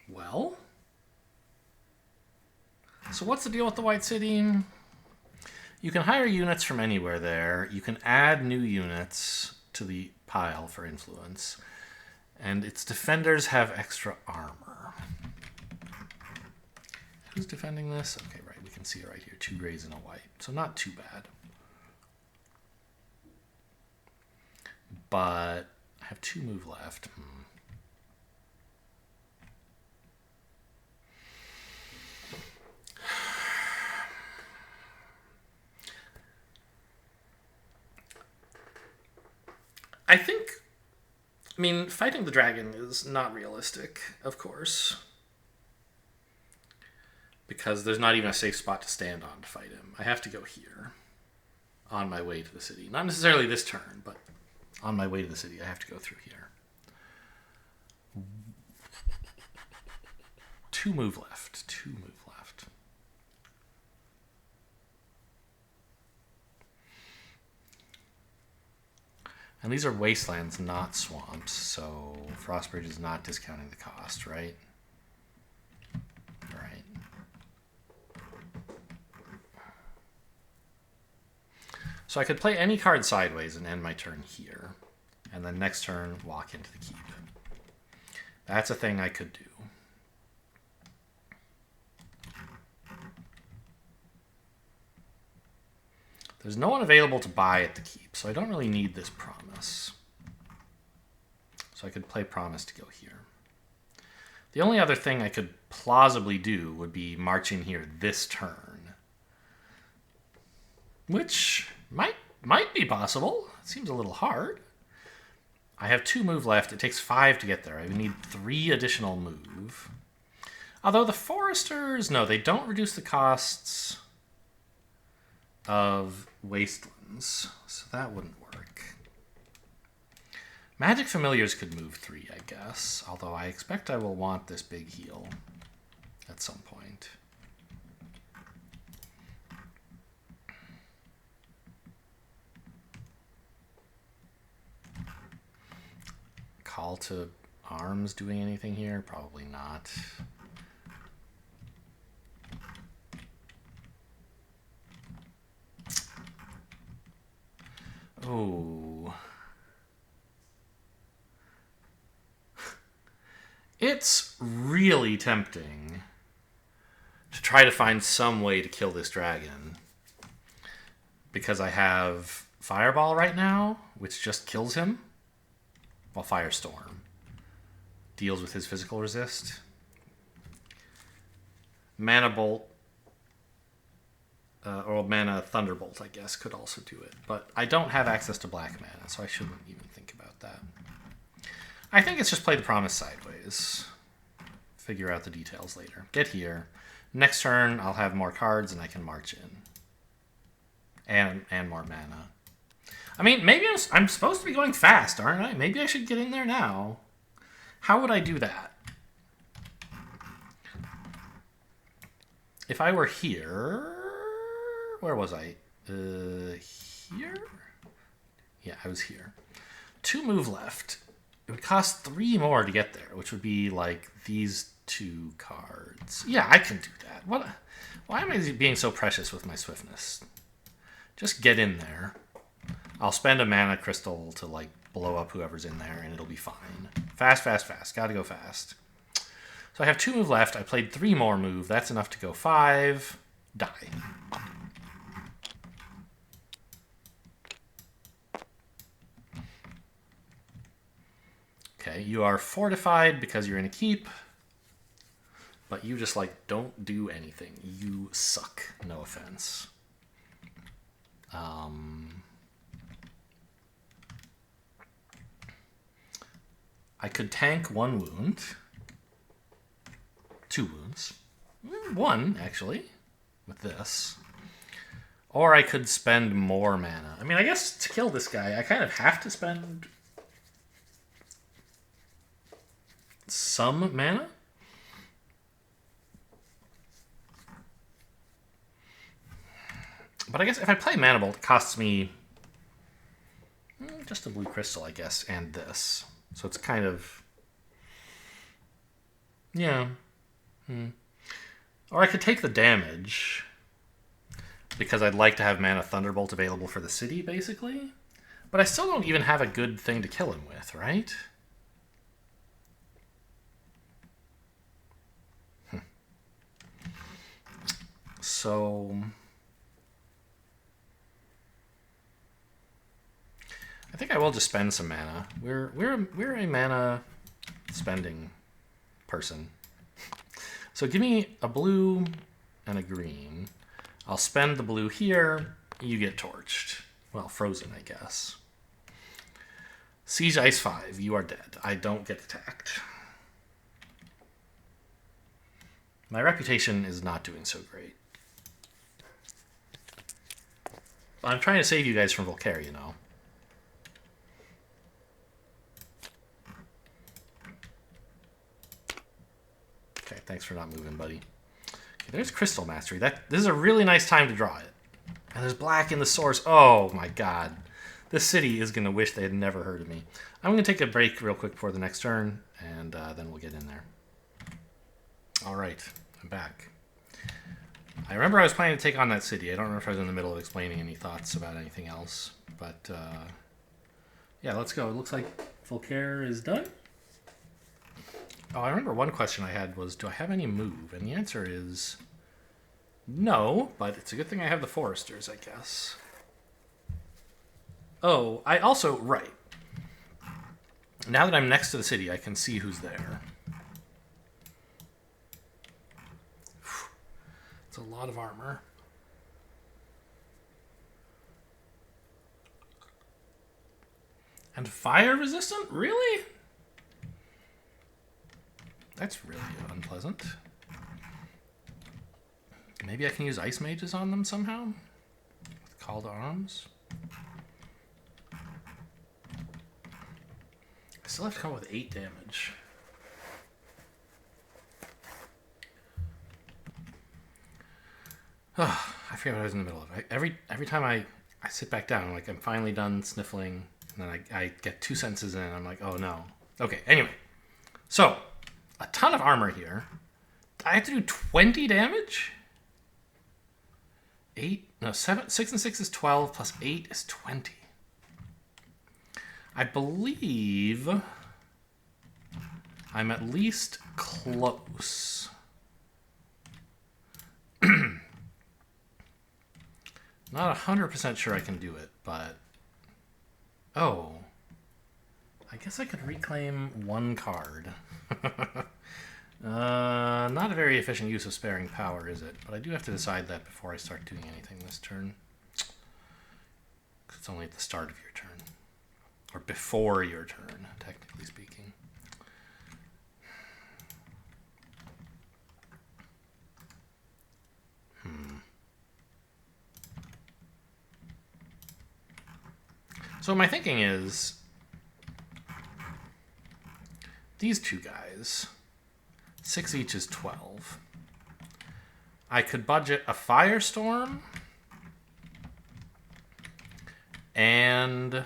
Well, so what's the deal with the White City? You can hire units from anywhere there. You can add new units to the pile for influence. And its defenders have extra armor. Who's defending this? Okay, right, we can see it right here. 2 grays and a white. So not too bad. But I have 2 move left. I mean, fighting the dragon is not realistic, of course. Because there's not even a safe spot to stand on to fight him. I have to go here. On my way to the city. Not necessarily this turn, but on my way to the city, I have to go through here. 2 move left. 2 move left. And these are wastelands, not swamps, so Frostbridge is not discounting the cost, right? Right. So I could play any card sideways and end my turn here. And then next turn, walk into the keep. That's a thing I could do. There's no one available to buy at the keep, so I don't really need this promise. So I could play promise to go here. The only other thing I could plausibly do would be march in here this turn. Which might be possible. It seems a little hard. I have 2 move left. It takes 5 to get there. I would need 3 additional move. Although the foresters, no, they don't reduce the costs of wastelands, so that wouldn't work. Magic familiars could move 3, I guess, although I expect I will want this big heal at some point. Call to arms doing anything here? Probably not. Oh. It's really tempting to try to find some way to kill this dragon. Because I have Fireball right now, which just kills him. While Firestorm deals with his physical resist. Mana Bolt. Or Mana Thunderbolt, I guess, could also do it. But I don't have access to black mana, so I shouldn't even think about that. I think it's just play the promise sideways. Figure out the details later. Get here. Next turn, I'll have more cards and I can march in. And more mana. I mean, maybe I'm supposed to be going fast, aren't I? Maybe I should get in there now. How would I do that? If I were here... Where was I? Here? Yeah, I was here. 2 move left. It would cost 3 more to get there, which would be like these 2 cards. Yeah, I can do that. What? Why am I being so precious with my swiftness? Just get in there. I'll spend a mana crystal to like blow up whoever's in there, and it'll be fine. Fast, fast, fast. Gotta go fast. So I have 2 move left. I played 3 more move. That's enough to go 5. Die. Okay, you are fortified because you're in a keep. But you just, like, don't do anything. You suck. No offense. I could tank 1 wound. 2 wounds. 1, actually, with this. Or I could spend more mana. I mean, I guess to kill this guy, I kind of have to spend some mana. But I guess if I play Mana Bolt, it costs me just a blue crystal, I guess, and this. So it's kind of... yeah. Or I could take the damage, because I'd like to have Mana Thunderbolt available for the city, basically. But I still don't even have a good thing to kill him with, right? So... I think I will just spend some mana. We're a mana spending person. So give me a blue and a green. I'll spend the blue here. You get torched. Well, frozen, I guess. Siege Ice 5. You are dead. I don't get attacked. My reputation is not doing so great. I'm trying to save you guys from Volkare, you know. Okay, thanks for not moving, buddy. Okay, there's Crystal Mastery. This is a really nice time to draw it. And there's black in the source. Oh my god. This city is going to wish they had never heard of me. I'm going to take a break real quick before the next turn, and then we'll get in there. Alright, I'm back. I remember I was planning to take on that city. I don't remember if I was in the middle of explaining any thoughts about anything else. But, yeah, let's go. It looks like Volkare is done. Oh, I remember one question I had was, do I have any move? And the answer is no, but it's a good thing I have the Foresters, I guess. Oh, I also, right. Now that I'm next to the city, I can see who's there. It's a lot of armor. And fire resistant? Really? That's really unpleasant. Maybe I can use ice mages on them somehow? With Call to Arms? I still have to come up with 8 damage. Oh, I forget what I was in the middle of. Every time I sit back down, like I'm finally done sniffling, and then I get 2 sentences in, and I'm like, oh no. Okay, anyway. So, a ton of armor here. I have to do 20 damage? 8? No, 7. 6 and 6 is 12, plus 8 is 20. I believe I'm at least close. Not 100% sure I can do it, but... oh. I guess I could reclaim 1 card. Not a very efficient use of sparing power, is it? But I do have to decide that before I start doing anything this turn. Because it's only at the start of your turn. Or before your turn, technically speaking. So my thinking is... these 2 guys... 6 each is 12. I could budget a Firestorm and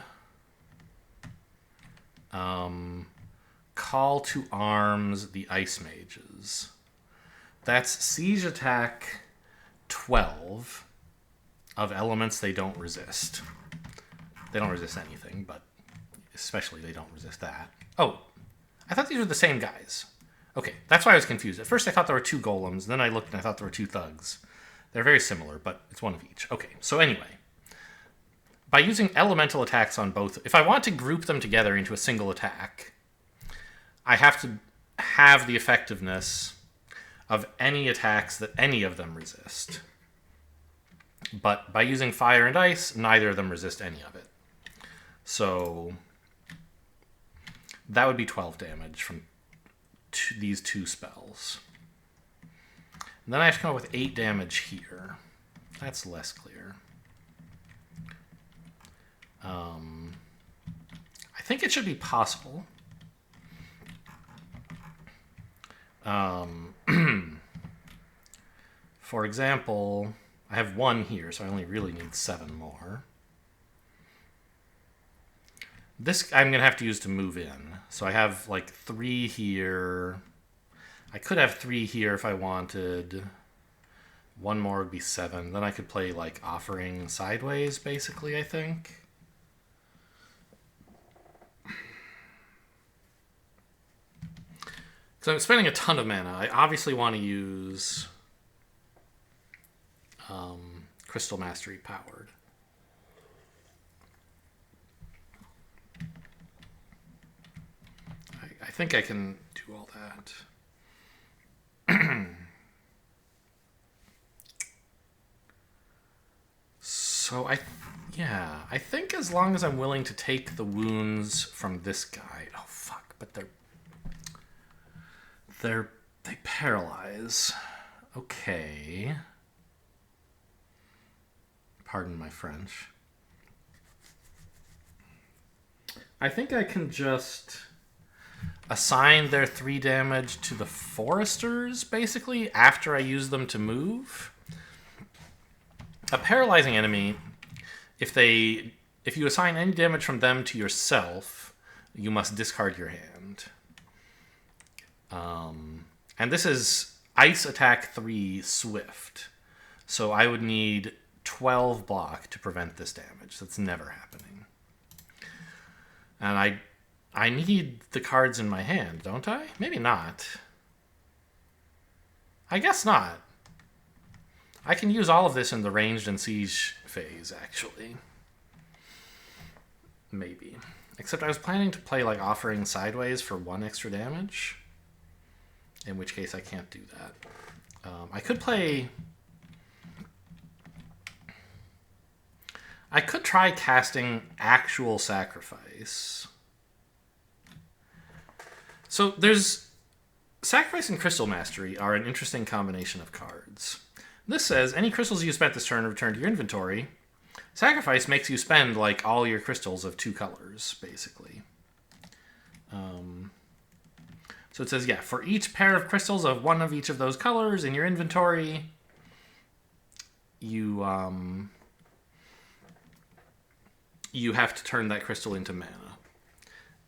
Call to arms the Ice Mages. That's siege attack 12 of elements they don't resist. They don't resist anything, but especially they don't resist that. Oh, I thought these were the same guys. Okay, that's why I was confused. At first I thought there were 2 golems, then I looked and I thought there were 2 thugs. They're very similar, but it's one of each. Okay, so anyway, by using elemental attacks on both, if I want to group them together into a single attack, I have to have the effectiveness of any attacks that any of them resist. But by using fire and ice, neither of them resist any of it. So that would be 12 damage from these 2 spells. And then I have to come up with 8 damage here. That's less clear. I think it should be possible. For example, I have 1 here, so I only really need 7 more. This I'm going to have to use to move in. So I have like 3 here. I could have 3 here if I wanted. 1 more would be 7. Then I could play like Offering sideways, basically, I think. So I'm spending a ton of mana. I obviously want to use Crystal Mastery powered. I think I can do all that. So I think as long as I'm willing to take the wounds from this guy. Oh fuck! But they paralyze. Okay. Pardon my French. I think I can just assign their 3 damage to the foresters, basically, after I use them to move. A paralyzing enemy, if you assign any damage from them to yourself, you must discard your hand. And this is Ice Attack 3 Swift. So I would need 12 block to prevent this damage. That's never happening. And I need the cards in my hand, don't I? Maybe not. I guess not. I can use all of this in the ranged and siege phase, actually. Maybe. Except I was planning to play like Offering sideways for 1 extra damage. In which case I can't do that. I could play... I could try casting Actual Sacrifice. So there's... Sacrifice and Crystal Mastery are an interesting combination of cards. This says, any crystals you spent this turn return to your inventory. Sacrifice makes you spend like all your crystals of 2 colors, basically. So it says, yeah, for each pair of crystals of 1 of each of those colors in your inventory, you have to turn that crystal into mana.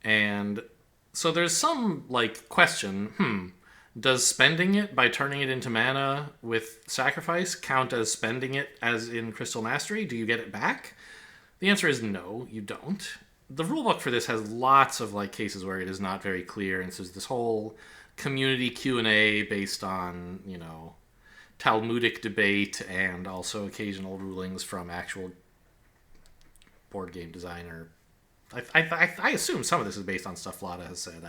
And so there's some like question, does spending it by turning it into mana with sacrifice count as spending it as in Crystal Mastery? Do you get it back? The answer is no, you don't. The rulebook for this has lots of like cases where it is not very clear, and so there's this whole community Q&A based on, you know, Talmudic debate and also occasional rulings from actual board game designer. I assume some of this is based on stuff Lada has said.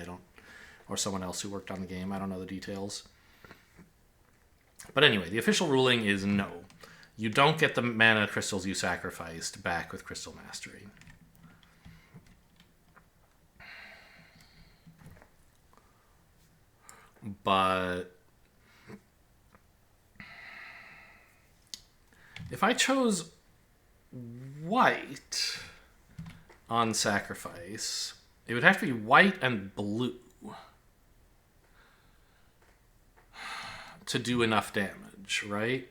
Or someone else who worked on the game. I don't know the details. But anyway, the official ruling is no. You don't get the mana crystals you sacrificed back with Crystal Mastery. But if I chose white on sacrifice, it would have to be white and blue to do enough damage, right?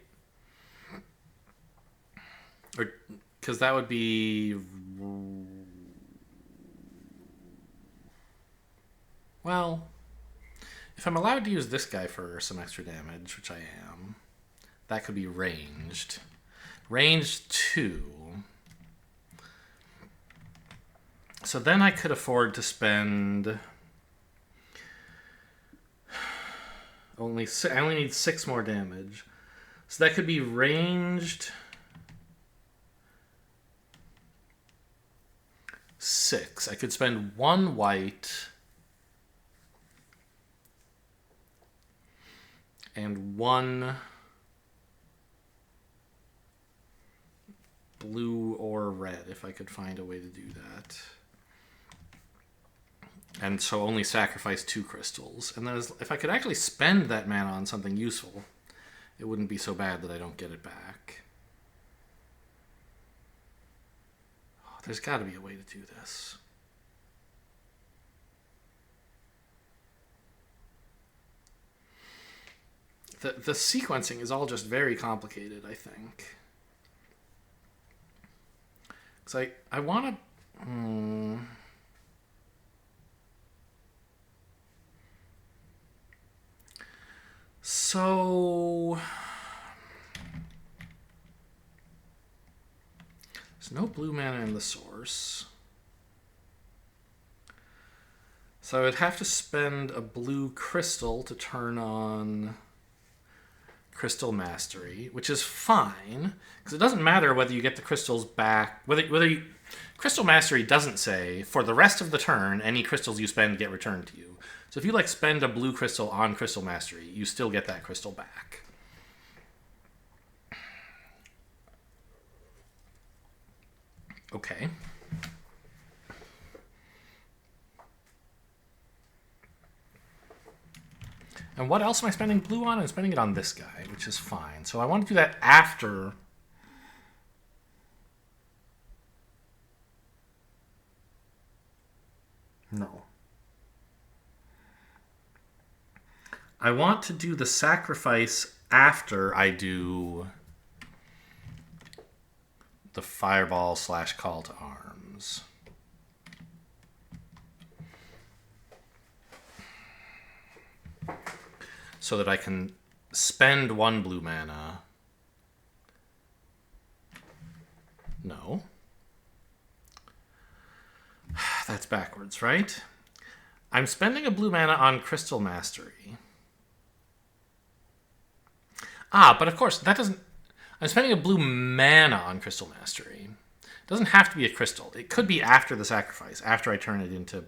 Or because that would be Well, if I'm allowed to use this guy for some extra damage, which I am, that could be ranged. Range 2. So then I could afford to spend I only need 6 more damage. So that could be ranged 6. I could spend 1 white and 1 blue or red if I could find a way to do that. And so only sacrifice 2 crystals. And then if I could actually spend that mana on something useful, it wouldn't be so bad that I don't get it back. Oh, there's got to be a way to do this. The sequencing is all just very complicated, I think. Because I want to... So... There's no blue mana in the source. So I would have to spend a blue crystal to turn on Crystal Mastery, which is fine, because it doesn't matter whether you get the crystals back. Crystal Mastery doesn't say, for the rest of the turn, any crystals you spend get returned to you. So if you spend a blue crystal on Crystal Mastery, you still get that crystal back. Okay. And what else am I spending blue on? I'm spending it on this guy, which is fine. So I want to do that after... No. I want to do the sacrifice after I do the Fireball / Call to Arms. So that I can spend 1 blue mana. No. That's backwards, right? I'm spending a blue mana on Crystal Mastery. But of course, that doesn't... I'm spending a blue mana on Crystal Mastery. It doesn't have to be a crystal. It could be after the sacrifice, after I turn it into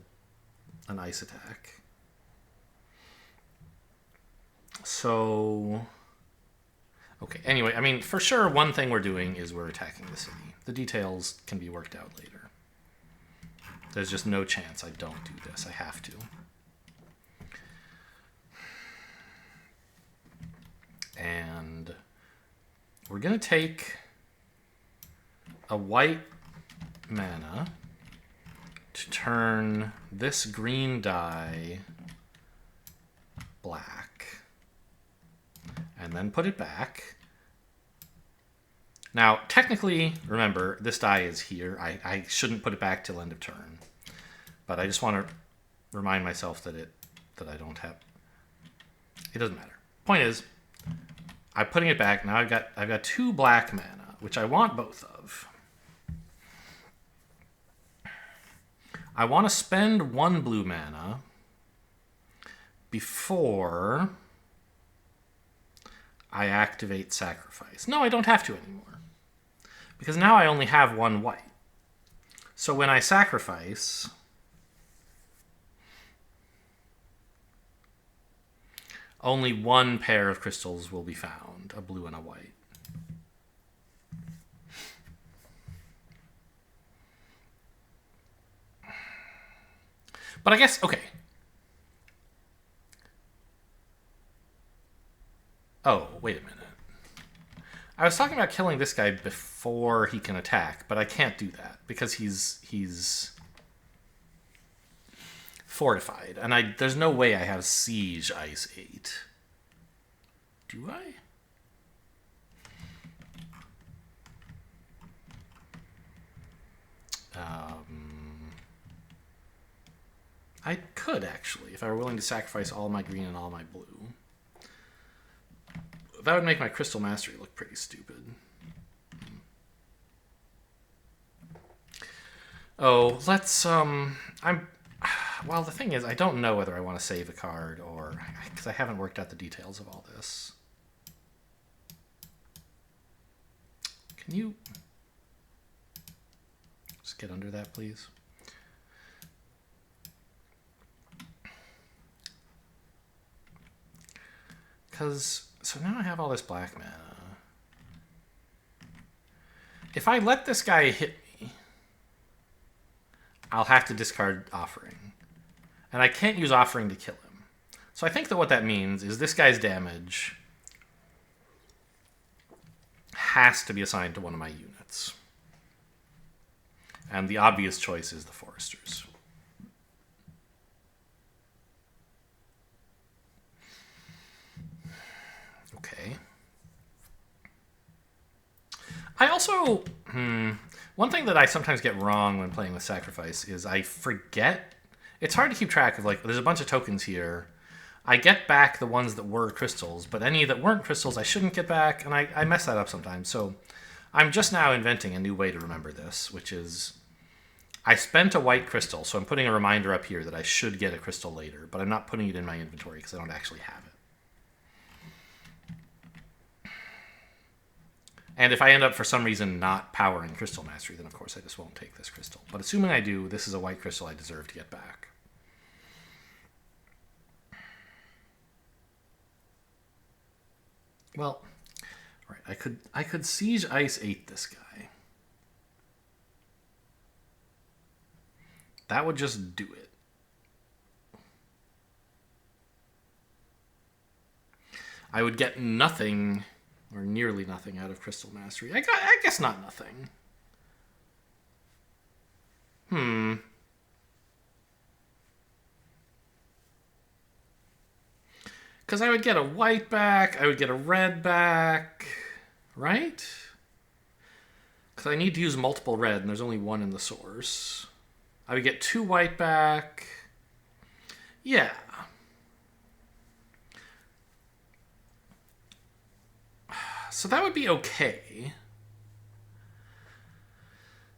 an ice attack. So... Okay, anyway, I mean, for sure, one thing we're doing is we're attacking the city. The details can be worked out later. There's just no chance I don't do this. I have to. And we're going to take a white mana to turn this green die black. And then put it back. Now, technically, remember, this die is here. I shouldn't put it back till end of turn. But I just want to remind myself that I don't have... It doesn't matter. Point is, I'm putting it back. Now I've got 2 black mana, which I want both of. I want to spend 1 blue mana before I activate Sacrifice. No, I don't have to anymore. Because now I only have 1 white. So when I sacrifice, only 1 pair of crystals will be found, a blue and a white. But I guess, okay. Oh, wait a minute. I was talking about killing this guy before he can attack, but I can't do that because he's fortified, and there's no way I have Siege Ice 8. Do I? I could, actually, if I were willing to sacrifice all my green and all my blue. That would make my Crystal Mastery look pretty stupid. Oh, let's, well, the thing is, I don't know whether I want to save a card or... Because I haven't worked out the details of all this. Can you... just get under that, please? Because... So now I have all this black mana. If I let this guy hit me, I'll have to discard Offering. And I can't use Offering to kill him. So I think that what that means is this guy's damage has to be assigned to one of my units. And the obvious choice is the Foresters. Okay. I also... one thing that I sometimes get wrong when playing with Sacrifice is I forget... It's hard to keep track of, like, there's a bunch of tokens here. I get back the ones that were crystals, but any that weren't crystals I shouldn't get back, and I mess that up sometimes. So I'm just now inventing a new way to remember this, which is... I spent a white crystal, so I'm putting a reminder up here that I should get a crystal later, but I'm not putting it in my inventory because I don't actually have it. And if I end up, for some reason, not powering Crystal Mastery, then of course I just won't take this crystal. But assuming I do, this is a white crystal I deserve to get back. Well, all right, I could Siege Ice 8 this guy. That would just do it. I would get nothing... or nearly nothing out of Crystal Mastery. I guess not nothing. Because I would get a white back, I would get a red back, right? Because I need to use multiple red, and there's only one in the source. I would get 2 white back. Yeah. So that would be okay.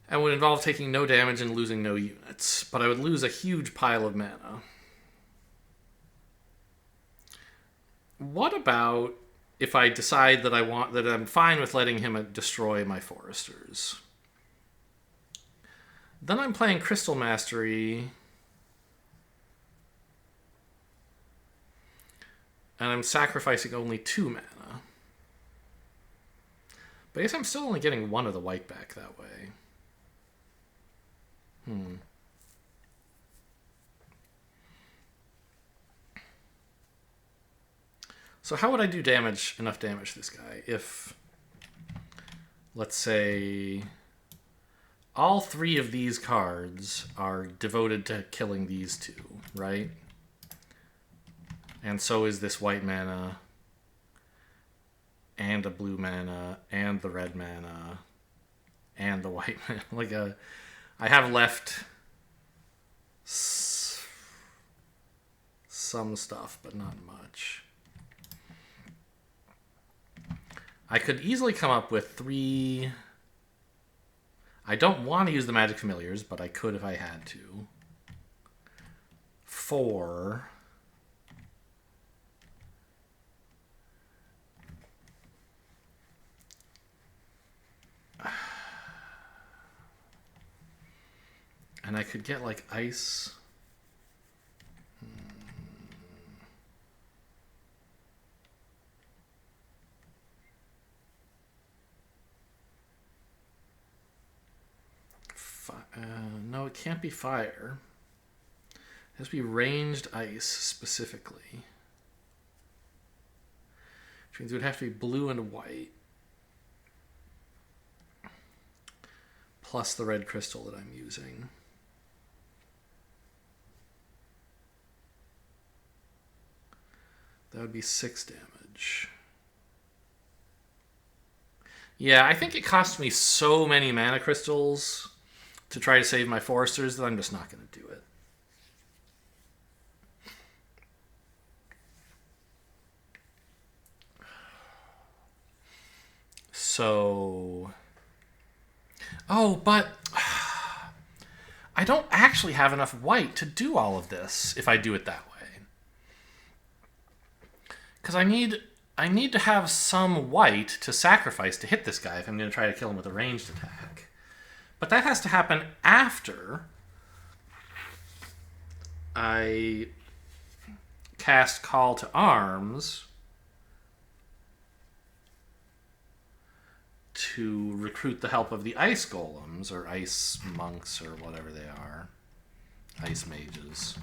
And would involve taking no damage and losing no units. But I would lose a huge pile of mana. What about if I decide that I'm fine with letting him destroy my Foresters? Then I'm playing Crystal Mastery. And I'm sacrificing only 2 mana. But I guess I'm still only getting 1 of the white back that way. So how would I do enough damage to this guy if, let's say, all 3 of these cards are devoted to killing these 2, right? And so is this white mana, and a blue mana, and the red mana, and the white mana. I have left some stuff, but not much. I could easily come up with 3... I don't want to use the Magic Familiars, but I could if I had to. 4... And I could get, like, ice. No, it can't be fire. It has to be ranged ice, specifically. Which means it would have to be blue and white. Plus the red crystal that I'm using. That would be 6 damage. Yeah, I think it cost me so many mana crystals to try to save my Foresters that I'm just not going to do it. So... Oh, but... I don't actually have enough white to do all of this if I do it that way. Because I need to have some white to sacrifice to hit this guy if I'm going to try to kill him with a ranged attack. But that has to happen after I cast Call to Arms to recruit the help of the ice golems, or ice monks, or whatever they are. Ice mages.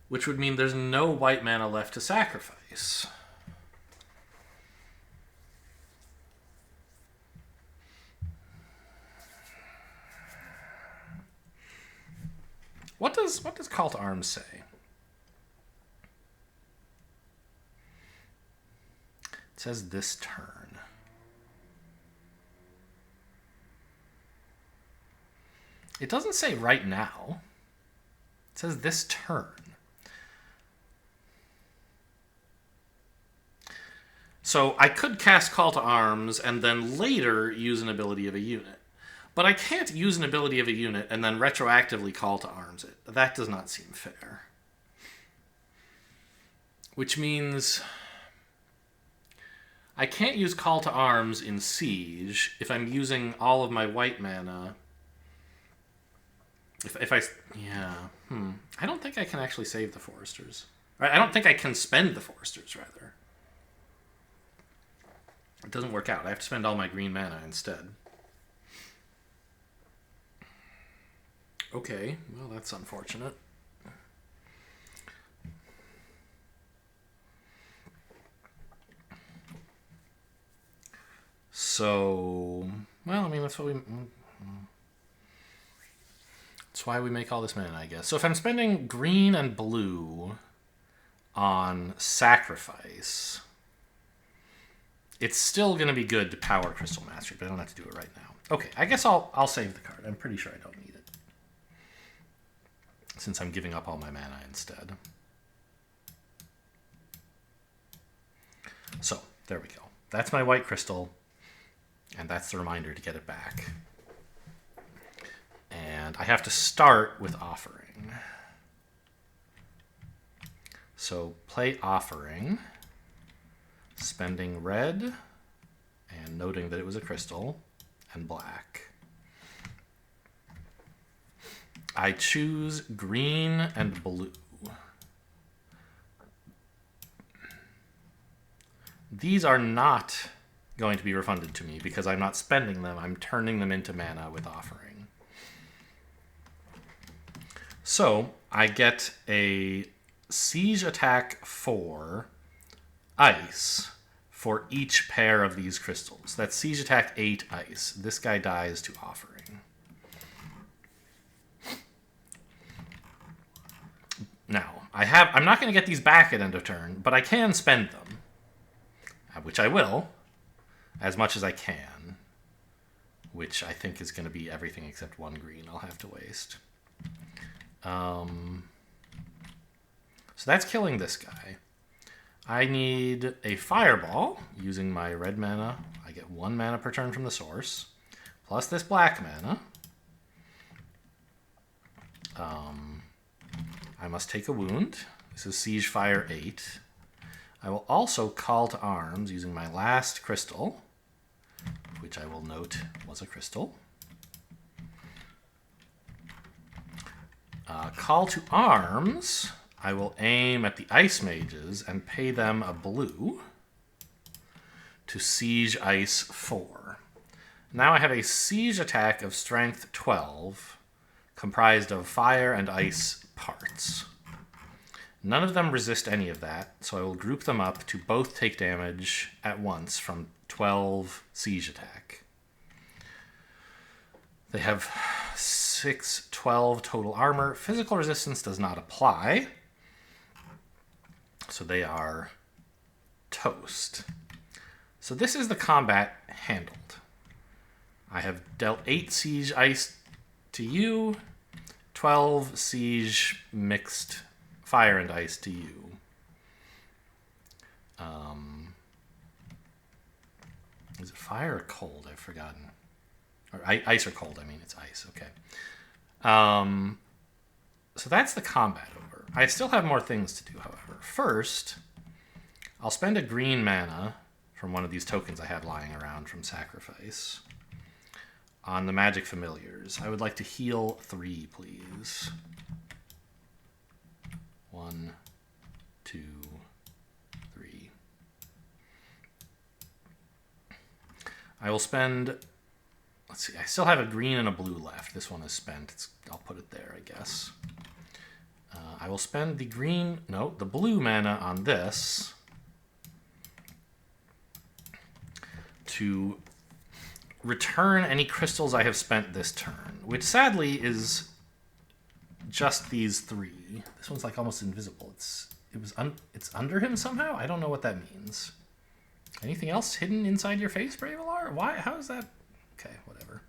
Which would mean there's no white mana left to sacrifice. What does Call to Arms say? It says this turn. It doesn't say right now. It says this turn. So I could cast Call to Arms and then later use an ability of a unit. But I can't use an ability of a unit and then retroactively Call to Arms it. That does not seem fair. Which means I can't use Call to Arms in Siege if I'm using all of my white mana. I don't think I can actually save the Foresters. I don't think I can spend the Foresters, rather. It doesn't work out. I have to spend all my green mana instead. Okay, well, that's unfortunate. So, well, I mean, that's why we make all this mana, I guess. So if I'm spending green and blue on Sacrifice, it's still going to be good to power Crystal Mastery, but I don't have to do it right now. Okay, I guess I'll save the card. I'm pretty sure I don't need it, since I'm giving up all my mana instead. So, there we go. That's my white crystal, and that's the reminder to get it back. And I have to start with Offering. So, play Offering, spending red, and noting that it was a crystal, and black. I choose green and blue. These are not going to be refunded to me because I'm not spending them. I'm turning them into mana with Offering. So I get a siege attack for ice for each pair of these crystals. That's siege attack 8 ice. This guy dies to Offering. Now, I'm not going to get these back at end of turn, but I can spend them, which I will, as much as I can, which I think is going to be everything except 1 green I'll have to waste. So that's killing this guy. I need a Fireball using my red mana. I get 1 mana per turn from the source, plus this black mana. I must take a wound. This is Siege Fire 8. I will also Call to Arms using my last crystal, which I will note was a crystal. Call to Arms, I will aim at the Ice Mages and pay them a blue to Siege Ice 4. Now I have a Siege attack of Strength 12, comprised of fire and ice parts. None of them resist any of that, so I will group them up to both take damage at once from 12 siege attack. They have 12 total armor. Physical resistance does not apply, so they are toast. So this is the combat handled. I have dealt 8 siege ice to you, 12 siege mixed fire and ice to you. Is it fire or cold? I've forgotten. Or ice or cold, I mean. It's ice, okay. So that's the combat over. I still have more things to do, however. First, I'll spend a green mana from one of these tokens I have lying around from Sacrifice on the Magic Familiars. I would like to heal 3, please. 1, 2, 3. I will spend... Let's see, I still have a green and a blue left. This one is spent. I'll put it there, I guess. I will spend the the blue mana on this to return any crystals I have spent this turn, which sadly is just these 3. This one's like almost invisible. It's under him somehow? I don't know what that means. Anything else hidden inside your face, Bravelar? Why? How is that? Okay, whatever.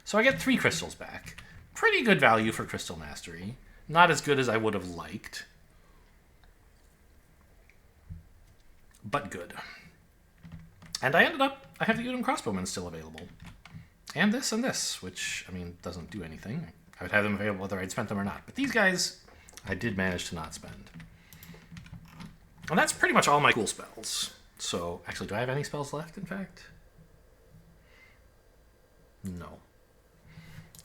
So I get 3 crystals back. Pretty good value for Crystal Mastery. Not as good as I would have liked, but good. And I have the Udam Crossbowmen still available. And this, which, I mean, doesn't do anything. I would have them available whether I'd spent them or not. But these guys, I did manage to not spend. And that's pretty much all my cool spells. So, actually, do I have any spells left, in fact? No.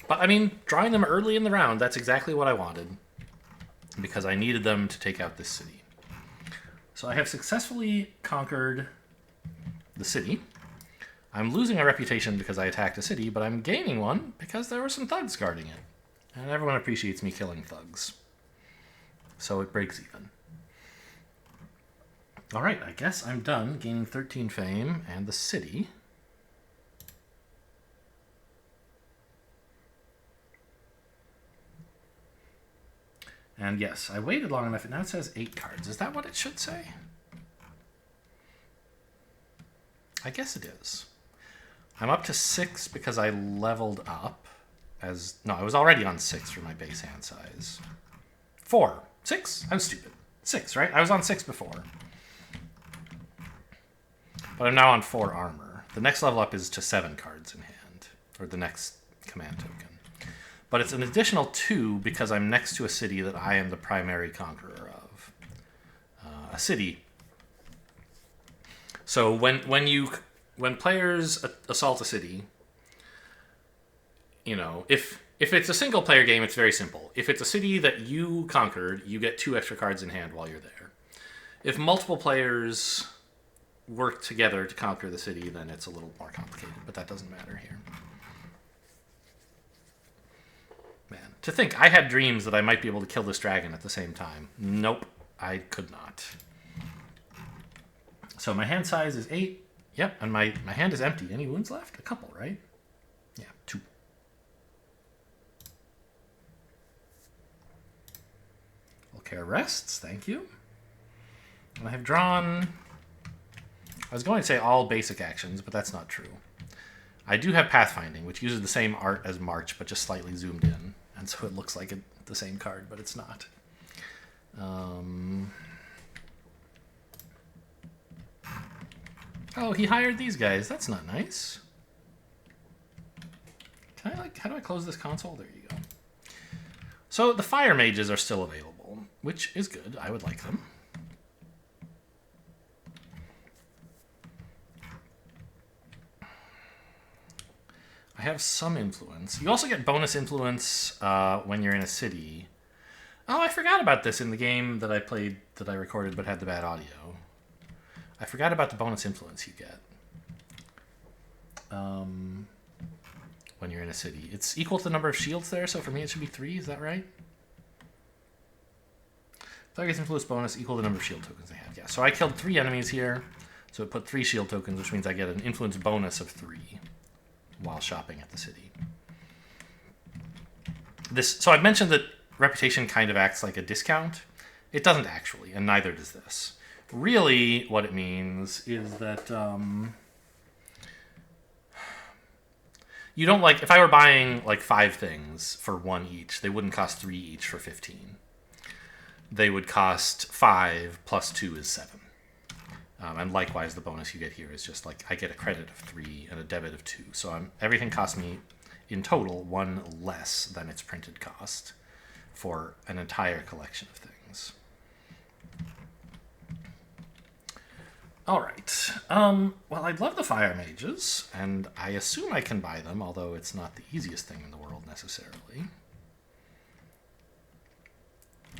But, I mean, drawing them early in the round, that's exactly what I wanted. Because I needed them to take out this city. So I have successfully conquered the city. I'm losing a reputation because I attacked a city, but I'm gaining one because there were some thugs guarding it. And everyone appreciates me killing thugs. So it breaks even. Alright, I guess I'm done gaining 13 fame and the city. And yes, I waited long enough. Now it says 8 cards. Is that what it should say? I guess it is. I'm up to 6 because I leveled up. No, I was already on 6 for my base hand size. 4. 6? I'm stupid. 6, right? I was on 6 before. But I'm now on 4 armor. The next level up is to 7 cards in hand. Or the next command token. But it's an additional 2 because I'm next to a city that I am the primary conqueror of. A city. So when players assault a city, you know, if it's a single player game, it's very simple. If it's a city that you conquered, you get 2 extra cards in hand while you're there. If multiple players work together to conquer the city, then it's a little more complicated, but that doesn't matter here. Man, to think I had dreams that I might be able to kill this dragon at the same time. Nope, I could not. So my hand size is 8. Yep, and my hand is empty. Any wounds left? A couple, right? Yeah, 2. Volkare rests, thank you. And I have drawn... I was going to say all basic actions, but that's not true. I do have Pathfinding, which uses the same art as March, but just slightly zoomed in. And so it looks like the same card, but it's not. Oh, he hired these guys. That's not nice. How do I close this console? There you go. So the Fire Mages are still available, which is good. I would like them. I have some influence. You also get bonus influence when you're in a city. Oh, I forgot about this in the game that I played, that I recorded but had the bad audio. I forgot about the bonus influence you get when you're in a city. It's equal to the number of shields there, so for me it should be 3. Is that right? Player gets influence bonus equal to the number of shield tokens they have. Yeah, so I killed 3 enemies here, so it put 3 shield tokens, which means I get an influence bonus of 3 while shopping at the city. So I've mentioned that reputation kind of acts like a discount. It doesn't actually, and neither does this. Really, what it means is that you don't if I were buying 5 things for 1 each, they wouldn't cost 3 each for 15. they would cost 5 plus 2 is 7. And likewise, the bonus you get here is just like I get a credit of 3 and a debit of 2. So everything costs me in total 1 less than its printed cost for an entire collection of things. All right. Well, I'd love the fire mages, and I assume I can buy them, although it's not the easiest thing in the world necessarily.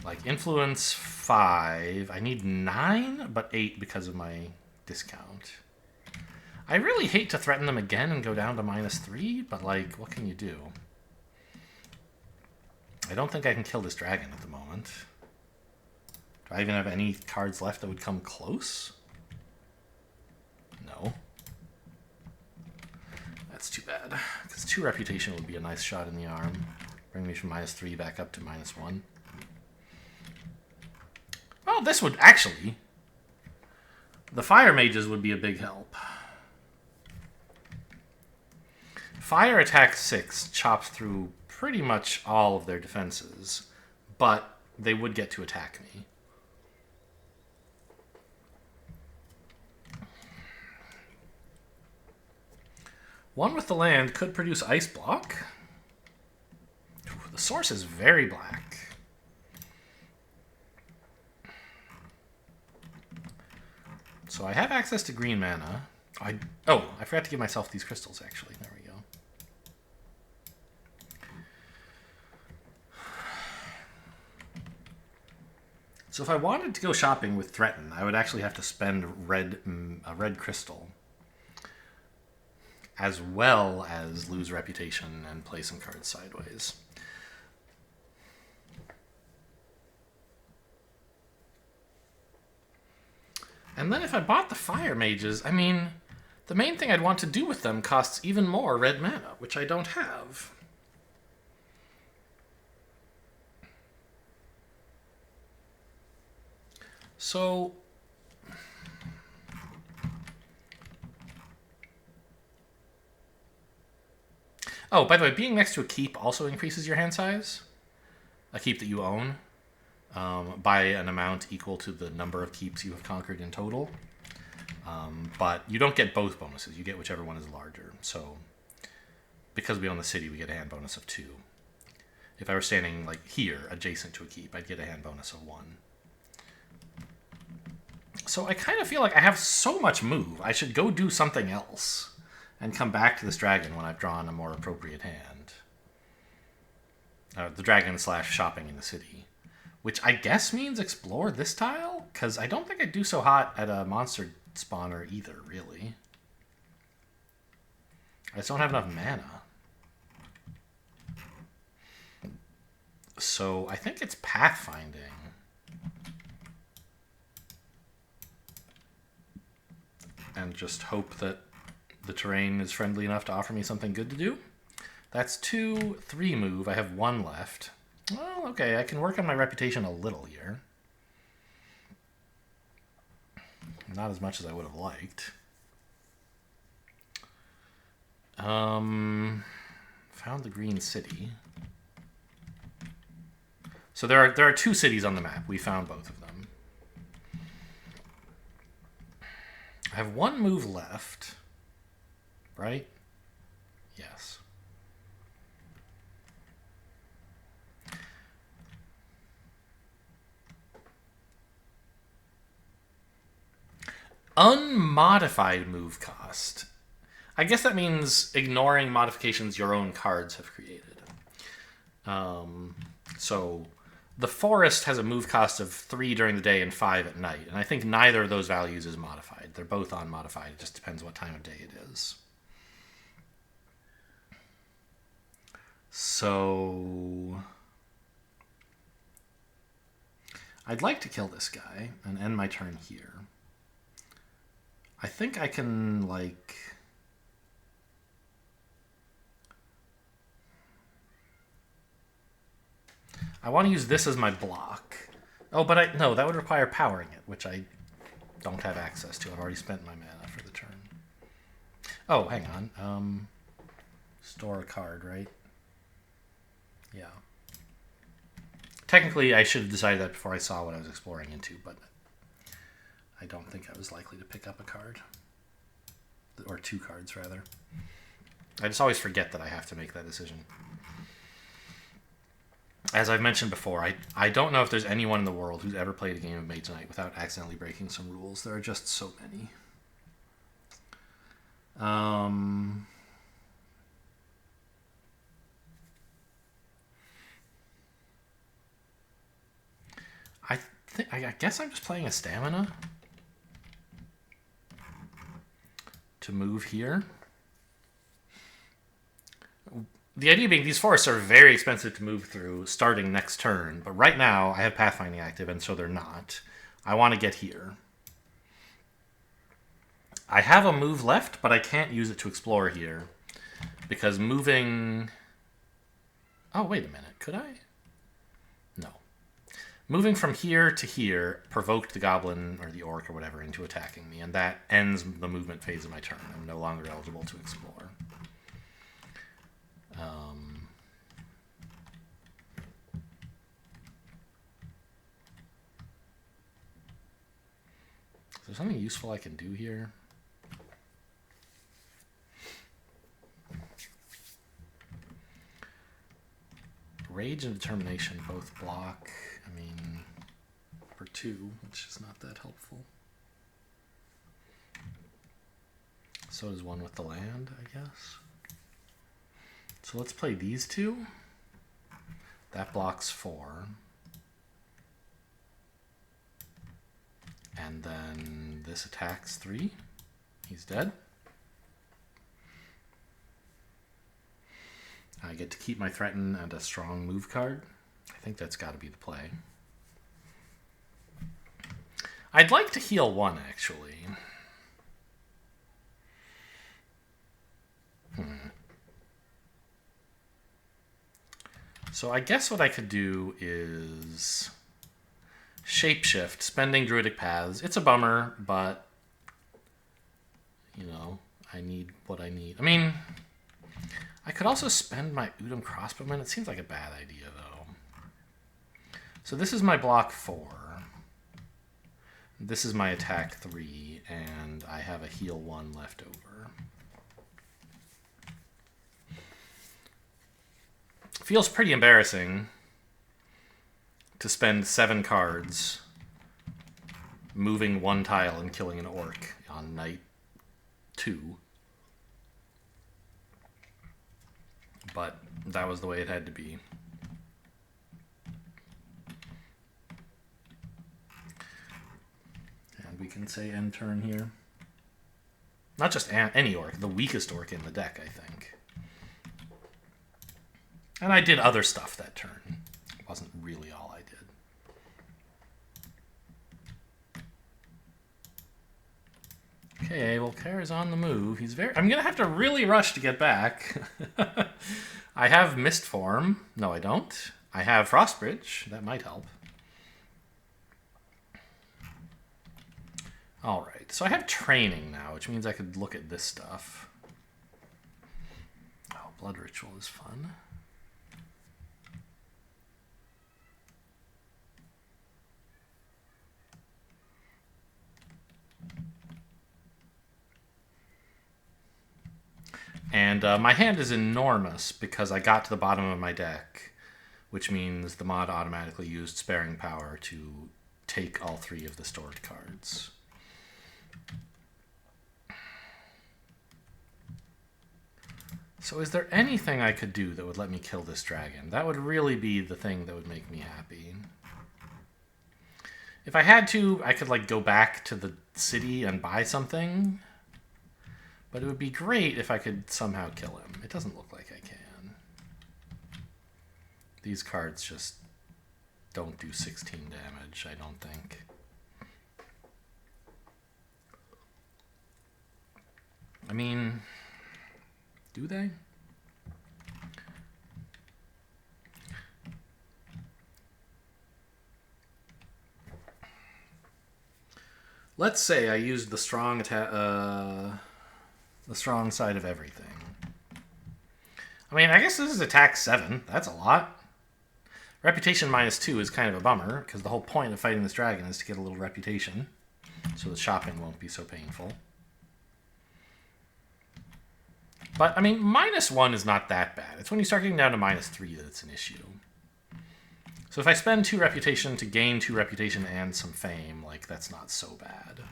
Like, influence 5. I need 9, but 8 because of my discount. I really hate to threaten them again and go down to -3, but, like, what can you do? I don't think I can kill this dragon at the moment. Do I even have any cards left that would come close? No. That's too bad, because 2 reputation would be a nice shot in the arm. Bring me from -3 back up to -1. Well, this would actually... The fire mages would be a big help. Fire attack 6 chops through pretty much all of their defenses, but they would get to attack me. One with the land could produce ice block. Ooh, the source is very black. So I have access to green mana. I forgot to give myself these crystals, actually. There we go. So if I wanted to go shopping with Threaten, I would actually have to spend a red crystal, as well as lose reputation and play some cards sideways. And then if I bought the fire mages, I mean, the main thing I'd want to do with them costs even more red mana, which I don't have. So... Oh, by the way, being next to a keep also increases your hand size. A keep that you own. By an amount equal to the number of keeps you have conquered in total. But you don't get both bonuses. You get whichever one is larger. So, because we own the city, we get a hand bonus of 2. If I were standing, like, here, adjacent to a keep, I'd get a hand bonus of 1. So I kind of feel like I have so much move. I should go do something else and come back to this dragon when I've drawn a more appropriate hand. The dragon / shopping in the city. Which I guess means explore this tile? Because I don't think I'd do so hot at a monster spawner either, really. I just don't have enough mana. So I think it's pathfinding. And just hope that the terrain is friendly enough to offer me something good to do. That's 2, 3 move. I have 1 left. Well, okay, I can work on my reputation a little here. Not as much as I would have liked. Found the green city. So there are 2 cities on the map. We found both of them. I have 1 move left. Right? Yes. Unmodified move cost. I guess that means ignoring modifications your own cards have created. So the forest has a move cost of 3 during the day and 5 at night. And I think neither of those values is modified. They're both unmodified. It just depends what time of day it is. So I'd like to kill this guy and end my turn here. I think I can, like... I want to use this as my block. Oh, but no, that would require powering it, which I don't have access to. I've already spent my mana for the turn. Oh, hang on. Store a card, right? Yeah. Technically, I should have decided that before I saw what I was exploring into, but I don't think I was likely to pick up a card. Or 2 cards, rather. I just always forget that I have to make that decision. As I've mentioned before, I don't know if there's anyone in the world who's ever played a game of Mage Knight without accidentally breaking some rules. There are just so many. I guess I'm just playing a stamina to move here. The idea being these forests are very expensive to move through starting next turn, but right now I have pathfinding active and so they're not. I want to get here. I have a move left, but I can't use it to explore here because moving... Oh, wait a minute. Could I? No. Moving from here to here provoked the goblin or the orc or whatever into attacking me, and that ends the movement phase of my turn. I'm no longer eligible to explore. Is there something useful I can do here? Rage and Determination both block. I mean, for 2, which is not that helpful. So does one with the land, I guess. So let's play these 2. That blocks 4. And then this attacks 3. He's dead. I get to keep my threaten and a strong move card. I think that's got to be the play. I'd like to heal 1, actually. So I guess what I could do is shapeshift, spending druidic paths. It's a bummer, but you know, I need what I need. I mean, I could also spend my Udam crossbowman. It seems like a bad idea, though. So this is my block 4. This is my attack 3, and I have a heal 1 left over. Feels pretty embarrassing to spend 7 cards moving 1 tile and killing an orc on night 2. But that was the way it had to be. And we can say end turn here. Not just any orc, the weakest orc in the deck, I think. And I did other stuff that turn. It wasn't really all I did. Okay, Volkare is on the move. He's very... I'm going to have to really rush to get back. I have Mist Form. No, I don't. I have Frostbridge. That might help. All right. So I have training now, which means I could look at this stuff. Oh, Blood Ritual is fun. And my hand is enormous because I got to the bottom of my deck, which means the mod automatically used Sparing Power to take all 3 of the stored cards. So is there anything I could do that would let me kill this dragon? That would really be the thing that would make me happy. If I had to, I could like go back to the city and buy something. But it would be great if I could somehow kill him. It doesn't look like I can. These cards just don't do 16 damage, I don't think. I mean, do they? Let's say I used the strong attack... the strong side of everything. I mean, I guess this is attack 7. That's a lot. Reputation -2 is kind of a bummer, because the whole point of fighting this dragon is to get a little reputation, so the shopping won't be so painful. But, I mean, -1 is not that bad. It's when you start getting down to -3 that it's an issue. So if I spend 2 reputation to gain 2 reputation and some fame, like, that's not so bad.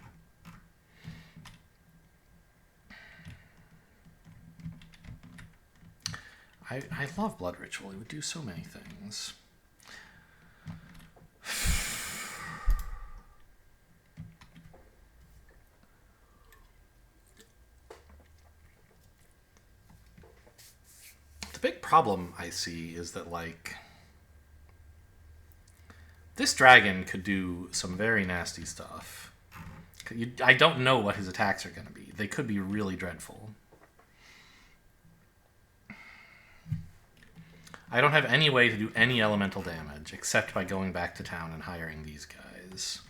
I love Blood Ritual. It would do so many things. The big problem I see is that, like, this dragon could do some very nasty stuff. I don't know what his attacks are going to be. They could be really dreadful. I don't have any way to do any elemental damage except by going back to town and hiring these guys.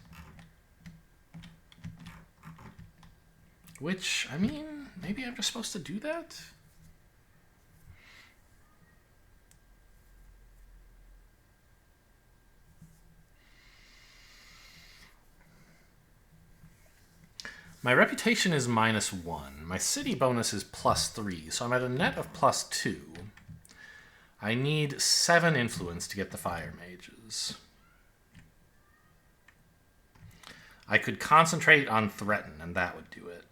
Which, I mean, maybe I'm just supposed to do that? My reputation is -1. My city bonus is +3, so I'm at a net of +2. I need 7 influence to get the fire mages. I could concentrate on threaten, and that would do it.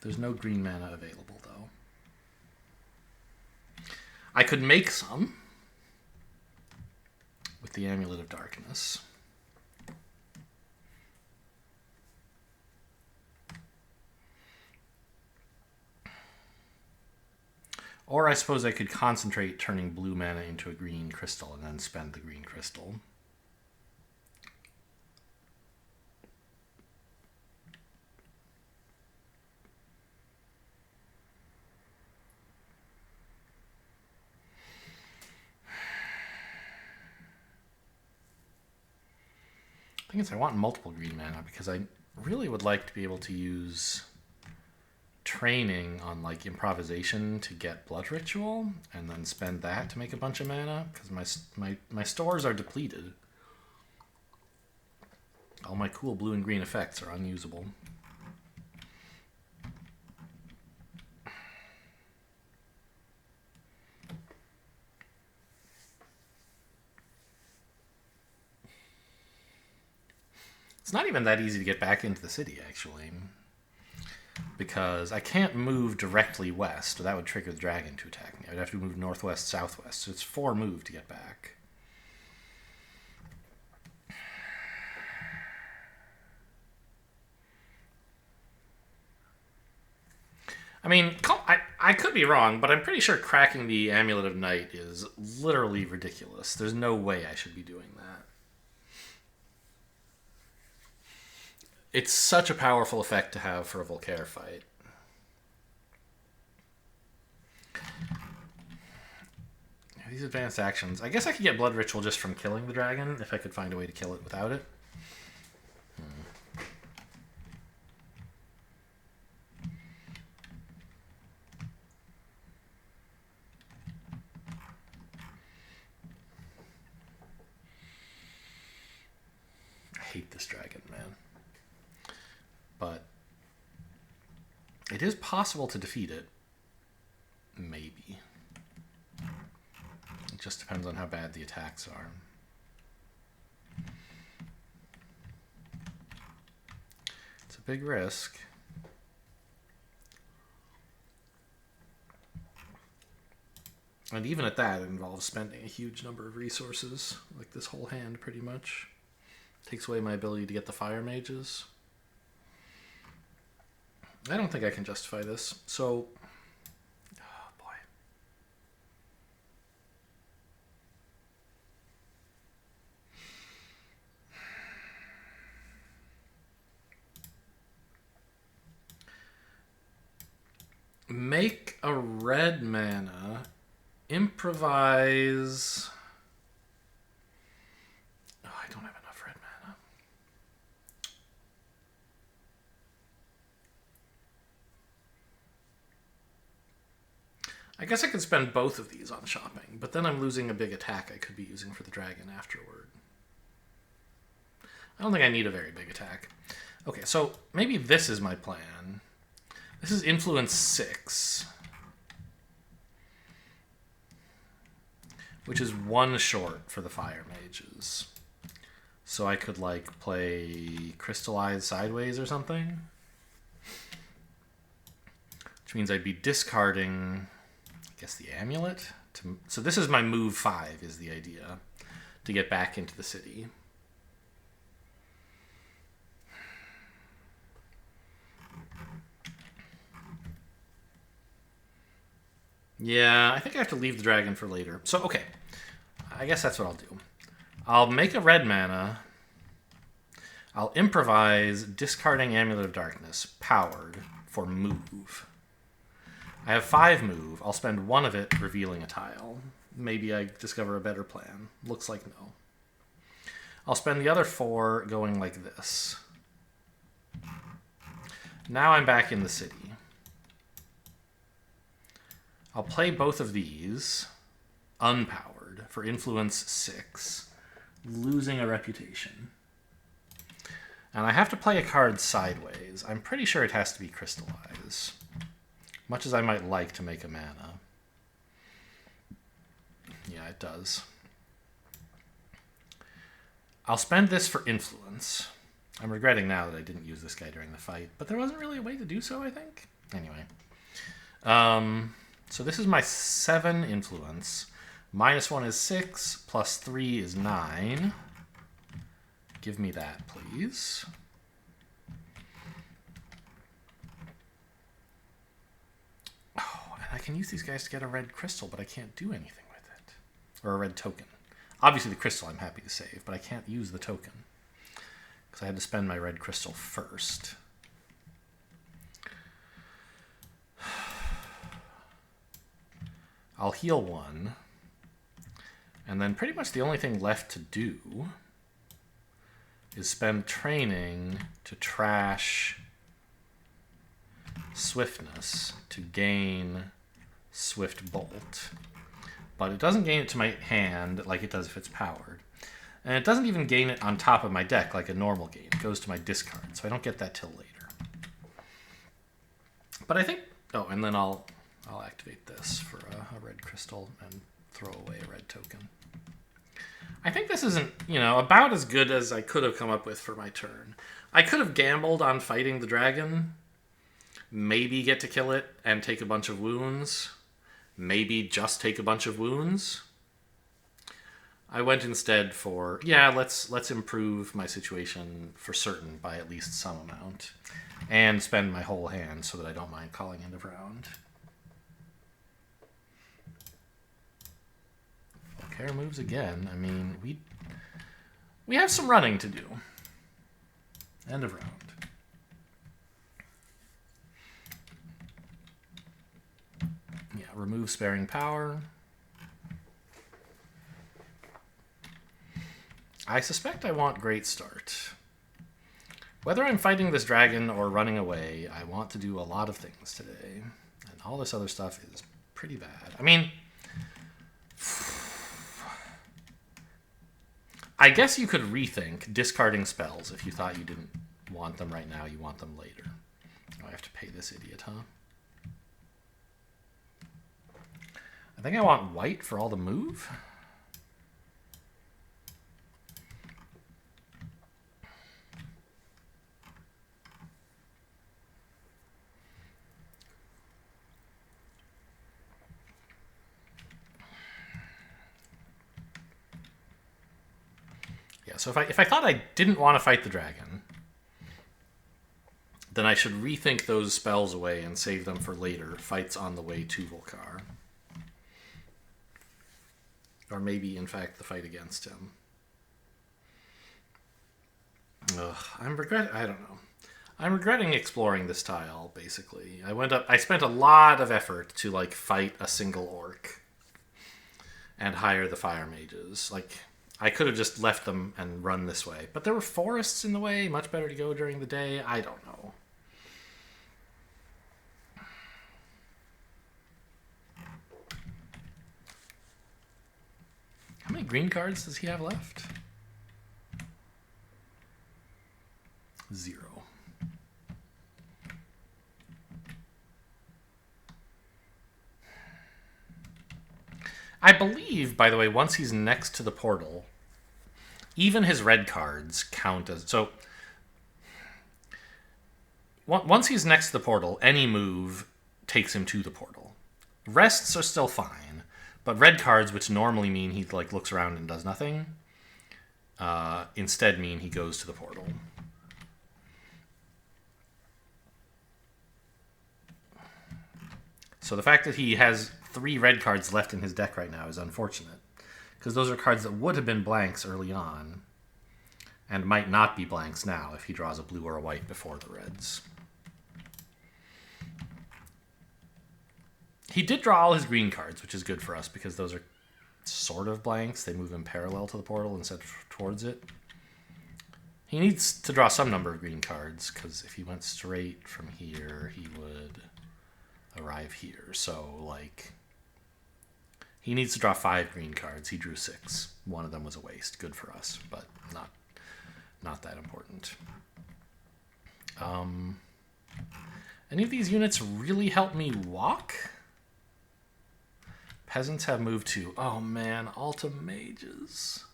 There's no green mana available, though. I could make some with the Amulet of Darkness. Or I suppose I could concentrate turning blue mana into a green crystal and then spend the green crystal. The thing is, I want multiple green mana because I really would like to be able to use training on, like, improvisation to get Blood Ritual and then spend that to make a bunch of mana, because my stores are depleted. All my cool blue and green effects are unusable. It's not even that easy to get back into the city, actually, because I can't move directly west, or that would trigger the dragon to attack me. I'd have to move northwest, southwest, so it's 4 move to get back. I mean, I could be wrong, but I'm pretty sure cracking the Amulet of Night is literally ridiculous. There's no way I should be doing that. It's such a powerful effect to have for a Volkare fight. These advanced actions. I guess I could get Blood Ritual just from killing the dragon, if I could find a way to kill it without it. I hate this dragon, man. But it is possible to defeat it. Maybe. It just depends on how bad the attacks are. It's a big risk. And even at that, it involves spending a huge number of resources, like this whole hand pretty much. Takes away my ability to get the fire mages. I don't think I can justify this. So, oh boy. Make a red mana, improvise. Oh, I don't have enough red mana. I guess I could spend both of these on shopping, but then I'm losing a big attack I could be using for the dragon afterward. I don't think I need a very big attack. Okay, so maybe this is my plan. This is influence 6. Which is 1 short for the fire mages. So I could, like, play Crystallize Sideways or something. Which means I'd be discarding, I guess, the amulet. So this is my move 5, is the idea. To get back into the city. Yeah, I think I have to leave the dragon for later. So, okay. I guess that's what I'll do. I'll make a red mana. I'll improvise discarding Amulet of Darkness, powered, for move. I have 5 move. I'll spend 1 of it revealing a tile. Maybe I discover a better plan. Looks like no. I'll spend the other 4 going like this. Now I'm back in the city. I'll play both of these, unpowered, for influence 6, losing a reputation. And I have to play a card sideways. I'm pretty sure it has to be Crystallize, much as I might like to make a mana. Yeah, it does. I'll spend this for influence. I'm regretting now that I didn't use this guy during the fight, but there wasn't really a way to do so, I think. Anyway. So this is my 7 influence. -1 is 6, plus 3 is 9. Give me that, please. Oh, and I can use these guys to get a red crystal, but I can't do anything with it. Or a red token. Obviously the crystal I'm happy to save, but I can't use the token. Because I had to spend my red crystal first. I'll heal 1. And then pretty much the only thing left to do is spend training to trash swiftness to gain Swift Bolt. But it doesn't gain it to my hand like it does if it's powered. And it doesn't even gain it on top of my deck like a normal gain. It goes to my discard, so I don't get that till later. But I think... Oh, and then I'll activate this for a red crystal and throw away a red token. I think this isn't, about as good as I could have come up with for my turn. I could have gambled on fighting the dragon, maybe get to kill it and take a bunch of wounds, maybe just take a bunch of wounds. I went instead for, let's improve my situation for certain by at least some amount, and spend my whole hand so that I don't mind calling end of round. Volkare moves again. I mean, we have some running to do. End of round. Yeah, remove sparing power. I suspect I want Great Start. Whether I'm fighting this dragon or running away, I want to do a lot of things today. And all this other stuff is pretty bad. I mean, I guess you could rethink discarding spells if you thought you didn't want them right now, you want them later. Oh, I have to pay this idiot, huh? I think I want white for all the move. Yeah, so if I thought I didn't want to fight the dragon, then I should rethink those spells away and save them for later fights on the way to Volkare. Or maybe, in fact, the fight against him. Ugh, I don't know. I'm regretting exploring this tile, basically. I spent a lot of effort to, like, fight a single orc and hire the fire mages. Like, I could have just left them and run this way. But there were forests in the way, much better to go during the day. I don't know. green cards does he have left? 0. I believe, by the way, once he's next to the portal, even his red cards count as... So, once he's next to the portal, any move takes him to the portal. Rests are still fine, but red cards, which normally mean he like looks around and does nothing, instead mean he goes to the portal. So the fact that he has 3 red cards left in his deck right now is unfortunate, because those are cards that would have been blanks early on, and might not be blanks now if he draws a blue or a white before the reds. He did draw all his green cards, which is good for us, because those are sort of blanks. They move in parallel to the portal instead of towards it. He needs to draw some number of green cards, because if he went straight from here, he would arrive here. So, like, he needs to draw 5 green cards. He drew 6. One of them was a waste. Good for us, but not that important. Any of these units really help me walk? Peasants have moved to... Oh, man, Alta Mages.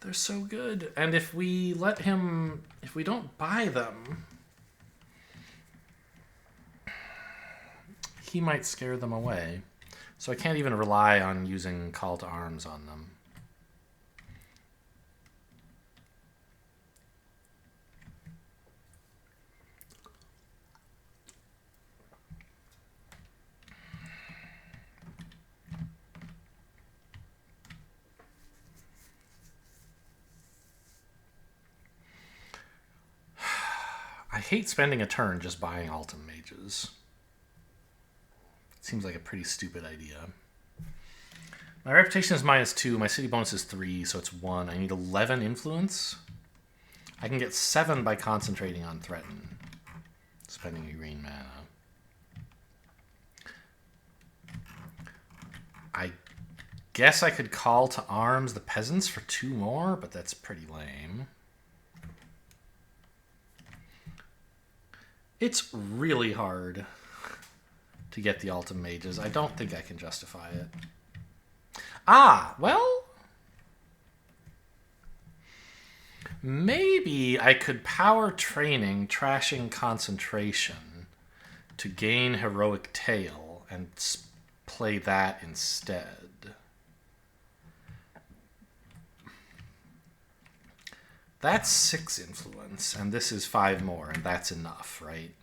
They're so good. And if we let him... If we don't buy them... he might scare them away. So I can't even rely on using Call to Arms on them. I hate spending a turn just buying Altum Mages. Seems like a pretty stupid idea. My reputation is -2. My city bonus is 3, so it's 1. I need 11 influence. I can get 7 by concentrating on threaten, spending a green mana. I guess I could call to arms the peasants for 2 more, but that's pretty lame. It's really hard to get the Altum Mages. I don't think I can justify it. Ah, well... maybe I could power training, trashing concentration to gain heroic tail and play that instead. That's 6 influence, and this is 5 more, and that's enough, right?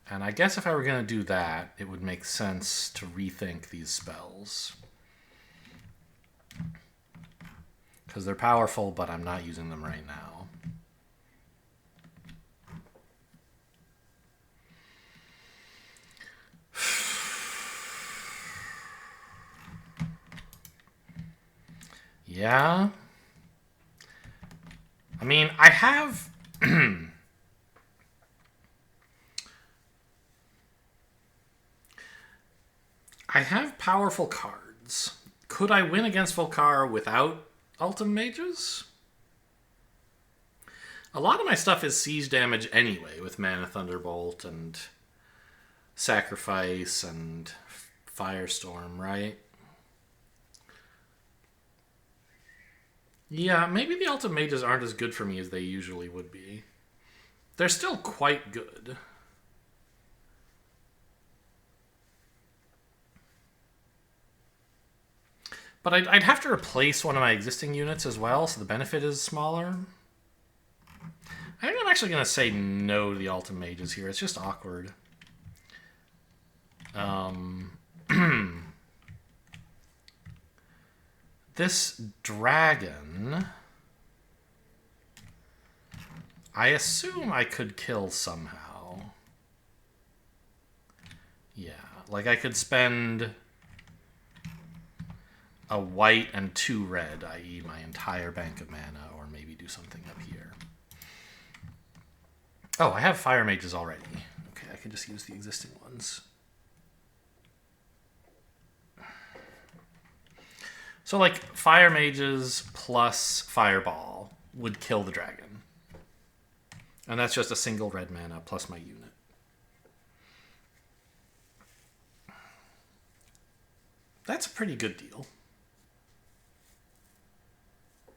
And I guess if I were going to do that, it would make sense to rethink these spells. Because they're powerful, but I'm not using them right now. Yeah. I mean, I have... I have powerful cards. Could I win against Volkare without Altum Mages? A lot of my stuff is siege damage anyway, with Mana Thunderbolt and Sacrifice and Firestorm, right? Yeah, maybe the Altum Mages aren't as good for me as they usually would be. They're still quite good. But I'd have to replace one of my existing units as well, so the benefit is smaller. I think I'm actually going to say no to the Altum Mages here. It's just awkward. This dragon... I assume I could kill somehow. Yeah, like I could spend... a white and 2 red, i.e. my entire bank of mana, or maybe do something up here. Oh, I have fire mages already. Okay, I can just use the existing ones. So like fire mages plus fireball would kill the dragon. And that's just a single red mana plus my unit. That's a pretty good deal.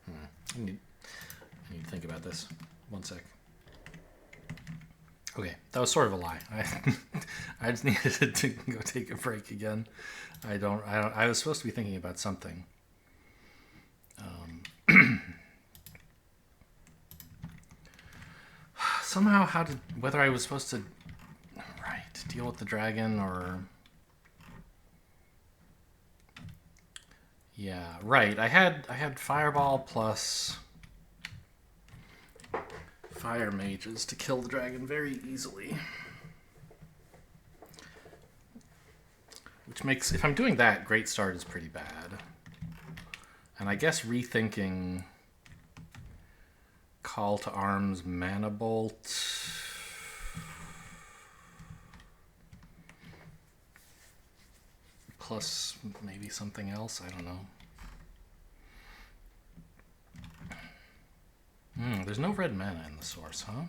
I need to think about this. One sec. Okay, that was sort of a lie. I just needed to go take a break again. I was supposed to be thinking about something. Somehow, whether I was supposed to, deal with the dragon or... Yeah, right. I had fireball plus fire mages to kill the dragon very easily. Which makes, if I'm doing that, Great Start is pretty bad. And I guess rethinking Call to Arms Mana Bolt. Plus maybe something else, I don't know. There's no red mana in the source, huh?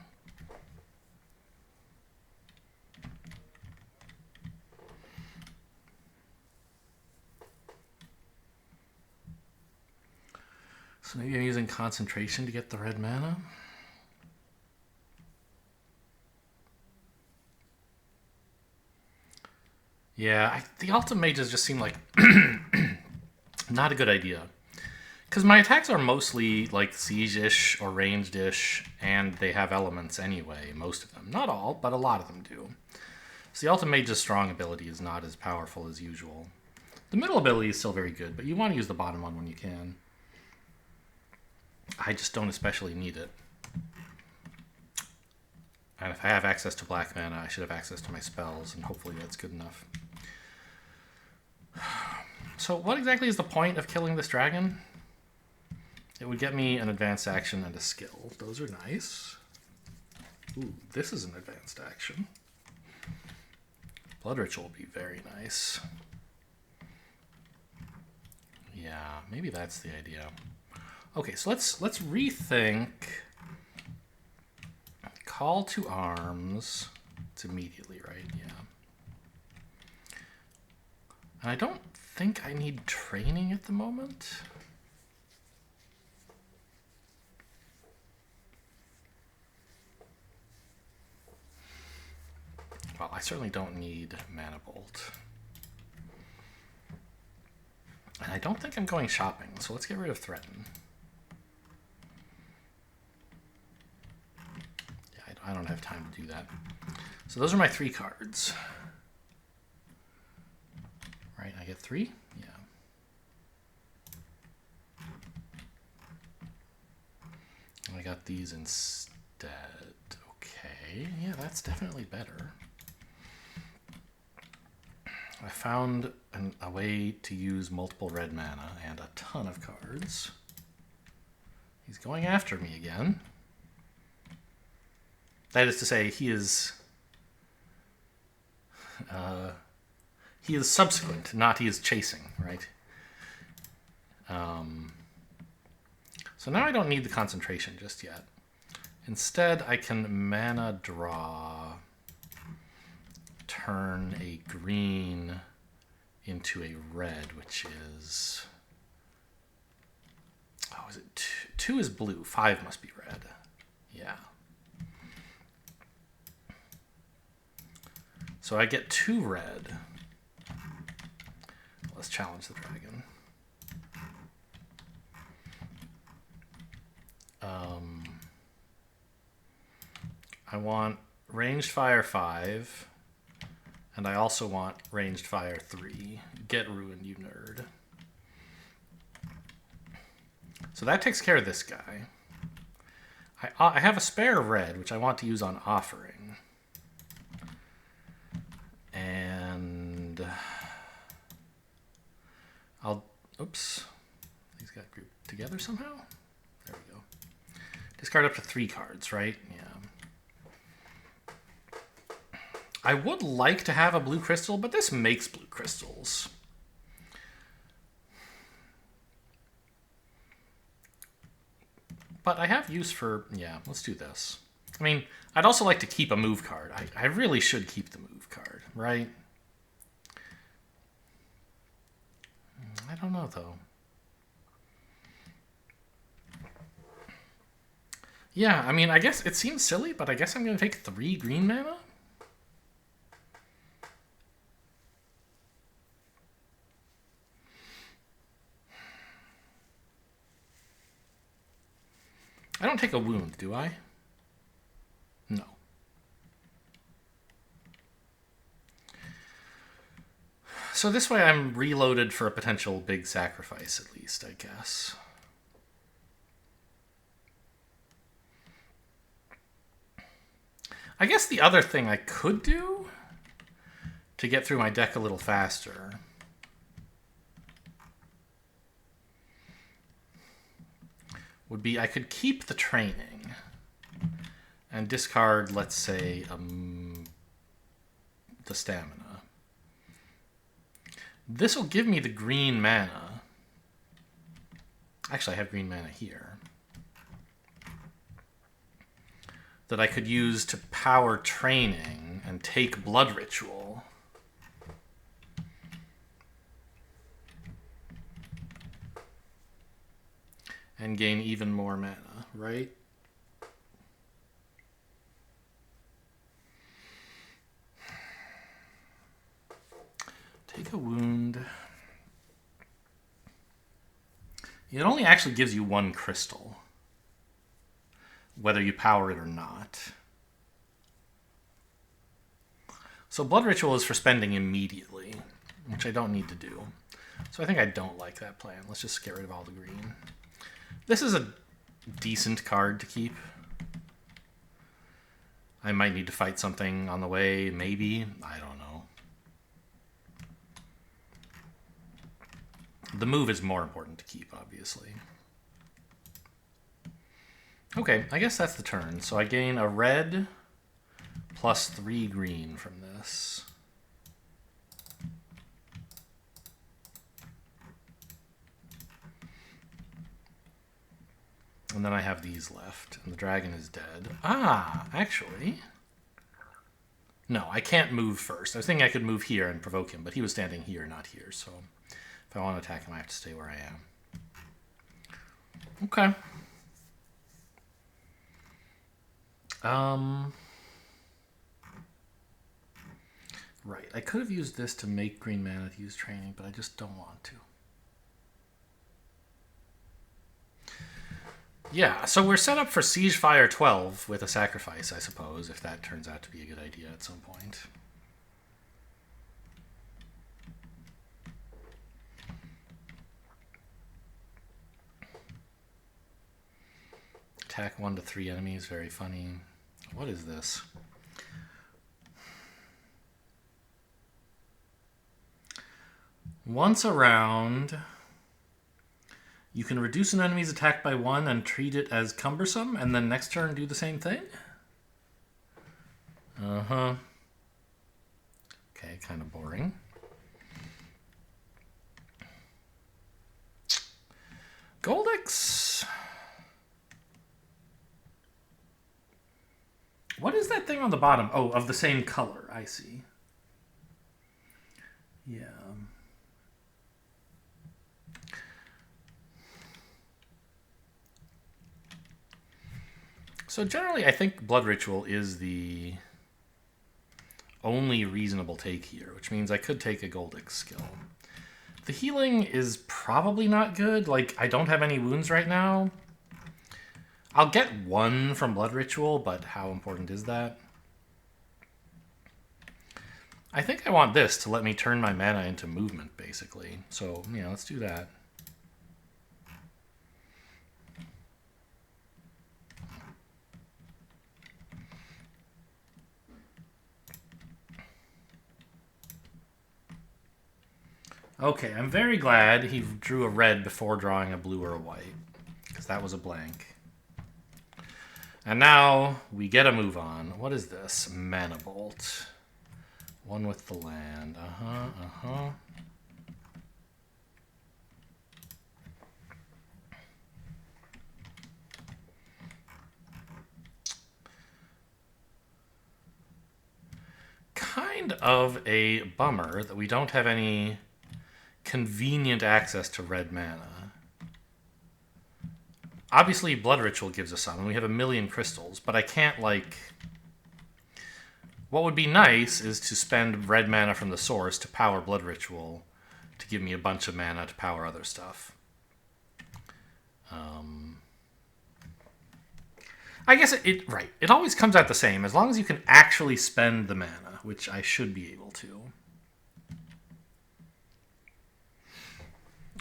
So maybe I'm using concentration to get the red mana? Yeah, the Ultimate Mages just seem like not a good idea. Because my attacks are mostly like siege-ish or ranged-ish, and they have elements anyway, most of them. Not all, but a lot of them do. So the Ultimate Mage's strong ability is not as powerful as usual. The middle ability is still very good, but you want to use the bottom one when you can. I just don't especially need it. And if I have access to black mana, I should have access to my spells, and hopefully that's good enough. So what exactly is the point of killing this dragon? It would get me an advanced action and a skill. Those are nice. Ooh, this is an advanced action. Blood Ritual will be very nice. Yeah, maybe that's the idea. Okay, so let's rethink Call to Arms. It's immediately, right? Yeah. And I don't think I need training at the moment. Well, I certainly don't need Mana Bolt. And I don't think I'm going shopping, so let's get rid of Threaten. Yeah, I don't have time to do that. So those are my 3 cards. Right, I get 3? Yeah. And I got these instead. Okay, yeah, that's definitely better. I found a way to use multiple red mana and a ton of cards. He's going after me again. That is to say, he is subsequent, not he is chasing, right? So now I don't need the concentration just yet. Instead, I can mana draw, turn a green into a red, which is... Oh, is it 2 is blue, 5 must be red. Yeah. So I get 2 red. Let's challenge the dragon. I want ranged fire 5, and I also want ranged fire 3. Get ruined, you nerd. So that takes care of this guy. I have a spare red, which I want to use on offering. And Oops. These got grouped together somehow. There we go. Discard up to 3 cards, right? Yeah. I would like to have a blue crystal, but this makes blue crystals. But I have use for... Yeah, let's do this. I mean, I'd also like to keep a move card. I really should keep the move card, right? I don't know, though. Yeah, I mean, I guess it seems silly, but I guess I'm going to take 3 green mana? I don't take a wound, do I? No. So this way I'm reloaded for a potential big sacrifice, at least, I guess. I guess the other thing I could do to get through my deck a little faster would be I could keep the training and discard, let's say, the stamina. This will give me the green mana. Actually, I have green mana here. That I could use to power training and take Blood Ritual. And gain even more mana, right? Take a wound. It only actually gives you 1 crystal, whether you power it or not. So Blood Ritual is for spending immediately, which I don't need to do. So I think I don't like that plan. Let's just get rid of all the green. This is a decent card to keep. I might need to fight something on the way, maybe. I don't know. The move is more important to keep, obviously. Okay, I guess that's the turn. So I gain a red plus 3 green from this. And then I have these left, and the dragon is dead. Ah, actually... No, I can't move first. I was thinking I could move here and provoke him, but he was standing here, not here, so... If I want to attack him, I have to stay where I am. Okay. Right, I could have used this to make green mana to use training, but I just don't want to. Yeah, so we're set up for Siegefire 12 with a sacrifice, I suppose, if that turns out to be a good idea at some point. Attack 1 to 3 enemies, very funny. What is this? Once a round, you can reduce an enemy's attack by 1 and treat it as cumbersome, and then next turn do the same thing? Uh-huh. Okay, kind of boring. Goldix. What is that thing on the bottom? Oh, of the same color. I see. Yeah. So generally, I think Blood Ritual is the only reasonable take here, which means I could take a Goldix skill. The healing is probably not good. Like, I don't have any wounds right now. I'll get 1 from Blood Ritual, but how important is that? I think I want this to let me turn my mana into movement, basically. So, yeah, let's do that. Okay, I'm very glad he drew a red before drawing a blue or a white, because that was a blank. And now we get a move on. What is this? Mana Bolt. One with the land. Kind of a bummer that we don't have any convenient access to red mana. Obviously, Blood Ritual gives us some, and we have 1,000,000 crystals, but I can't, like... What would be nice is to spend red mana from the source to power Blood Ritual to give me a bunch of mana to power other stuff. I guess right. It always comes out the same, as long as you can actually spend the mana, which I should be able to.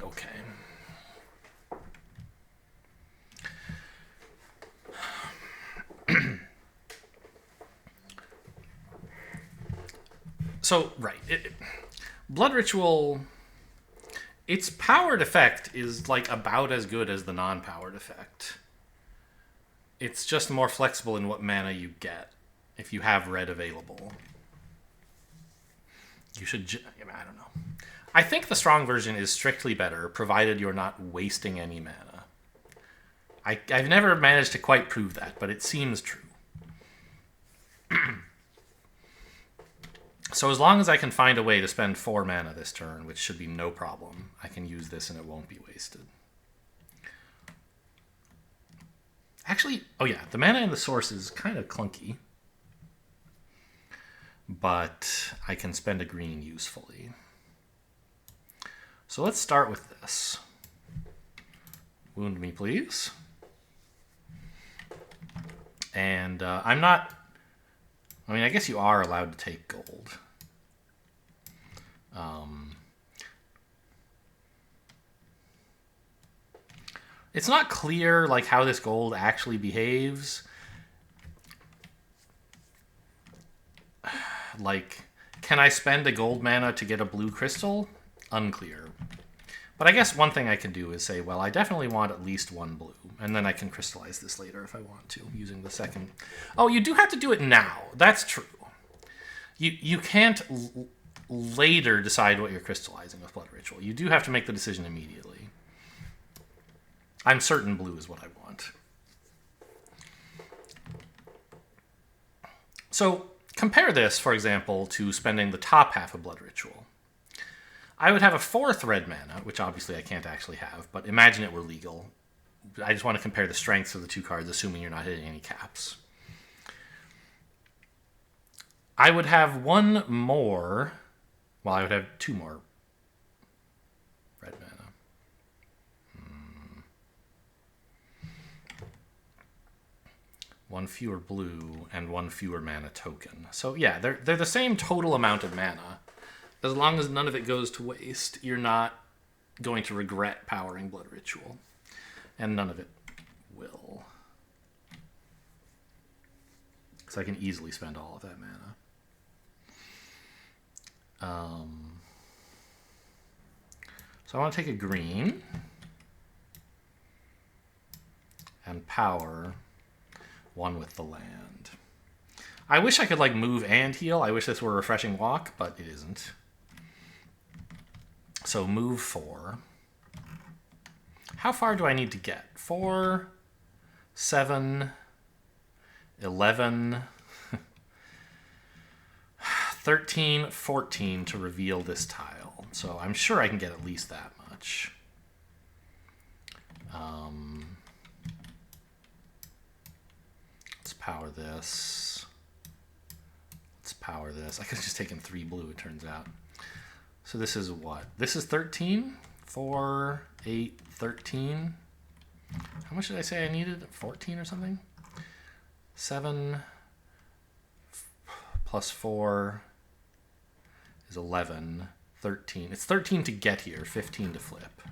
Okay. So, right. Blood Ritual, its powered effect is like about as good as the non-powered effect. It's just more flexible in what mana you get if you have red available. You should... I don't know. I think the strong version is strictly better, provided you're not wasting any mana. I've never managed to quite prove that, but it seems true. So as long as I can find a way to spend 4 mana this turn, which should be no problem, I can use this and it won't be wasted. Actually, oh yeah, the mana in the source is kind of clunky. But I can spend a green usefully. So let's start with this. Wound me, please. And I'm not... I mean, I guess you are allowed to take gold. It's not clear like how this gold actually behaves. Like, can I spend a gold mana to get a blue crystal? Unclear. But I guess one thing I can do is say, well, I definitely want at least 1 blue. And then I can crystallize this later if I want to, using the second. Oh, you do have to do it now. That's true. You can't later decide what you're crystallizing with Blood Ritual. You do have to make the decision immediately. I'm certain blue is what I want. So compare this, for example, to spending the top half of Blood Ritual. I would have a 4th red mana, which obviously I can't actually have, but imagine it were legal. I just want to compare the strengths of the 2 cards, assuming you're not hitting any caps. I would have 1 more... Well, I would have 2 more red mana. 1 fewer blue and 1 fewer mana token. So yeah, they're the same total amount of mana. As long as none of it goes to waste, you're not going to regret powering Blood Ritual. And none of it will. Because I can easily spend all of that mana. So I want to take a green and power 1 with the land. I wish I could like move and heal. I wish this were a refreshing walk, but it isn't. So move 4. How far do I need to get? 4, 7, 11, 13, 14 to reveal this tile. So I'm sure I can get at least that much. Let's power this. Let's power this. I could have just taken 3 blue, it turns out. So this is what? This is 13? 4, 8, 13. How much did I say I needed? 14 or something? 7 plus 4 is 11. 13. It's 13 to get here, 15 to flip.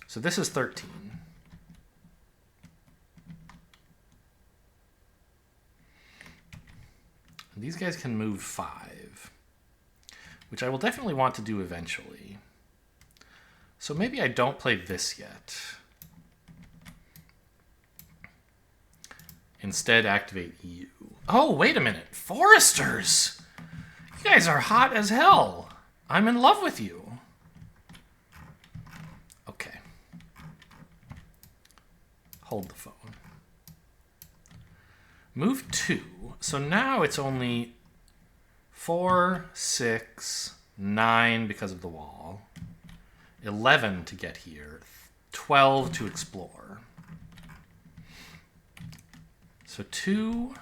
So this is 13. And these guys can move 5. which I will definitely want to do eventually. So maybe I don't play this yet. Instead, activate you. Oh, wait a minute. Foresters! You guys are hot as hell. I'm in love with you. Okay. Hold the phone. Move 2. So now it's only 4, 6, 9 because of the wall. 11 to get here. 12 to explore. So 2,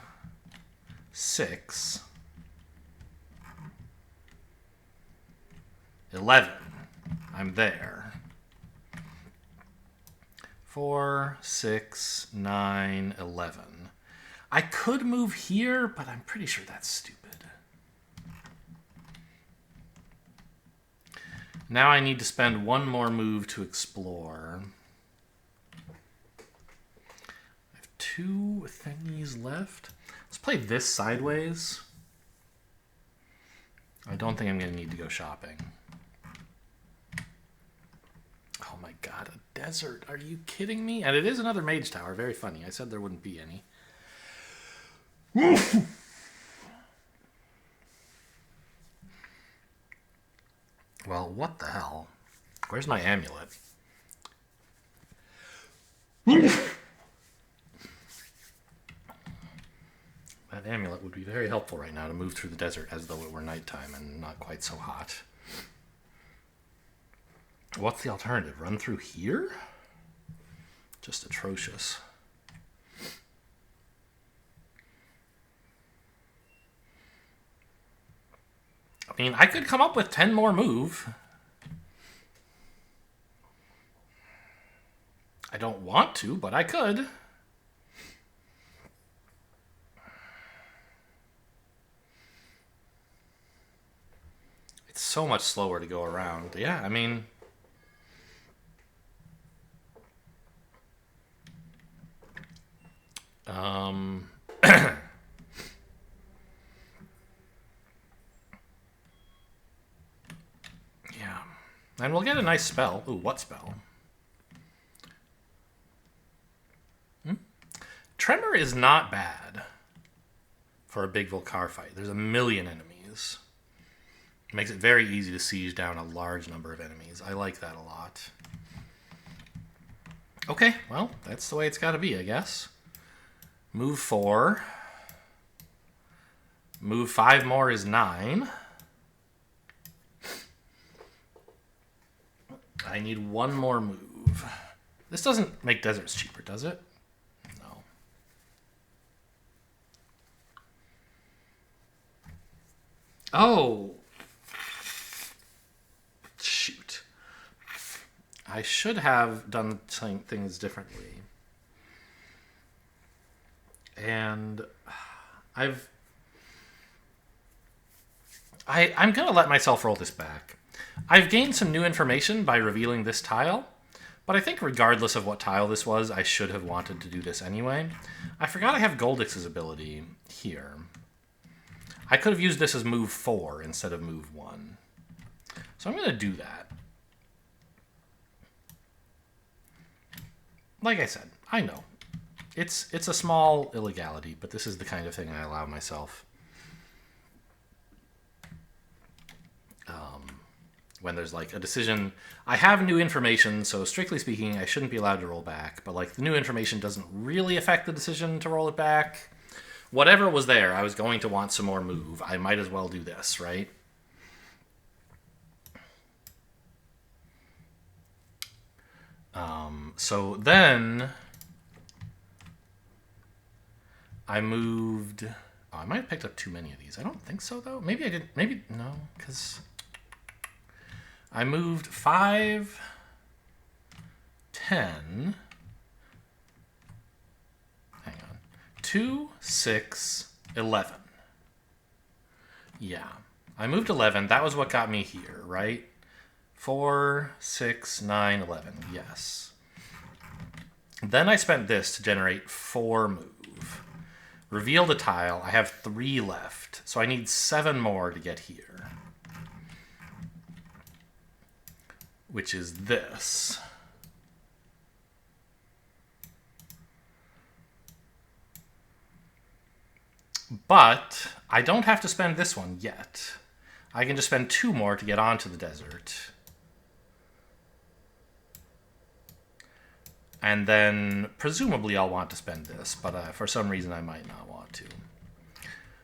6, 11. I'm there. 4, 6, 9, 11. I could move here, but I'm pretty sure that's stupid. Now I need to spend one more move to explore. 2 thingies left. Let's play this sideways. I don't think I'm going to need to go shopping. Oh my god, a desert. Are you kidding me? And it is another mage tower. Very funny. I said there wouldn't be any. Well, what the hell? Where's my amulet? That amulet would be very helpful right now to move through the desert as though it were nighttime and not quite so hot. What's the alternative? Run through here? Just atrocious. I mean, I could come up with 10 more move. I don't want to, but I could. It's so much slower to go around. Yeah, I mean... yeah. And we'll get a nice spell. Ooh, what spell? Tremor is not bad for a big Volkare fight. There's a million enemies. It makes it very easy to siege down a large number of enemies. I like that a lot. Okay, well, that's the way it's got to be, I guess. Move 4. Move 5 more is 9. I need one more move. This doesn't make deserts cheaper, does it? No. Oh. Shoot. I should have done things differently. And I'm going to let myself roll this back. I've gained some new information by revealing this tile, but I think regardless of what tile this was, I should have wanted to do this anyway. I forgot I have Goldix's ability here. I could have used this as move 4 instead of move 1. So I'm going to do that. Like I said, I know. It's a small illegality, but this is the kind of thing I allow myself. When there's like a decision, I have new information, so strictly speaking, I shouldn't be allowed to roll back. But like the new information doesn't really affect the decision to roll it back. Whatever was there, I was going to want some more move. I might as well do this, right? So then I moved. Oh, I might have picked up too many of these. I don't think so, though. Maybe I did. Maybe no, because I moved 5, 10. Hang on. 2, 6, 11. Yeah. I moved 11. That was what got me here, right? 4, 6, 9, 11. Yes. Then I spent this to generate 4 move. Reveal the tile. I have 3 left. So I need 7 more to get here. which is this. But I don't have to spend this one yet. I can just spend 2 more to get onto the desert. And then presumably I'll want to spend this, but for some reason I might not want to.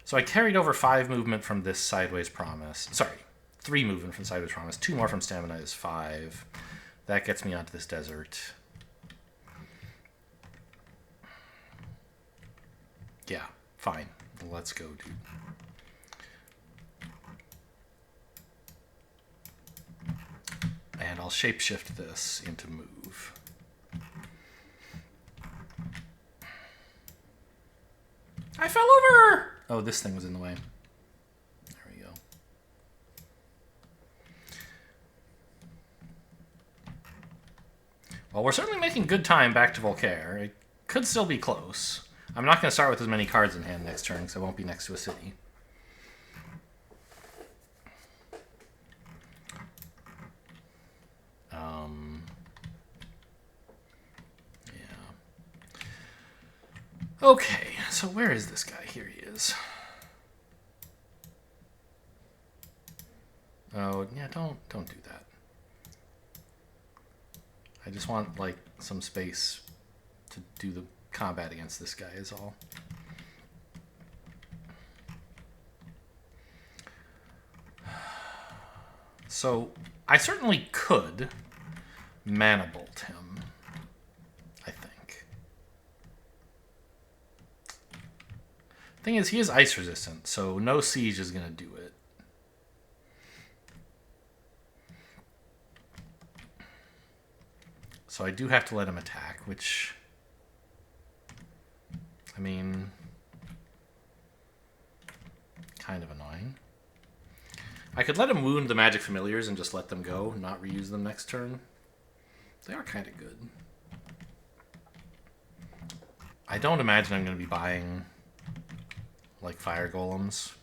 So I carried over 5 movement from this Sideways Promise. Sorry, 3 movement from Sideways Promise. 2 more from Stamina is 5. That gets me onto this desert. Yeah, fine. Let's go, dude. And I'll shapeshift this into move. I fell over! Oh, this thing was in the way. There we go. Well, we're certainly making good time back to Volkare. It could still be close. I'm not going to start with as many cards in hand next turn because I won't be next to a city. Yeah. Okay, so where is this guy? Here he is. Oh, yeah, don't do that. I just want, like, some space to do the combat against this guy is all. So I certainly could mana bolt him, I think. Thing is, he is ice resistant, so no siege is going to do it. So I do have to let him attack, which, I mean, kind of annoying. I could let him wound the Magic Familiars and just let them go, not reuse them next turn. They are kind of good. I don't imagine I'm going to be buying, like, Fire Golems.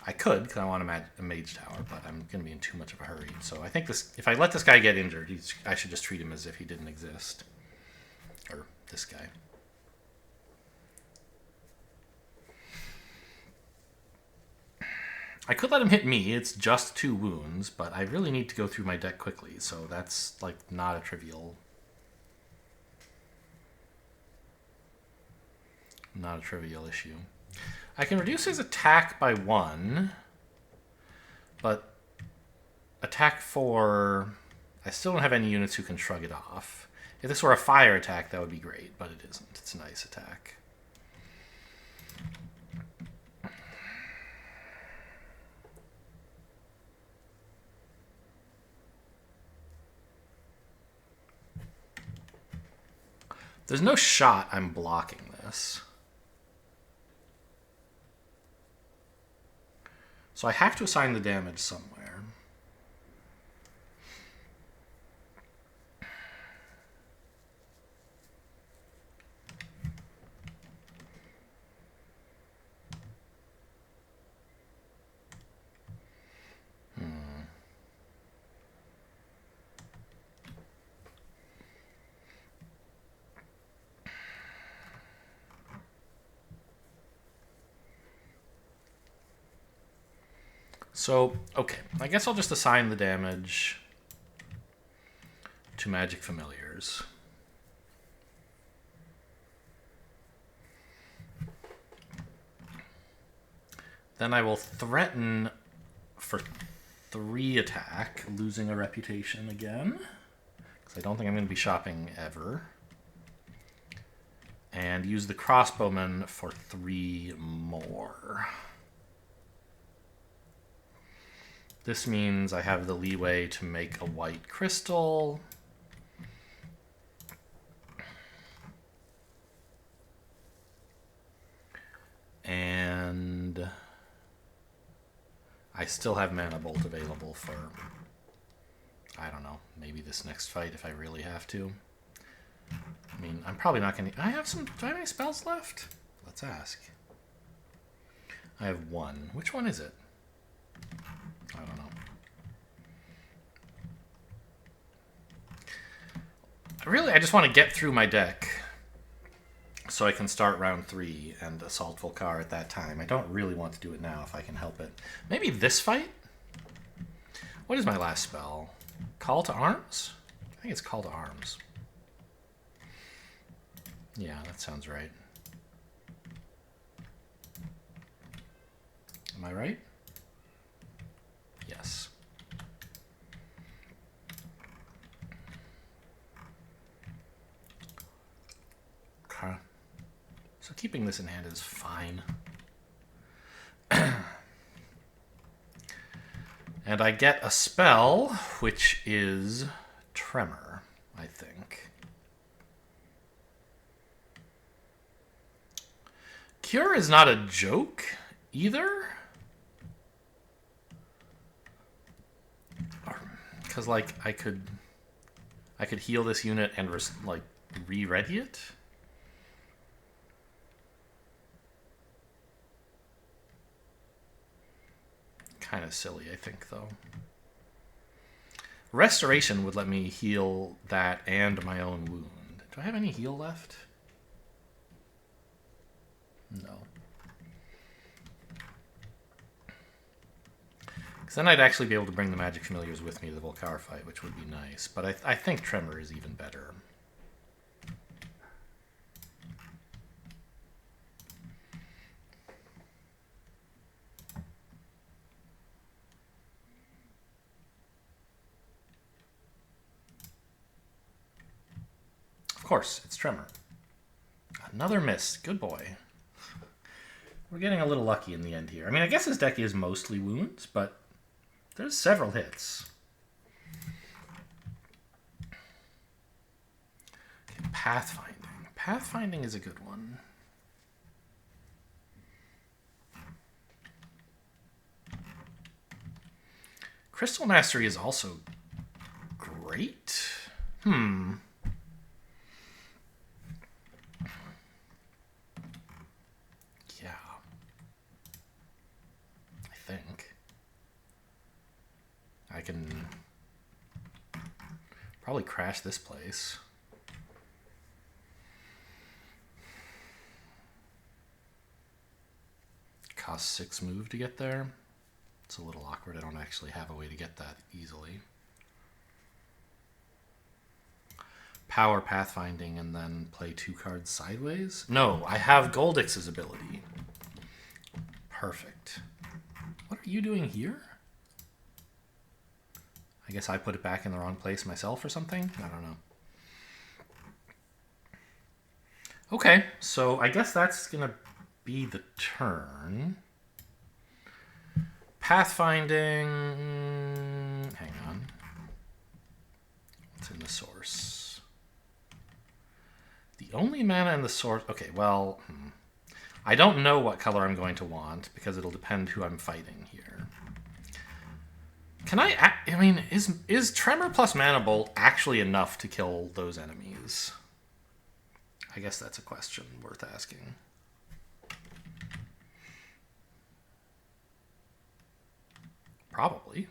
I could, because I want a Mage Tower, but I'm going to be in too much of a hurry. So I think this, if I let this guy get injured, I should just treat him as if he didn't exist. Or this guy. I could let him hit me. It's just 2 wounds, but I really need to go through my deck quickly, so that's, like, not a trivial... Not a trivial issue. I can reduce his attack by 1, but attack 4... I still don't have any units who can shrug it off. If this were a fire attack, that would be great, but it isn't. It's a nice attack. There's no shot I'm blocking this. So I have to assign the damage somewhere. So, okay, I guess I'll just assign the damage to Magic Familiars. Then I will threaten for 3 attack, losing a reputation again, because I don't think I'm going to be shopping ever. And use the Crossbowman for 3 more. This means I have the leeway to make a white crystal. And I still have Mana Bolt available for, I don't know, maybe this next fight if I really have to. I mean, I'm probably not going to... do I have any spells left? Let's ask. I have 1. Which one is it? I don't know. really, I just want to get through my deck so I can start round 3 and assault Volkare at that time. I don't really want to do it now if I can help it. Maybe this fight? What is my last spell? Call to Arms? I think it's Call to Arms. Yeah, that sounds right. Am I right? Yes. Okay. So keeping this in hand is fine. And I get a spell, which is Tremor, I think. Cure is not a joke either. Because, like, I could heal this unit and, like, re-ready it. Kind of silly, I think, though. Restoration would let me heal that and my own wound. Do I have any heal left? No. Because then I'd actually be able to bring the Magic Familiars with me to the Volkare fight, which would be nice. But I think Tremor is even better. Of course, it's Tremor. Another miss. Good boy. We're getting a little lucky in the end here. I mean, I guess his deck is mostly wounds, but there's several hits. Okay, Pathfinding. Pathfinding is a good one. Crystal Mastery is also great. Yeah. I think. I can probably crash this place. Cost 6 move to get there. It's a little awkward. I don't actually have a way to get that easily. Power Pathfinding and then play 2 cards sideways? No, I have Goldix's ability. Perfect. What are you doing here? I guess I put it back in the wrong place myself or something? I don't know. Okay, so I guess that's going to be the turn. Pathfinding... Hang on. What's in the source? The only mana in the source... Okay, well... I don't know what color I'm going to want, because it'll depend who I'm fighting here. Can I mean, is Tremor plus Mana Bolt actually enough to kill those enemies? I guess that's a question worth asking. Probably.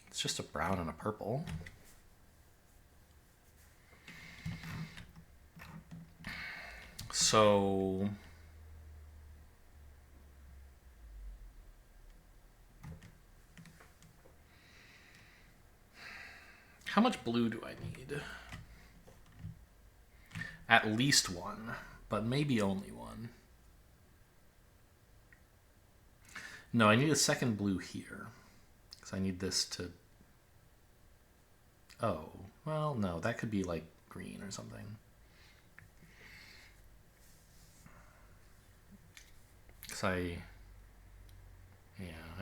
It's just a brown and a purple. So... how much blue do I need? At least 1, but maybe only 1. No, I need a second blue here. Because I need this to... Oh, well, no, that could be like green or something. Because I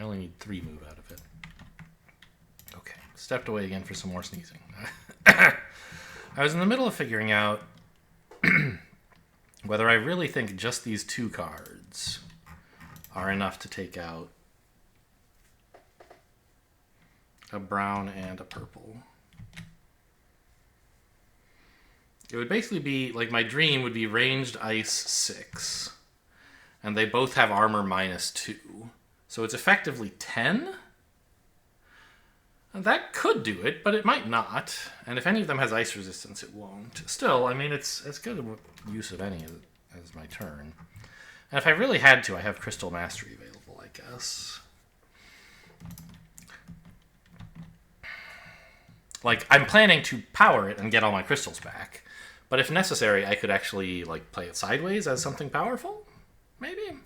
only need 3 move out of it. Okay, stepped away again for some more sneezing. I was in the middle of figuring out whether I really think just these 2 cards are enough to take out a brown and a purple. It would basically be, like, my dream would be ranged ice 6. And they both have armor -2. So it's effectively 10? That could do it, but it might not. And if any of them has ice resistance, it won't. Still, I mean, it's good use of any as my turn. And if I really had to, I have Crystal Mastery available, I guess. Like, I'm planning to power it and get all my crystals back. But if necessary, I could actually, like, play it sideways as something powerful? Maybe?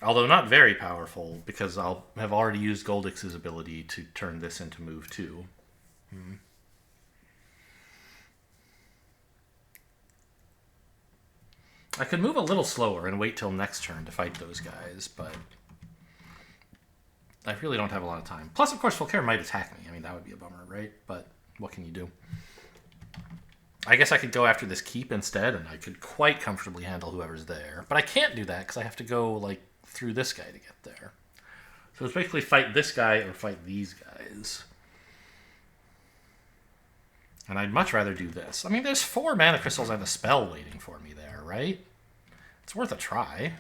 Although not very powerful, because I'll have already used Goldix's ability to turn this into move 2. I could move a little slower and wait till next turn to fight those guys, but I really don't have a lot of time. Plus, of course, Volkare might attack me. I mean, that would be a bummer, right? But what can you do? I guess I could go after this keep instead, and I could quite comfortably handle whoever's there. But I can't do that, because I have to go, like, through this guy to get there. So it's basically fight this guy or fight these guys. And I'd much rather do this. I mean, there's 4 mana crystals and a spell waiting for me there, right? It's worth a try.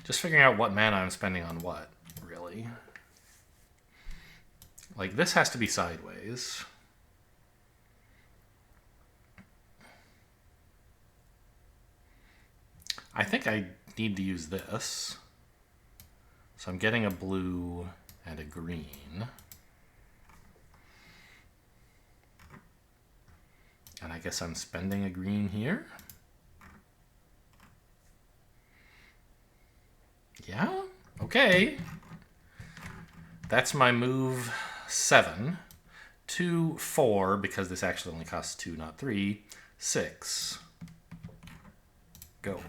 Just figuring out what mana I'm spending on what, really. Like, this has to be sideways. I think I need to use this. So I'm getting a blue and a green. And I guess I'm spending a green here. Yeah, okay. That's my move 7. 2, 4, because this actually only costs 2, not 3. 6. Go.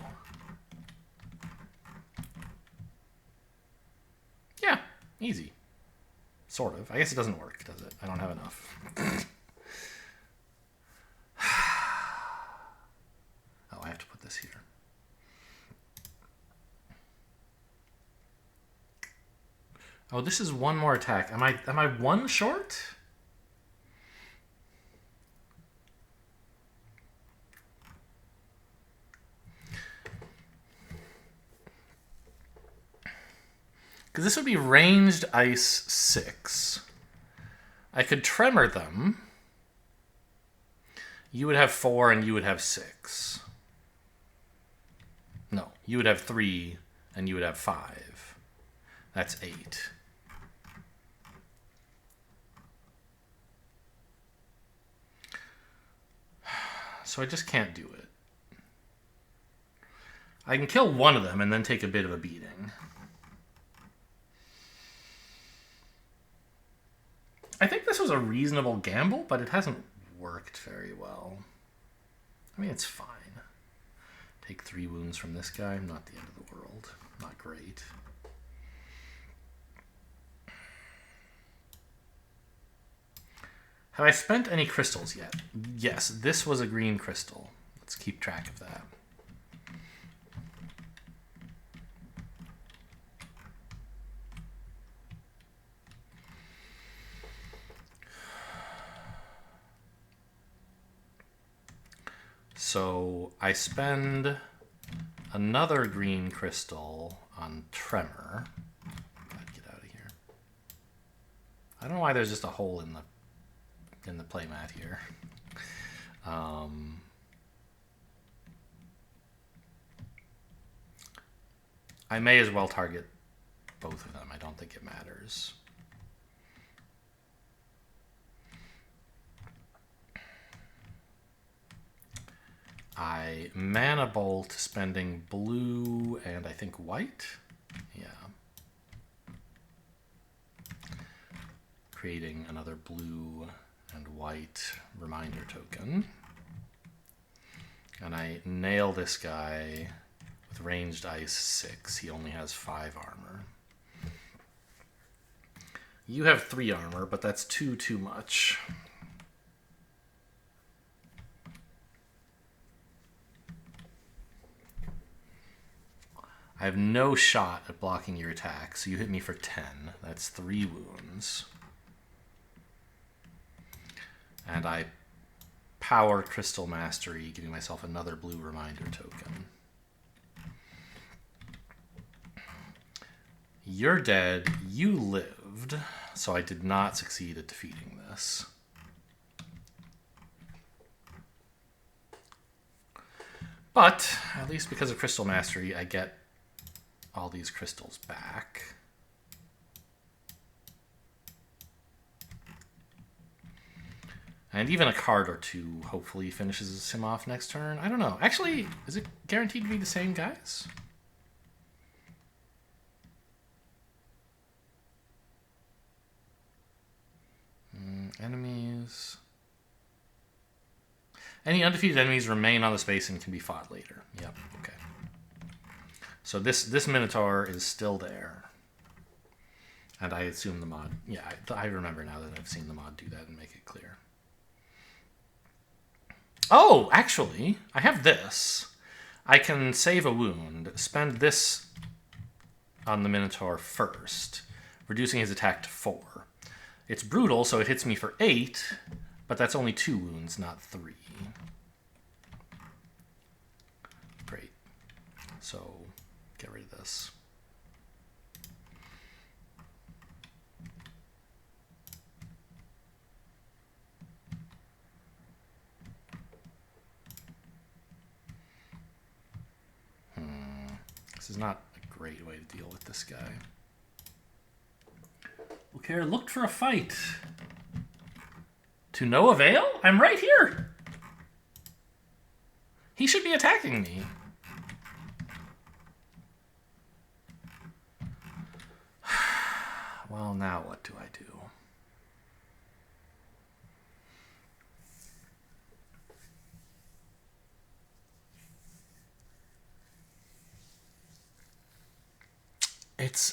Yeah, easy. Sort of. I guess it doesn't work, does it? I don't have enough. Oh, I have to put this here. Oh, this is one more attack. Am I 1 short? Because this would be ranged ice 6. I could tremor them. You would have 4 and you would have 6. No, you would have 3 and you would have 5. That's 8. So I just can't do it. I can kill one of them and then take a bit of a beating. I think this was a reasonable gamble, but it hasn't worked very well. I mean, it's fine. Take 3 wounds from this guy. Not the end of the world. Not great. Have I spent any crystals yet? Yes, this was a green crystal. Let's keep track of that. So I spend another green crystal on Tremor. I'd get out of here. I don't know why there's just a hole in the playmat here. I may as well target both of them. I don't think it matters. I mana bolt, spending blue and I think white. Yeah. Creating another blue and white reminder token. And I nail this guy with ranged ice 6. He only has 5 armor. You have 3 armor, but that's 2 too much. I have no shot at blocking your attack, so you hit me for 10. That's 3 wounds. And I power Crystal Mastery, giving myself another blue reminder token. You're dead. You lived. So I did not succeed at defeating this. But, at least because of Crystal Mastery, I get all these crystals back. And even a card or two hopefully finishes him off next turn. I don't know. Actually, is it guaranteed to be the same guys? Enemies. Any undefeated enemies remain on the space and can be fought later. Yep, okay. So this Minotaur is still there. And I assume the mod... Yeah, I remember now that I've seen the mod do that and make it clear. Oh, actually, I have this. I can save a wound, spend this on the Minotaur first, reducing his attack to 4. It's brutal, so it hits me for 8, but that's only 2 wounds, not 3. Great. So, get rid of this. This is not a great way to deal with this guy. Volkare looked for a fight. To no avail? I'm right here. He should be attacking me. Well, now what do I do?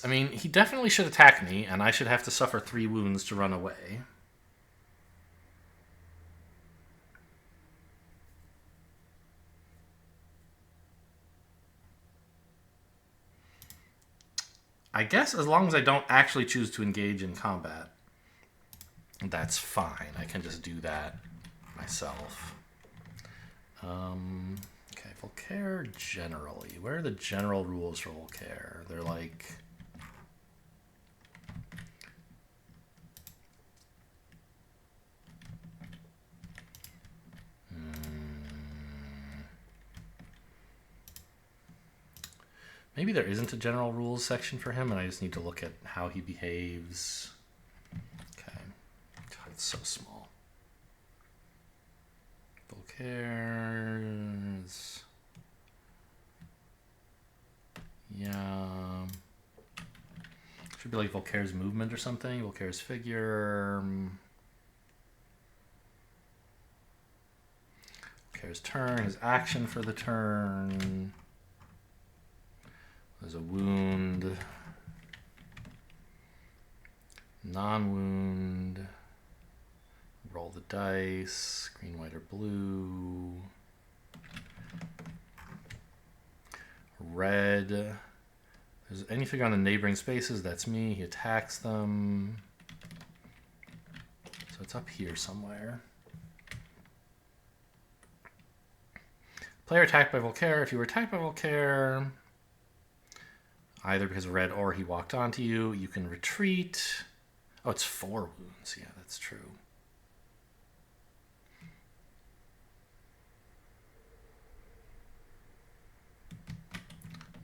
I mean, he definitely should attack me, and I should have to suffer 3 wounds to run away. I guess as long as I don't actually choose to engage in combat, that's fine. I can just do that myself. Okay, Volkare generally. Where are the general rules for Volkare? They're like... Maybe there isn't a general rules section for him, and I just need to look at how he behaves. Okay. God, it's so small. Volkare's... Yeah. Should be like Volkare's movement or something. Volkare's figure. Volkare's turn. His action for the turn. There's a wound. Non-wound. Roll the dice. Green, white, or blue. Red. There's any figure on the neighboring spaces. That's me. He attacks them. So it's up here somewhere. Player attacked by Volkare. If you were attacked by Volkare, either because of red or he walked onto you, you can retreat. Oh, it's 4 wounds. Yeah, that's true.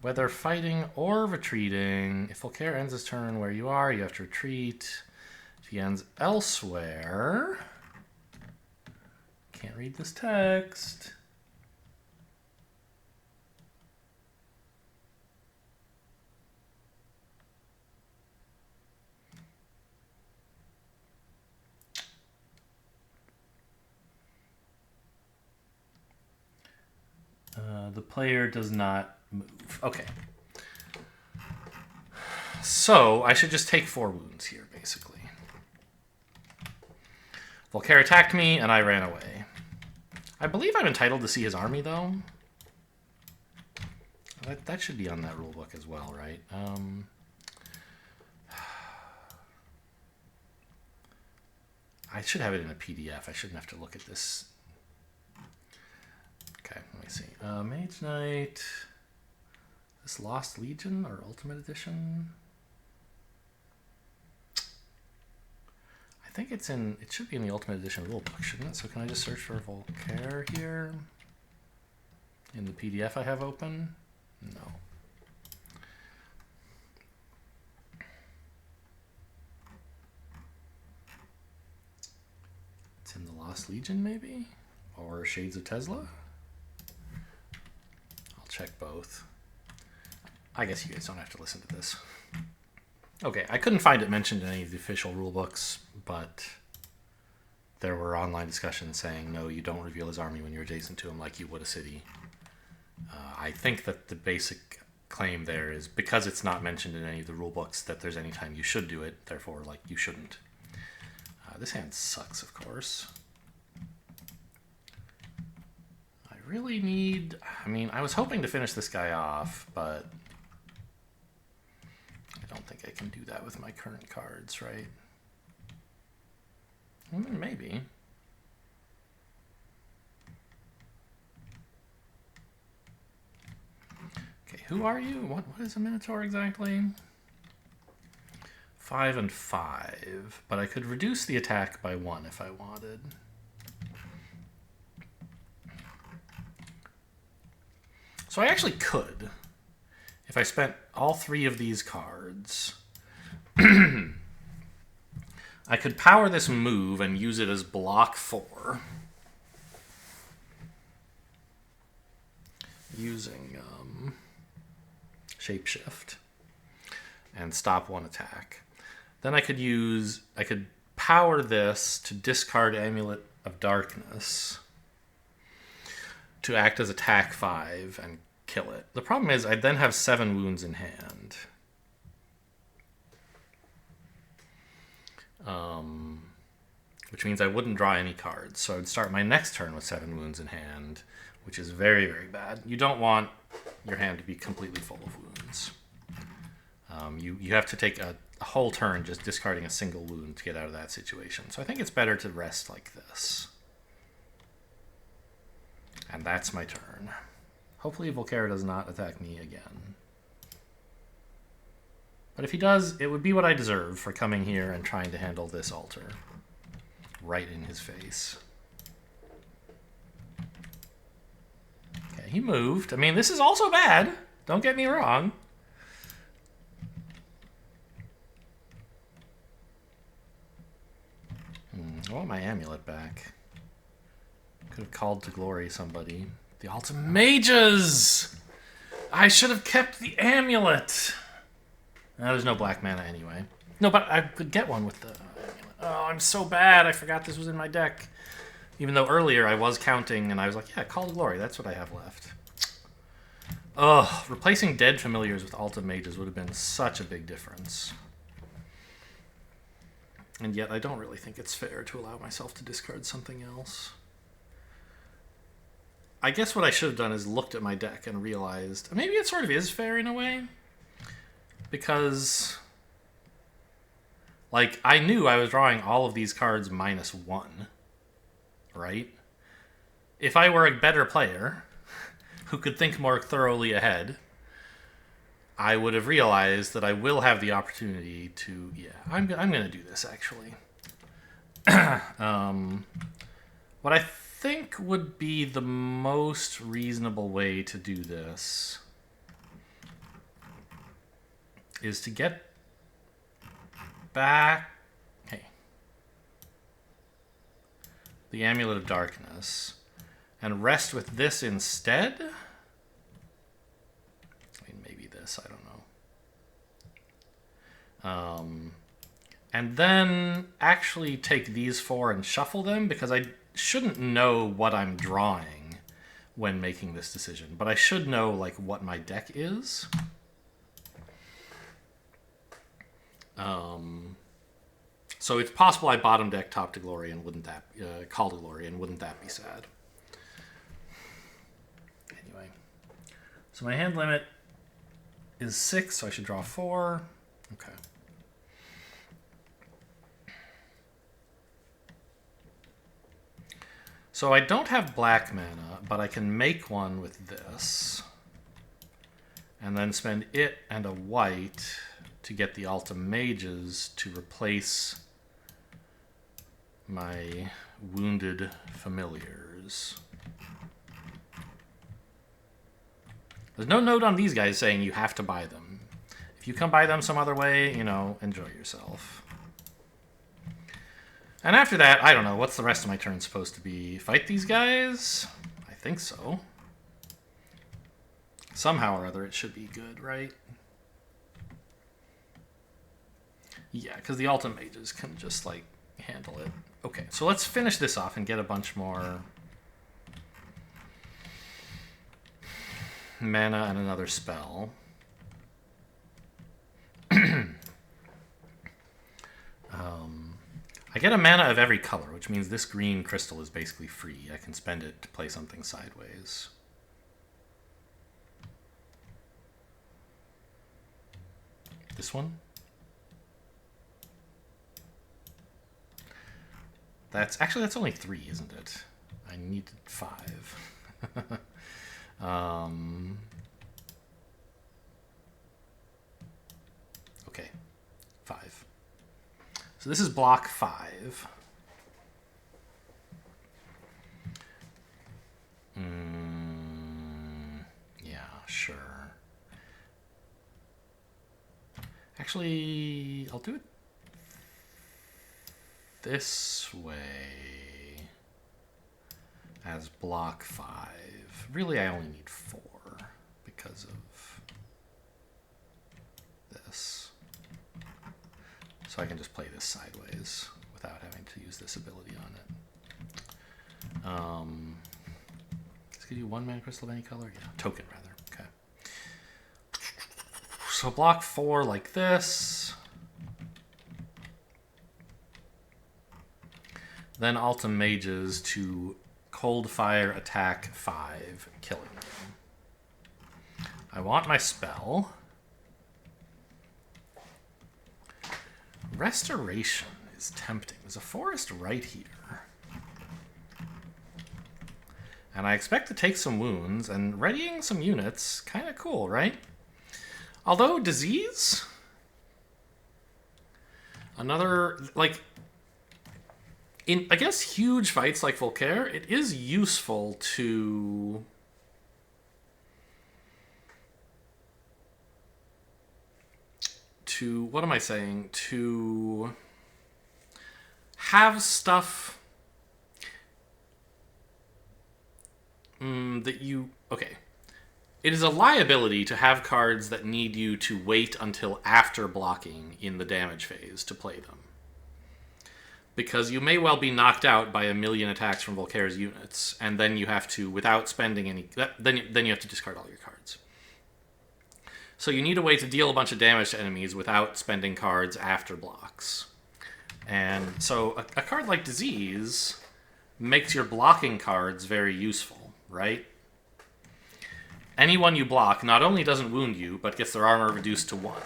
Whether fighting or retreating, if Volkare ends his turn where you are, you have to retreat. If he ends elsewhere... Can't read this text. The player does not move. Okay. So, I should just take 4 wounds here, basically. Volkare attacked me, and I ran away. I believe I'm entitled to see his army, though. That should be on that rulebook as well, right? I should have it in a PDF. I shouldn't have to look at this. Okay, let me see. Mage Knight. This Lost Legion or Ultimate Edition? think it's in, it should be in the Ultimate Edition rulebook, shouldn't it? So can I just search for Volkare here? In the PDF I have open? No. It's in the Lost Legion, maybe? Or Shades of Tesla? I'll check both. I guess you guys don't have to listen to this. Okay, I couldn't find it mentioned in any of the official rulebooks, but there were online discussions saying, no, you don't reveal his army when you're adjacent to him like you would a city. I think that the basic claim there is because it's not mentioned in any of the rulebooks that there's any time you should do it, therefore, like, you shouldn't. This hand sucks, of course. I really need... I mean, I was hoping to finish this guy off, but I don't think I can do that with my current cards, right? Maybe. Okay, who are you? What is a Minotaur exactly? 5 and 5, but I could reduce the attack by 1 if I wanted. So I actually could, if I spent all 3 of these cards. I could power this move and use it as block 4. Using Shapeshift. And stop 1 attack. Then I could power this to discard Amulet of Darkness to act as attack 5 and kill it. The problem is I'd then have 7 wounds in hand. Which means I wouldn't draw any cards. So I would start my next turn with 7 wounds in hand, which is very, very bad. You don't want your hand to be completely full of wounds. You have to take a whole turn just discarding a single wound to get out of that situation. So I think it's better to rest like this. And that's my turn. Hopefully Volkare does not attack me again. But if he does, it would be what I deserve for coming here and trying to handle this altar. Right in his face. Okay, he moved. I mean, this is also bad. Don't get me wrong. I want my amulet back. Could have called to glory somebody. The Ultimate Mages! I should have kept the amulet! There's no black mana anyway. No, but I could get one with the amulet. Oh, I'm so bad. I forgot this was in my deck. Even though earlier I was counting and I was like, yeah, Call to Glory. That's what I have left. Ugh, replacing dead familiars with Ultimate Mages would have been such a big difference. And yet I don't really think it's fair to allow myself to discard something else. I guess what I should have done is looked at my deck and realized maybe it sort of is fair in a way. Because, like, I knew I was drawing all of these cards -1, right? If I were a better player who could think more thoroughly ahead, I would have realized that I will have the opportunity to... Yeah, I'm going to do this, actually. What I think would be the most reasonable way to do this is to get back... Hey. The Amulet of Darkness and rest with this instead? I don't know. And then actually take these 4 and shuffle them, because I shouldn't know what I'm drawing when making this decision, but I should know like what my deck is. So it's possible I bottom deck Top to Glory and wouldn't that Call to Glory, and wouldn't that be sad? Anyway, so my hand limit is 6, so I should draw 4. Okay. So I don't have black mana, but I can make one with this. And then spend it and a white to get the Ultimate Mages to replace my wounded familiars. There's no note on these guys saying you have to buy them. If you come buy them some other way, you know, enjoy yourself. And after that, I don't know. What's the rest of my turn supposed to be? Fight these guys? I think so. Somehow or other, it should be good, right? Yeah, because the Ultimate Mages can just, like, handle it. Okay, so let's finish this off and get a bunch more mana and another spell. I get a mana of every color, which means this green crystal is basically free. I can spend it to play something sideways. This one? That's only 3, isn't it? I needed 5. Okay, 5. So this is block 5. Yeah, sure. Actually, I'll do it this way as block 5. Really, I only need 4 because of this. So I can just play this sideways without having to use this ability on it. This gives you 1 mana crystal of any color? Yeah, token rather. Okay. So block 4 like this. Then Ultimate Mages to Cold Fire attack 5, killing them. I want my spell. Restoration is tempting. There's a forest right here. And I expect to take some wounds, and readying some units, kind of cool, right? Although disease? Another, like, in, I guess, huge fights like Volkare, it is useful to what am I saying? To have stuff that you... Okay. It is a liability to have cards that need you to wait until after blocking in the damage phase to play them. Because you may well be knocked out by a million attacks from Volkare's units, and then you have to, without spending any... Then you have to discard all your cards. So you need a way to deal a bunch of damage to enemies without spending cards after blocks. And so a card like Disease makes your blocking cards very useful, right? Anyone you block not only doesn't wound you, but gets their armor reduced to 1.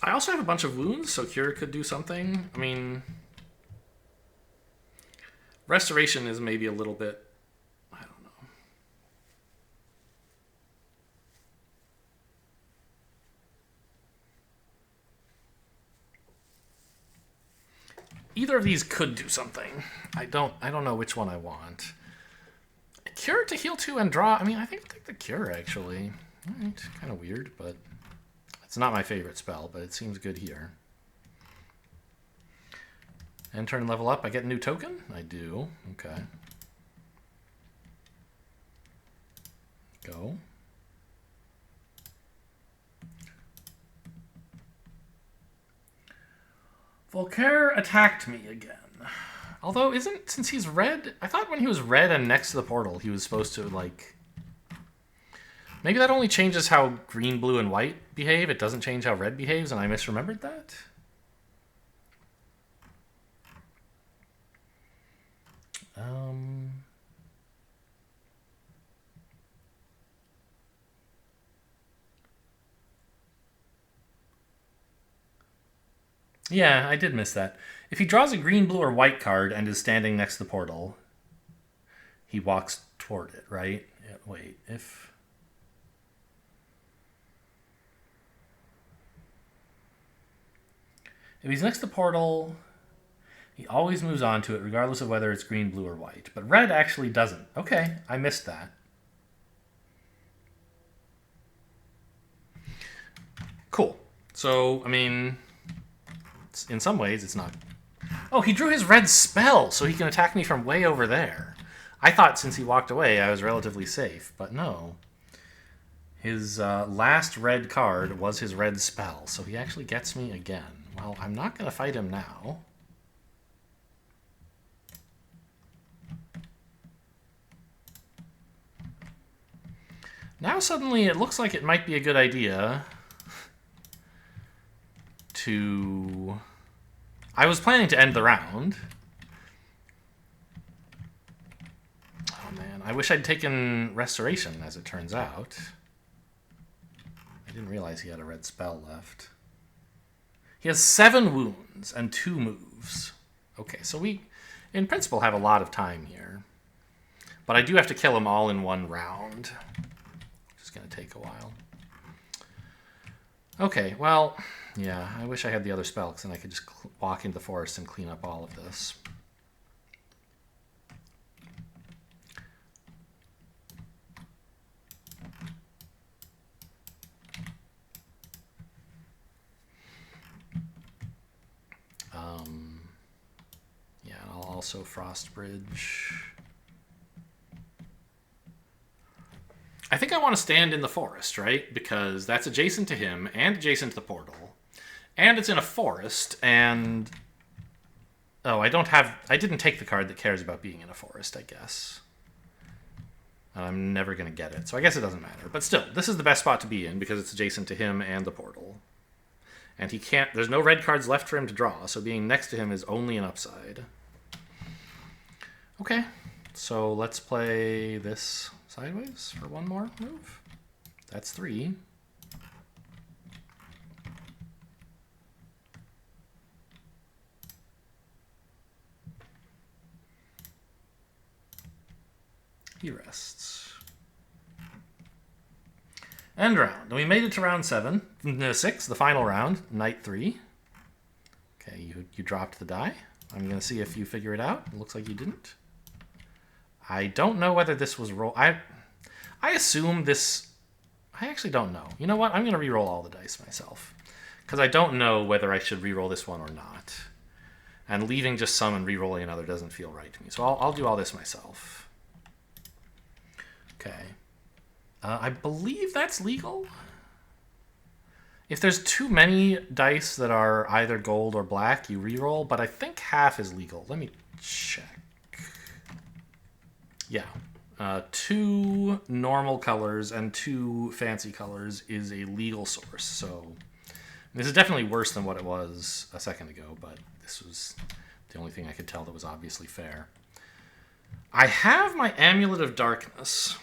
I also have a bunch of wounds, so Cure could do something. I mean, Restoration is maybe a little bit... I don't know. Either of these could do something. I don't know which one I want. Cure to heal 2 and draw. I mean, I think I'll take the Cure, actually. It's kind of weird, but it's not my favorite spell, but it seems good here. End turn level up, I get a new token? I do. Okay. Go. Volkare attacked me again. Although, since he's red, I thought when he was red and next to the portal, he was supposed to, like... Maybe that only changes how green, blue, and white behave. It doesn't change how red behaves, and I misremembered that? Yeah, I did miss that. If he draws a green, blue, or white card and is standing next to the portal, he walks toward it, right? Yeah, wait, if... If he's next to the portal, he always moves on to it, regardless of whether it's green, blue, or white. But red actually doesn't. Okay, I missed that. Cool. So, I mean, in some ways, it's not... Oh, he drew his red spell, so he can attack me from way over there. I thought since he walked away, I was relatively safe, but no. His last red card was his red spell, so he actually gets me again. Well, I'm not going to fight him now. Now suddenly it looks like it might be a good idea to... I was planning to end the round. Oh man, I wish I'd taken Restoration, as it turns out. I didn't realize he had a red spell left. He has 7 wounds and 2 moves. Okay, so we, in principle, have a lot of time here. But I do have to kill him all in one round. Which is going to take a while. Okay, well, yeah, I wish I had the other spell, because then I could just walk into the forest and clean up all of this. Yeah, I'll also Frost Bridge. I think I want to stand in the forest, right? Because that's adjacent to him and adjacent to the portal. And it's in a forest, and... Oh, I didn't take the card that cares about being in a forest, I guess. I'm never going to get it, so I guess it doesn't matter. But still, this is the best spot to be in because it's adjacent to him and the portal. And he can't... There's no red cards left for him to draw, so being next to him is only an upside. Okay, so let's play this sideways for one more move. That's 3. He rests. End round. And we made it to round 7. No, 6, the final round. Knight 3. Okay, you dropped the die. I'm going to see if you figure it out. It looks like you didn't. I don't know whether this was roll... I assume this... I actually don't know. You know what? I'm going to re-roll all the dice myself. Because I don't know whether I should re-roll this one or not. And leaving just some and re-rolling another doesn't feel right to me. So I'll do all this myself. Okay. I believe that's legal. If there's too many dice that are either gold or black, you re-roll. But I think half is legal. Let me check. Yeah. 2 normal colors and 2 fancy colors is a legal source. So this is definitely worse than what it was a second ago, but this was the only thing I could tell that was obviously fair. I have my Amulet of Darkness.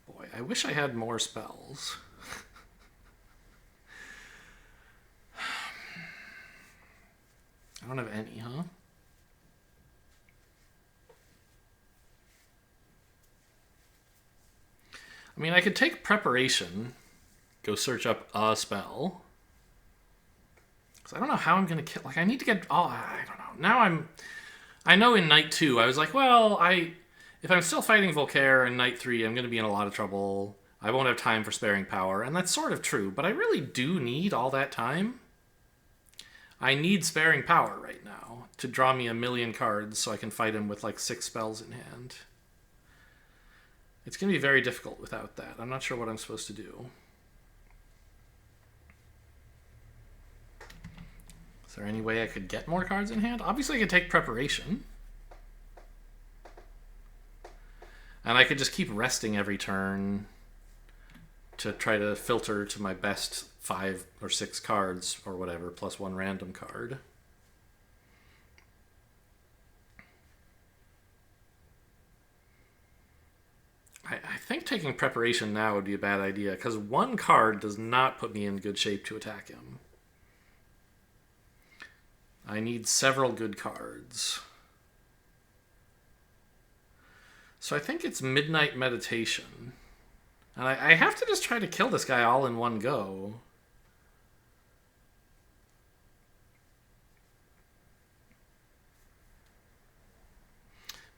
Boy, I wish I had more spells. I don't have any, huh? I mean, I could take Preparation, go search up a spell. Because I don't know how I'm going to kill... Like, I need to get... Oh, I don't know. Now I know in Night 2, I was like, well, if I'm still fighting Volkare in Night 3, I'm going to be in a lot of trouble. I won't have time for Sparing Power. And that's sort of true, but I really do need all that time. I need Sparing Power right now to draw me 1,000,000 cards so I can fight him with, like, 6 spells in hand. It's going to be very difficult without that. I'm not sure what I'm supposed to do. Is there any way I could get more cards in hand? Obviously, I could take Preparation. And I could just keep resting every turn to try to filter to my best 5 or 6 cards or whatever, plus 1 random card. I think taking Preparation now would be a bad idea, because 1 card does not put me in good shape to attack him. I need several good cards. So I think it's Midnight Meditation. And I have to just try to kill this guy all in one go.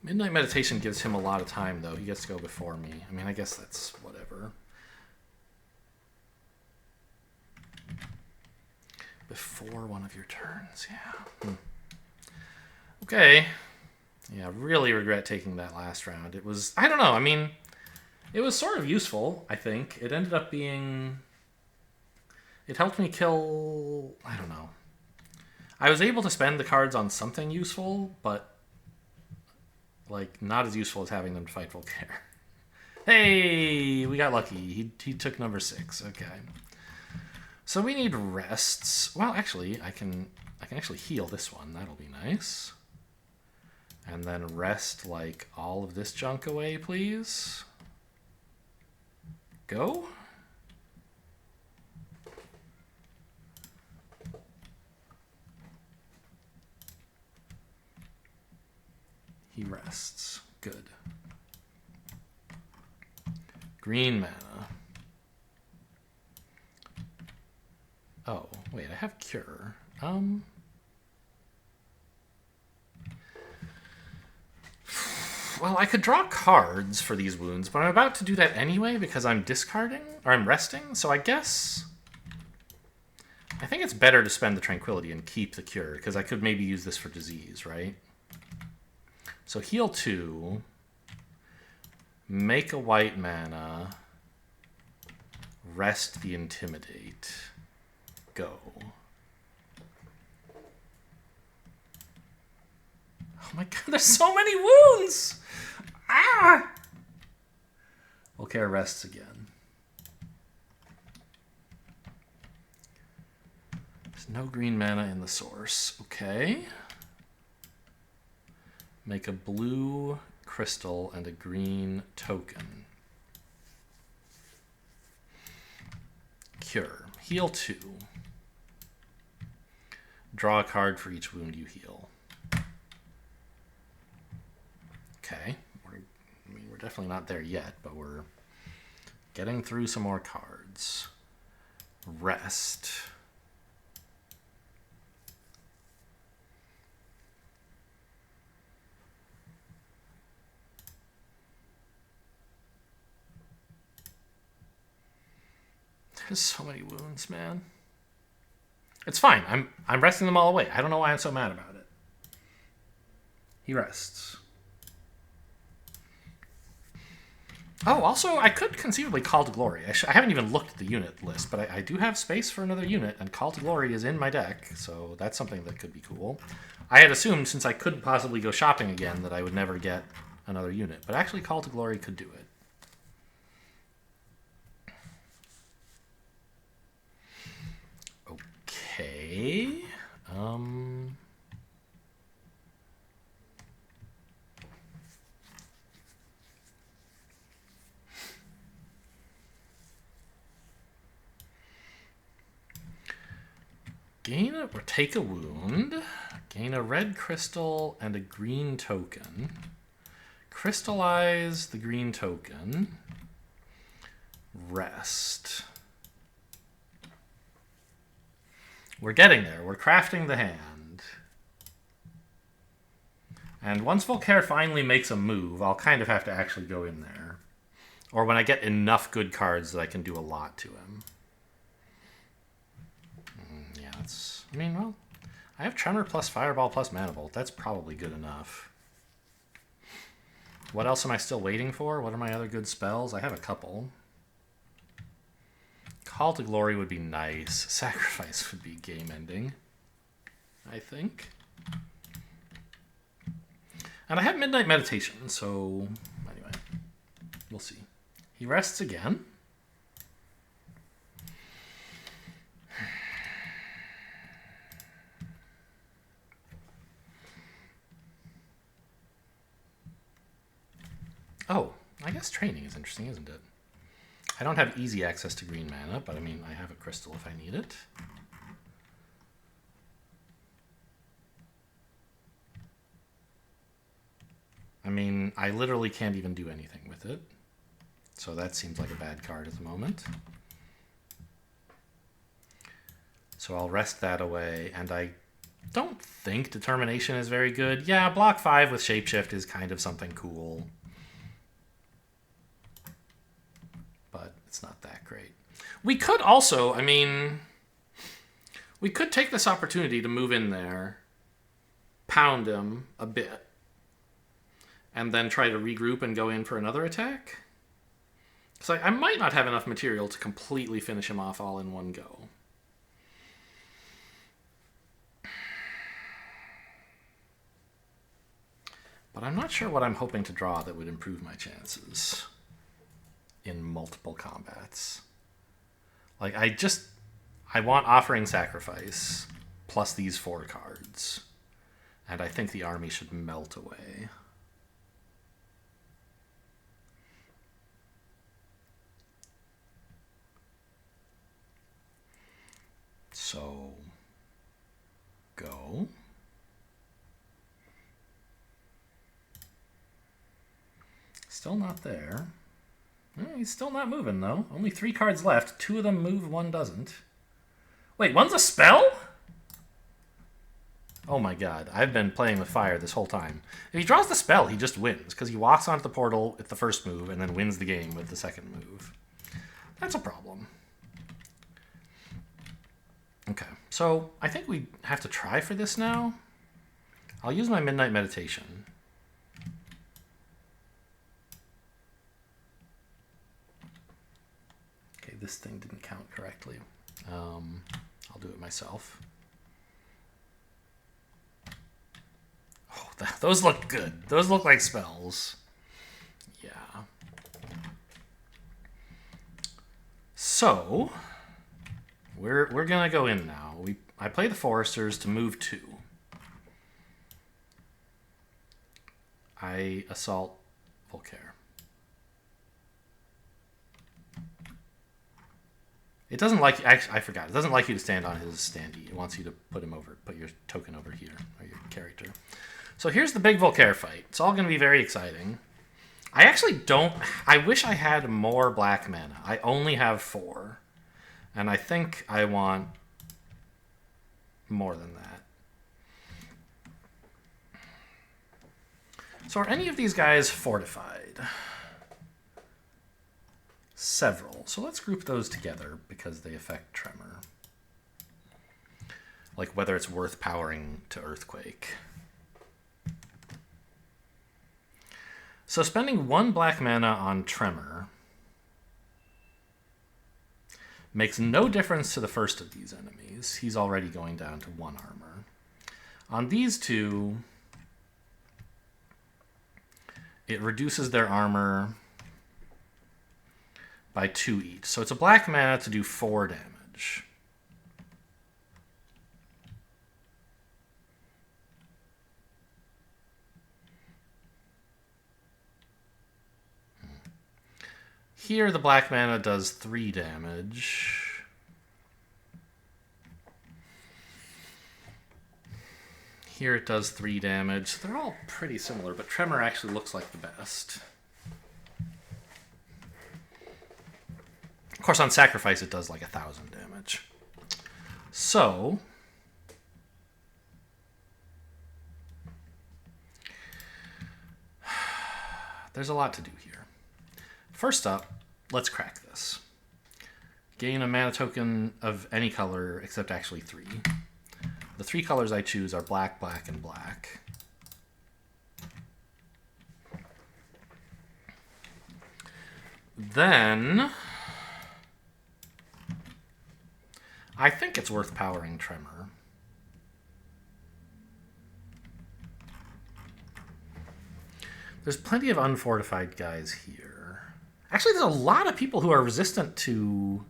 Midnight Meditation gives him a lot of time, though. He gets to go before me. I mean, I guess that's whatever. Before one of your turns, yeah. Okay. Yeah, really regret taking that last round. It was, I don't know, I mean, it was sort of useful, I think. It ended up being, it helped me kill, I don't know. I was able to spend the cards on something useful, but, like, not as useful as having them to fight Volkare. Hey, we got lucky. He took number 6, okay. So we need rests. Well, actually, I can actually heal this one. That'll be nice. And then rest, like, all of this junk away, please. Go. He rests. Good. Green mana. Oh, wait, I have Cure. Well, I could draw cards for these wounds, but I'm about to do that anyway because I'm discarding, or I'm resting, so I guess I think it's better to spend the Tranquility and keep the Cure, because I could maybe use this for disease, right? So heal 2, make a white mana, rest the Intimidate, go. Oh my god, there's so many wounds! Ah! Volkare rests again. There's no green mana in the source. Okay. Make a blue crystal and a green token. Cure. Heal 2. Draw a card for each wound you heal. Okay. We're definitely not there yet, but we're getting through some more cards. Rest. There's so many wounds, man. It's fine. I'm resting them all away. I don't know why I'm so mad about it. He rests. Oh, also, I could conceivably Call to Glory. I haven't even looked at the unit list, but I do have space for another unit, and Call to Glory is in my deck, so that's something that could be cool. I had assumed, since I couldn't possibly go shopping again, that I would never get another unit, but actually Call to Glory could do it. Okay. Gain a, or take a wound. Gain a red crystal and a green token. Crystallize the green token. Rest. We're getting there. We're crafting the hand. And once Volkare finally makes a move, I'll kind of have to actually go in there. Or when I get enough good cards that I can do a lot to him. Yeah, that's... I mean, well, I have Tremor plus Fireball plus Mana Bolt. That's probably good enough. What else am I still waiting for? What are my other good spells? I have a couple. Call to Glory would be nice. Sacrifice would be game-ending, I think. And I have Midnight Meditation, so anyway, we'll see. He rests again. Oh, I guess training is interesting, isn't it? I don't have easy access to green mana, but I mean, I have a crystal if I need it. I mean, I literally can't even do anything with it. So that seems like a bad card at the moment. So I'll rest that away, and I Don't think Determination is very good. Yeah, block 5 with Shapeshift is kind of something cool. But it's not that great. We could also, I mean, we could take this opportunity to move in there, pound him a bit, and then try to regroup and go in for another attack. Because I might not have enough material to completely finish him off all in one go. But I'm not sure what I'm hoping to draw that would improve my chances in multiple combats. Like, I want Offering Sacrifice plus these 4 cards. And I think the army should melt away. So, go. Still not there. He's still not moving, though. Only 3 cards left. 2 of them move, 1 doesn't. Wait, one's a spell? Oh my god, I've been playing with fire this whole time. If he draws the spell, he just wins, because he walks onto the portal at the first move and then wins the game with the second move. That's a problem. Okay, so I think we have to try for this now. I'll use my Midnight Meditation. Okay, this thing didn't count correctly. I'll do it myself. Oh, those look good. Those look like spells. Yeah. So, we're gonna go in now. I play the Foresters to move 2. I assault Volkare. It doesn't like, actually, I forgot. It doesn't like you to stand on his standee. It wants you to put your token over here, or your character. So here's the big Volkare fight. It's all going to be very exciting. I wish I had more black mana. I only have 4. And I think I want more than that. So are any of these guys fortified? Several. So let's group those together because they affect Tremor. Like whether it's worth powering to Earthquake. So spending 1 black mana on Tremor makes no difference to the first of these enemies. He's already going down to 1 armor. On these 2, it reduces their armor by 2 each. So it's a black mana to do 4 damage. Here the black mana does 3 damage. Here it does 3 damage. They're all pretty similar, but Tremor actually looks like the best. Of course, on Sacrifice, it does like 1,000 damage. So, there's a lot to do here. First up, let's crack this. Gain a mana token of any color except actually 3. The 3 colors I choose are black, black, and black. Then I think it's worth powering Tremor. There's plenty of unfortified guys here. Actually, there's a lot of people who are resistant to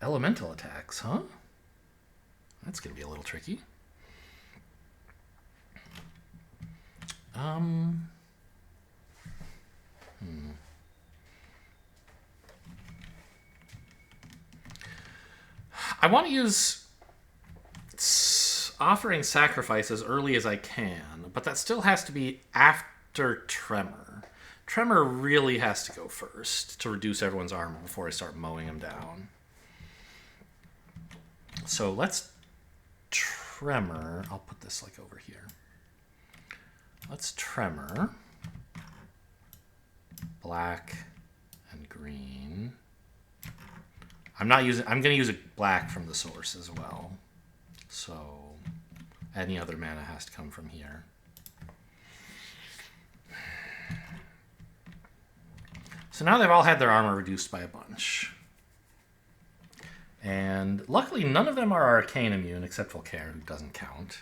elemental attacks, huh? That's going to be a little tricky. I want to use Offering Sacrifice as early as I can, but that still has to be after Tremor. Tremor really has to go first to reduce everyone's armor before I start mowing them down. So let's tremor. I'll put this like over here. Let's tremor. Black and green. I'm going to use a black from the source as well. So any other mana has to come from here. So now they've all had their armor reduced by a bunch. And luckily none of them are arcane immune except Volkare, who doesn't count.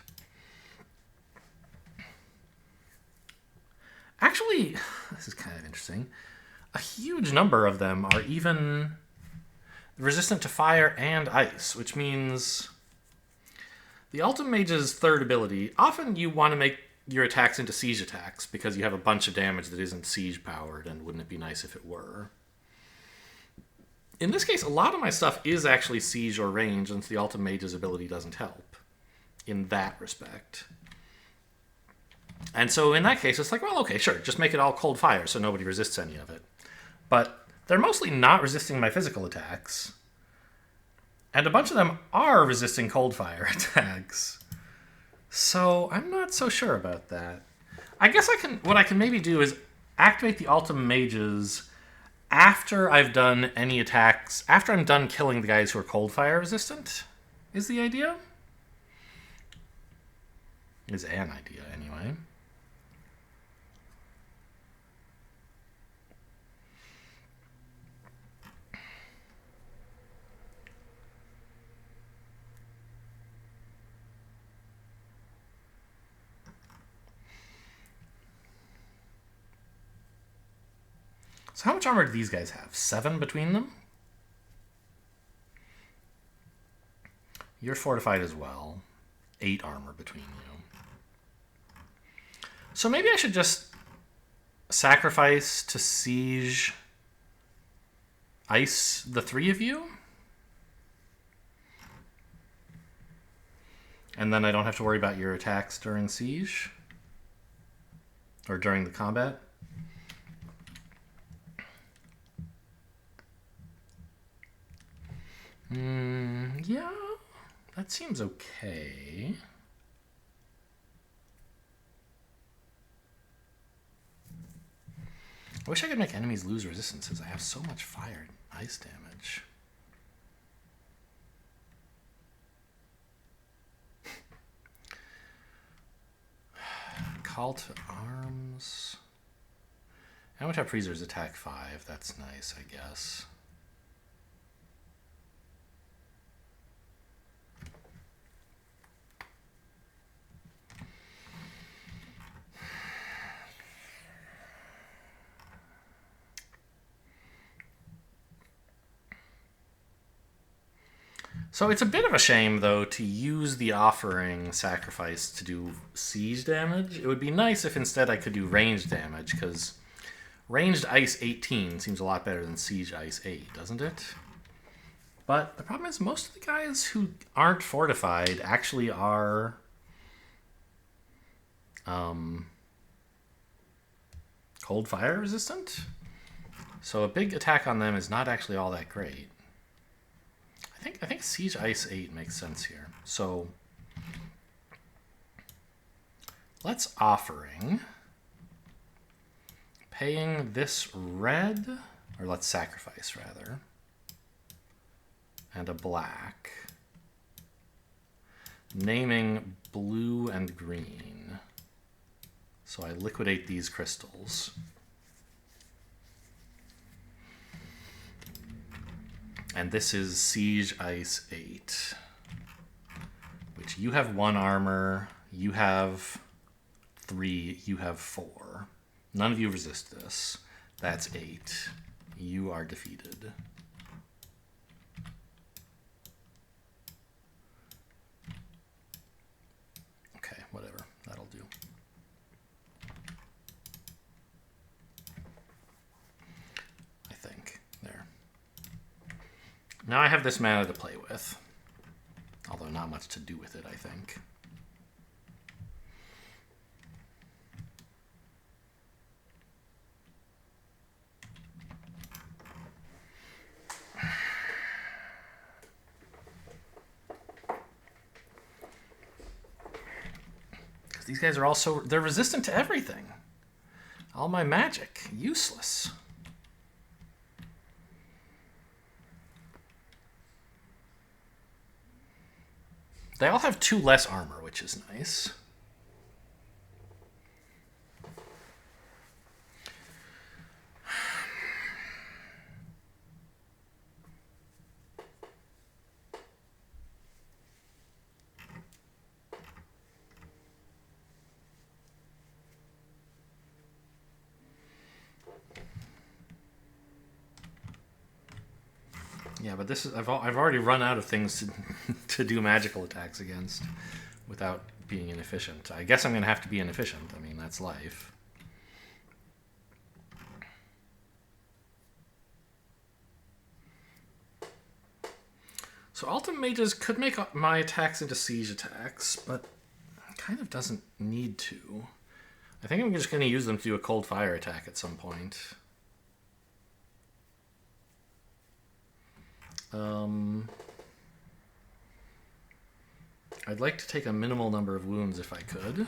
Actually, this is kind of interesting. A huge number of them are even resistant to fire and ice, which means the Ultimate Mage's third ability, often you want to make your attacks into siege attacks because you have a bunch of damage that isn't siege powered, and wouldn't it be nice if it were? In this case, a lot of my stuff is actually siege or range, since the Ultimate Mage's ability doesn't help in that respect. And so in that case, it's like, well, okay, sure, just make it all cold fire so nobody resists any of it. But they're mostly not resisting my physical attacks. And a bunch of them are resisting cold fire attacks. So I'm not so sure about that. I guess what I can maybe do is activate the Ultimate Mages after I've done any attacks, after I'm done killing the guys who are cold fire resistant, is the idea. Is an idea, anyway. So how much armor do these guys have? 7 between them? You're fortified as well. 8 armor between you. So maybe I should just sacrifice to siege ice the 3 of you? And then I don't have to worry about your attacks during siege? Or during the combat? Yeah, that seems okay. I wish I could make enemies lose resistances. I have so much fire and ice damage. Call to arms. How much have freezers attack 5? That's nice, I guess. So it's a bit of a shame, though, to use the offering sacrifice to do siege damage. It would be nice if instead I could do ranged damage, because ranged ice 18 seems a lot better than siege ice 8, doesn't it? But the problem is most of the guys who aren't fortified actually are cold fire resistant. So a big attack on them is not actually all that great. I think Siege Ice 8 makes sense here. So let's offering, paying this red, or let's sacrifice rather, and a black, naming blue and green. So I liquidate these crystals. And this is Siege Ice 8, which you have 1 armor, you have 3, you have 4. None of you resist this. That's 8. You are defeated. Okay, whatever. That'll do. I think. There. Now I have this mana to play with. Although not much to do with it, I think. These guys are also... They're resistant to everything. All my magic. Useless. They all have 2 less armor, which is nice. Yeah, but this is I've already run out of things to do magical attacks against without being inefficient. I guess I'm going to have to be inefficient. I mean, that's life. So Ultimate Mages could make my attacks into siege attacks, but kind of doesn't need to. I think I'm just going to use them to do a cold fire attack at some point. I'd like to take a minimal number of wounds if I could.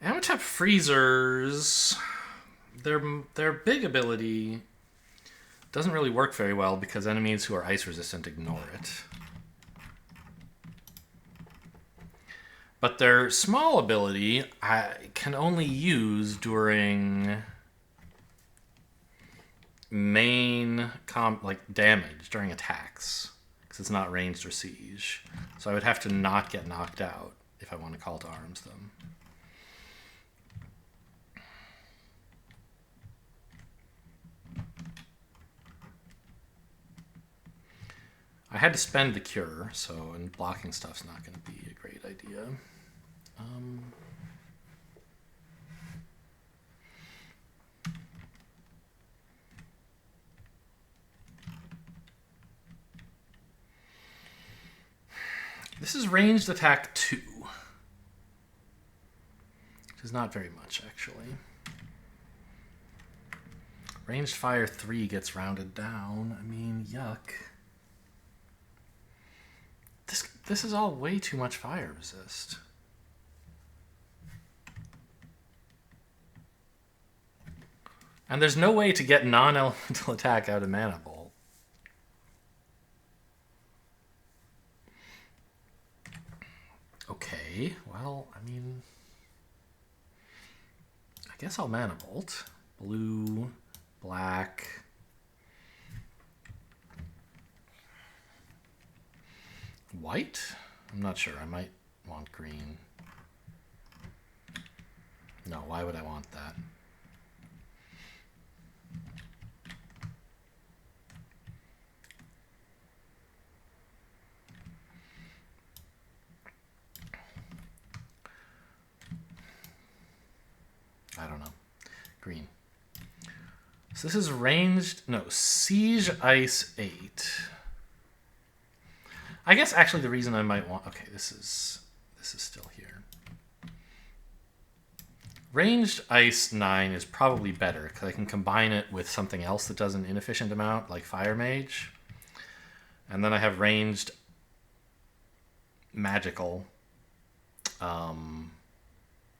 Amatep Freezers, their big ability doesn't really work very well because enemies who are ice resistant ignore it. But their small ability I can only use during main damage during attacks because it's not ranged or siege. So I would have to not get knocked out if I want to call to arms them. I had to spend the cure, so and blocking stuff's not going to be a great idea. This is ranged attack 2, which is not very much, actually. Ranged fire 3 gets rounded down. I mean, yuck. This is all way too much fire resist. And there's no way to get non-elemental attack out of Mana Bolt. Okay, well, I mean... I guess I'll Mana Bolt. Blue, black... White? I'm not sure. I might want green. No, why would I want that? I don't know. Green. So this is ranged... No, Siege Ice 8. I guess actually the reason I might want... Okay, this is still here. Ranged Ice 9 is probably better because I can combine it with something else that does an inefficient amount, like Fire Mage. And then I have ranged Magical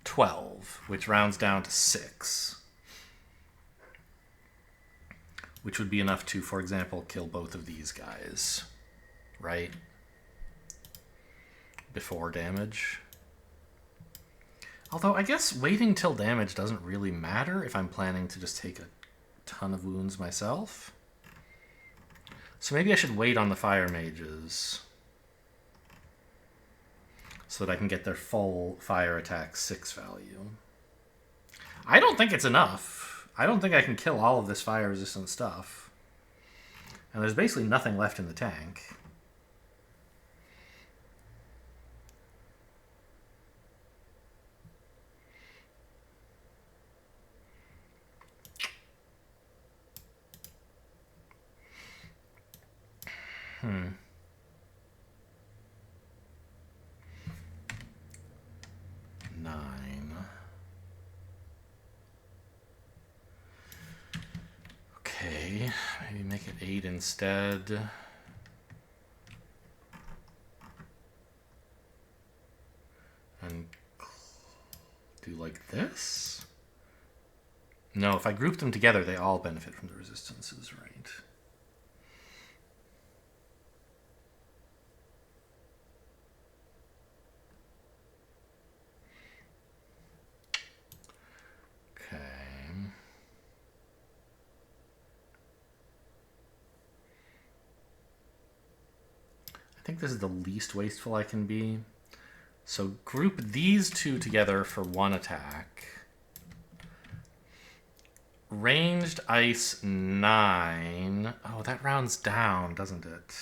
12, which rounds down to 6. Which would be enough to, for example, kill both of these guys. Right? Before damage. Although I guess waiting till damage doesn't really matter if I'm planning to just take a ton of wounds myself. So maybe I should wait on the fire mages so that I can get their full fire attack 6 value. I don't think it's enough. I don't think I can kill all of this fire resistant stuff. And there's basically nothing left in the tank. Nine. Okay, maybe make it 8 instead. do like this. No, if I group them together, they all benefit from the resistances, right? Okay. I think this is the least wasteful I can be. So group these two together for one attack. Ranged ice 9. Oh, that rounds down, doesn't it?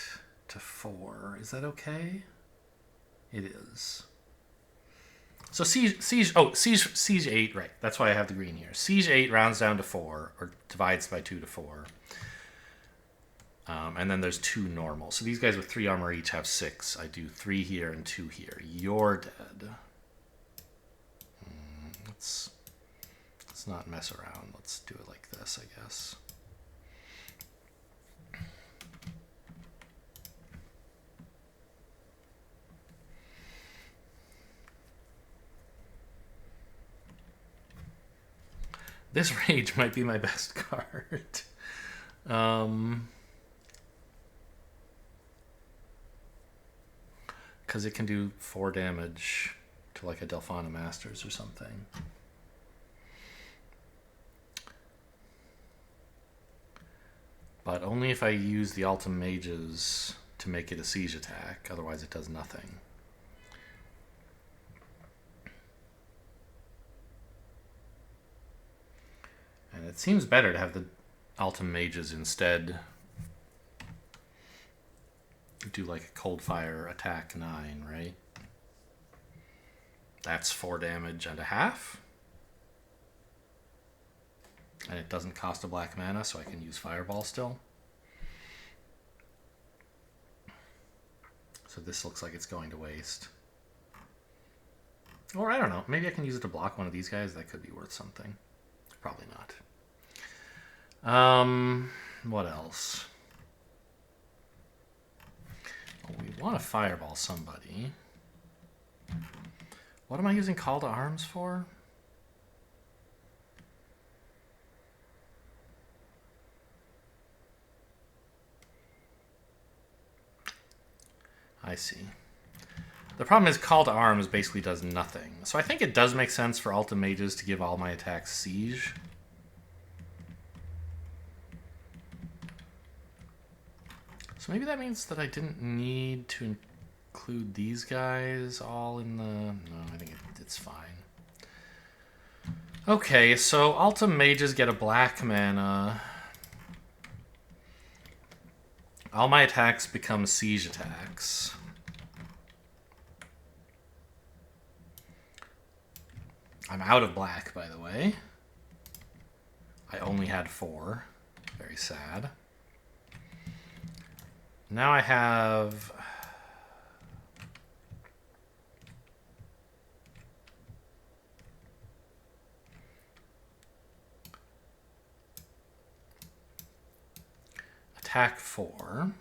To 4. Is that okay? It is. So siege 8, right. That's why I have the green here. Siege 8 rounds down to 4, or divides by 2 to 4. And then there's 2 normal. So these guys with 3 armor each have 6. I do 3 here and 2 here. You're dead. Let's not mess around. Let's do it like this, I guess. This rage might be my best card. Because it can do 4 damage to like a Delphana Masters or something. But only if I use the Altum Mages to make it a siege attack. Otherwise it does nothing. And it seems better to have the Altum Mages instead do like a cold fire attack 9, right? That's 4 damage and a half. And it doesn't cost a black mana, so I can use Fireball still. So this looks like it's going to waste. Or I don't know, maybe I can use it to block one of these guys. That could be worth something. Probably not. What else? Well, we want to Fireball somebody. What am I using Call to Arms for? I see. The problem is Call to Arms basically does nothing. So I think it does make sense for Altum Mages to give all my attacks Siege. So maybe that means that I didn't need to include these guys all in the... No, I think it's fine. Okay, so Altum Mages get a black mana. All my attacks become siege attacks. I'm out of black, by the way. I only had 4. Very sad. Now I have... attack 4.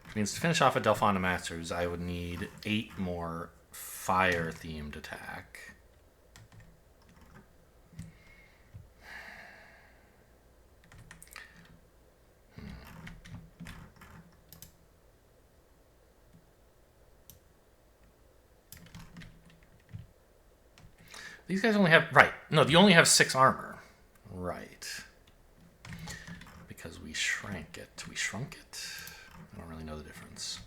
Which means to finish off a Delphana Masters, I would need 8 more fire-themed attack. These guys only have... Right. No, you only have 6 armor. Right. Because we shrank it. We shrunk it? I don't really know the difference.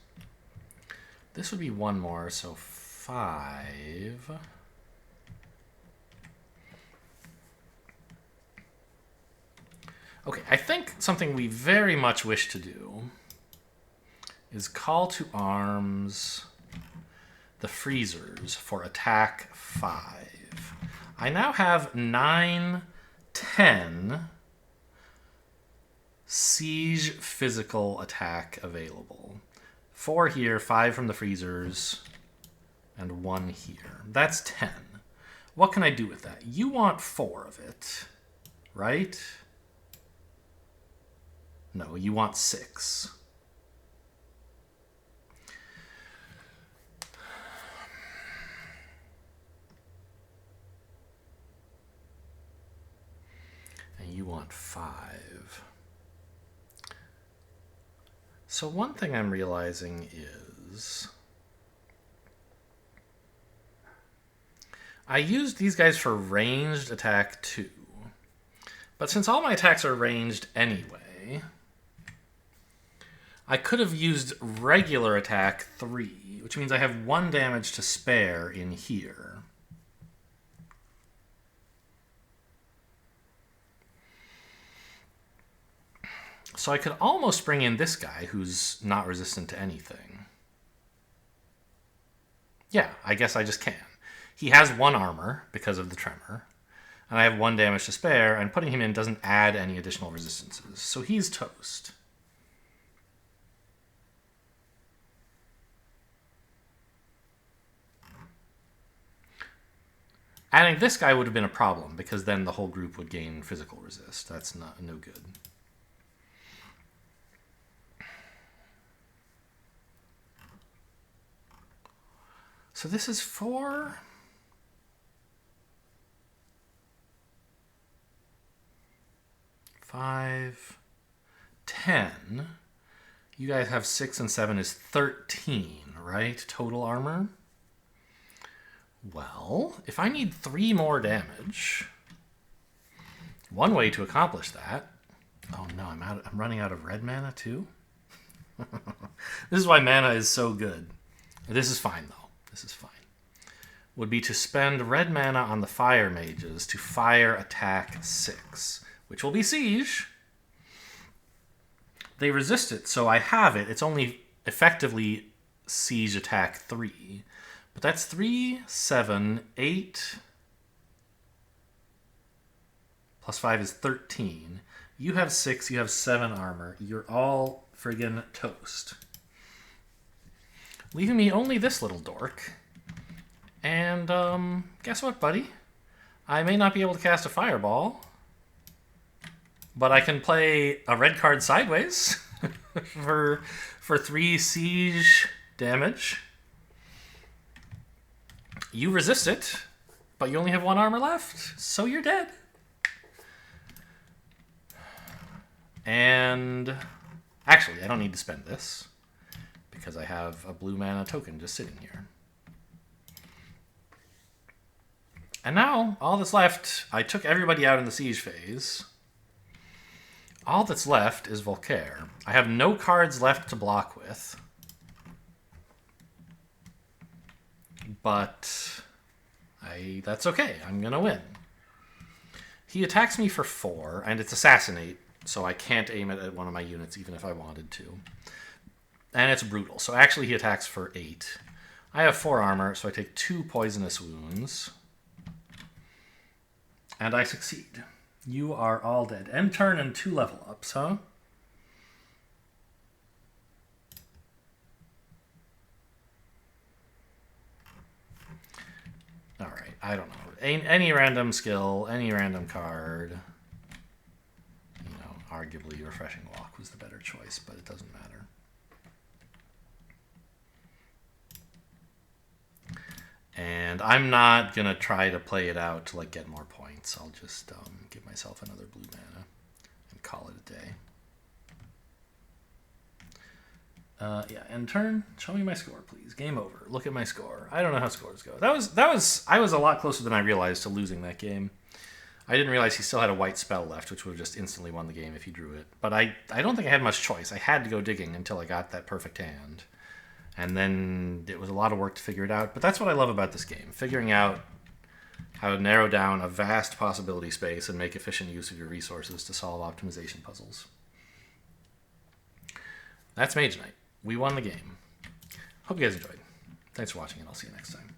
This would be 1 more, so 5. Okay, I think something we very much wish to do is call to arms the freezers for attack 5. I now have 9, 10 siege physical attack available. 4 here, 5 from the freezers, and 1 here. That's 10. What can I do with that? You want 4 of it, right? No, you want 6. want 5. So one thing I'm realizing is I used these guys for ranged attack 2. But since all my attacks are ranged anyway, I could have used regular attack 3, which means I have 1 damage to spare in here. So I could almost bring in this guy who's not resistant to anything. Yeah, I guess I just can. He has 1 armor because of the tremor, and I have 1 damage to spare, and putting him in doesn't add any additional resistances. So he's toast. Adding this guy would have been a problem, because then the whole group would gain physical resist. That's no good. So this is 4... 5, 10. You guys have 6 and 7 is 13, right? Total armor. Well, if I need 3 more damage, one way to accomplish that... Oh no, I'm running out of red mana too? This is why mana is so good. This is fine though. This is fine. Would be to spend red mana on the fire mages to fire attack 6. Which will be siege. They resist it, so I have it. It's only effectively siege attack 3. But that's 3, 7, 8. Plus 5 is 13. You have 6, you have 7 armor. You're all friggin' toast. Leaving me only this little dork. And, guess what, buddy? I may not be able to cast a fireball, but I can play a red card sideways for 3 siege damage. You resist it, but you only have 1 armor left, so you're dead. And actually, I don't need to spend this because I have a blue mana token just sitting here. And now, all that's left, I took everybody out in the siege phase. All that's left is Volkare. I have no cards left to block with. But that's okay. I'm going to win. He attacks me for 4, and it's Assassinate, so I can't aim it at one of my units even if I wanted to. And it's brutal, so actually he attacks for 8. I have 4 armor, so I take 2 poisonous wounds. And I succeed. You are all dead. End turn and 2 level ups, huh? Alright, I don't know. Any random skill, any random card. You know, arguably Refreshing Walk was the better choice, but it doesn't matter. And I'm not going to try to play it out to like get more points. I'll just give myself another blue mana and call it a day. Yeah, end turn. Show me my score, please. Game over. Look at my score. I don't know how scores go. I was a lot closer than I realized to losing that game. I didn't realize he still had a white spell left, which would have just instantly won the game if he drew it. But I don't think I had much choice. I had to go digging until I got that perfect hand. And then it was a lot of work to figure it out. But that's what I love about this game. Figuring out how to narrow down a vast possibility space and make efficient use of your resources to solve optimization puzzles. That's Mage Knight. We won the game. Hope you guys enjoyed. Thanks for watching, and I'll see you next time.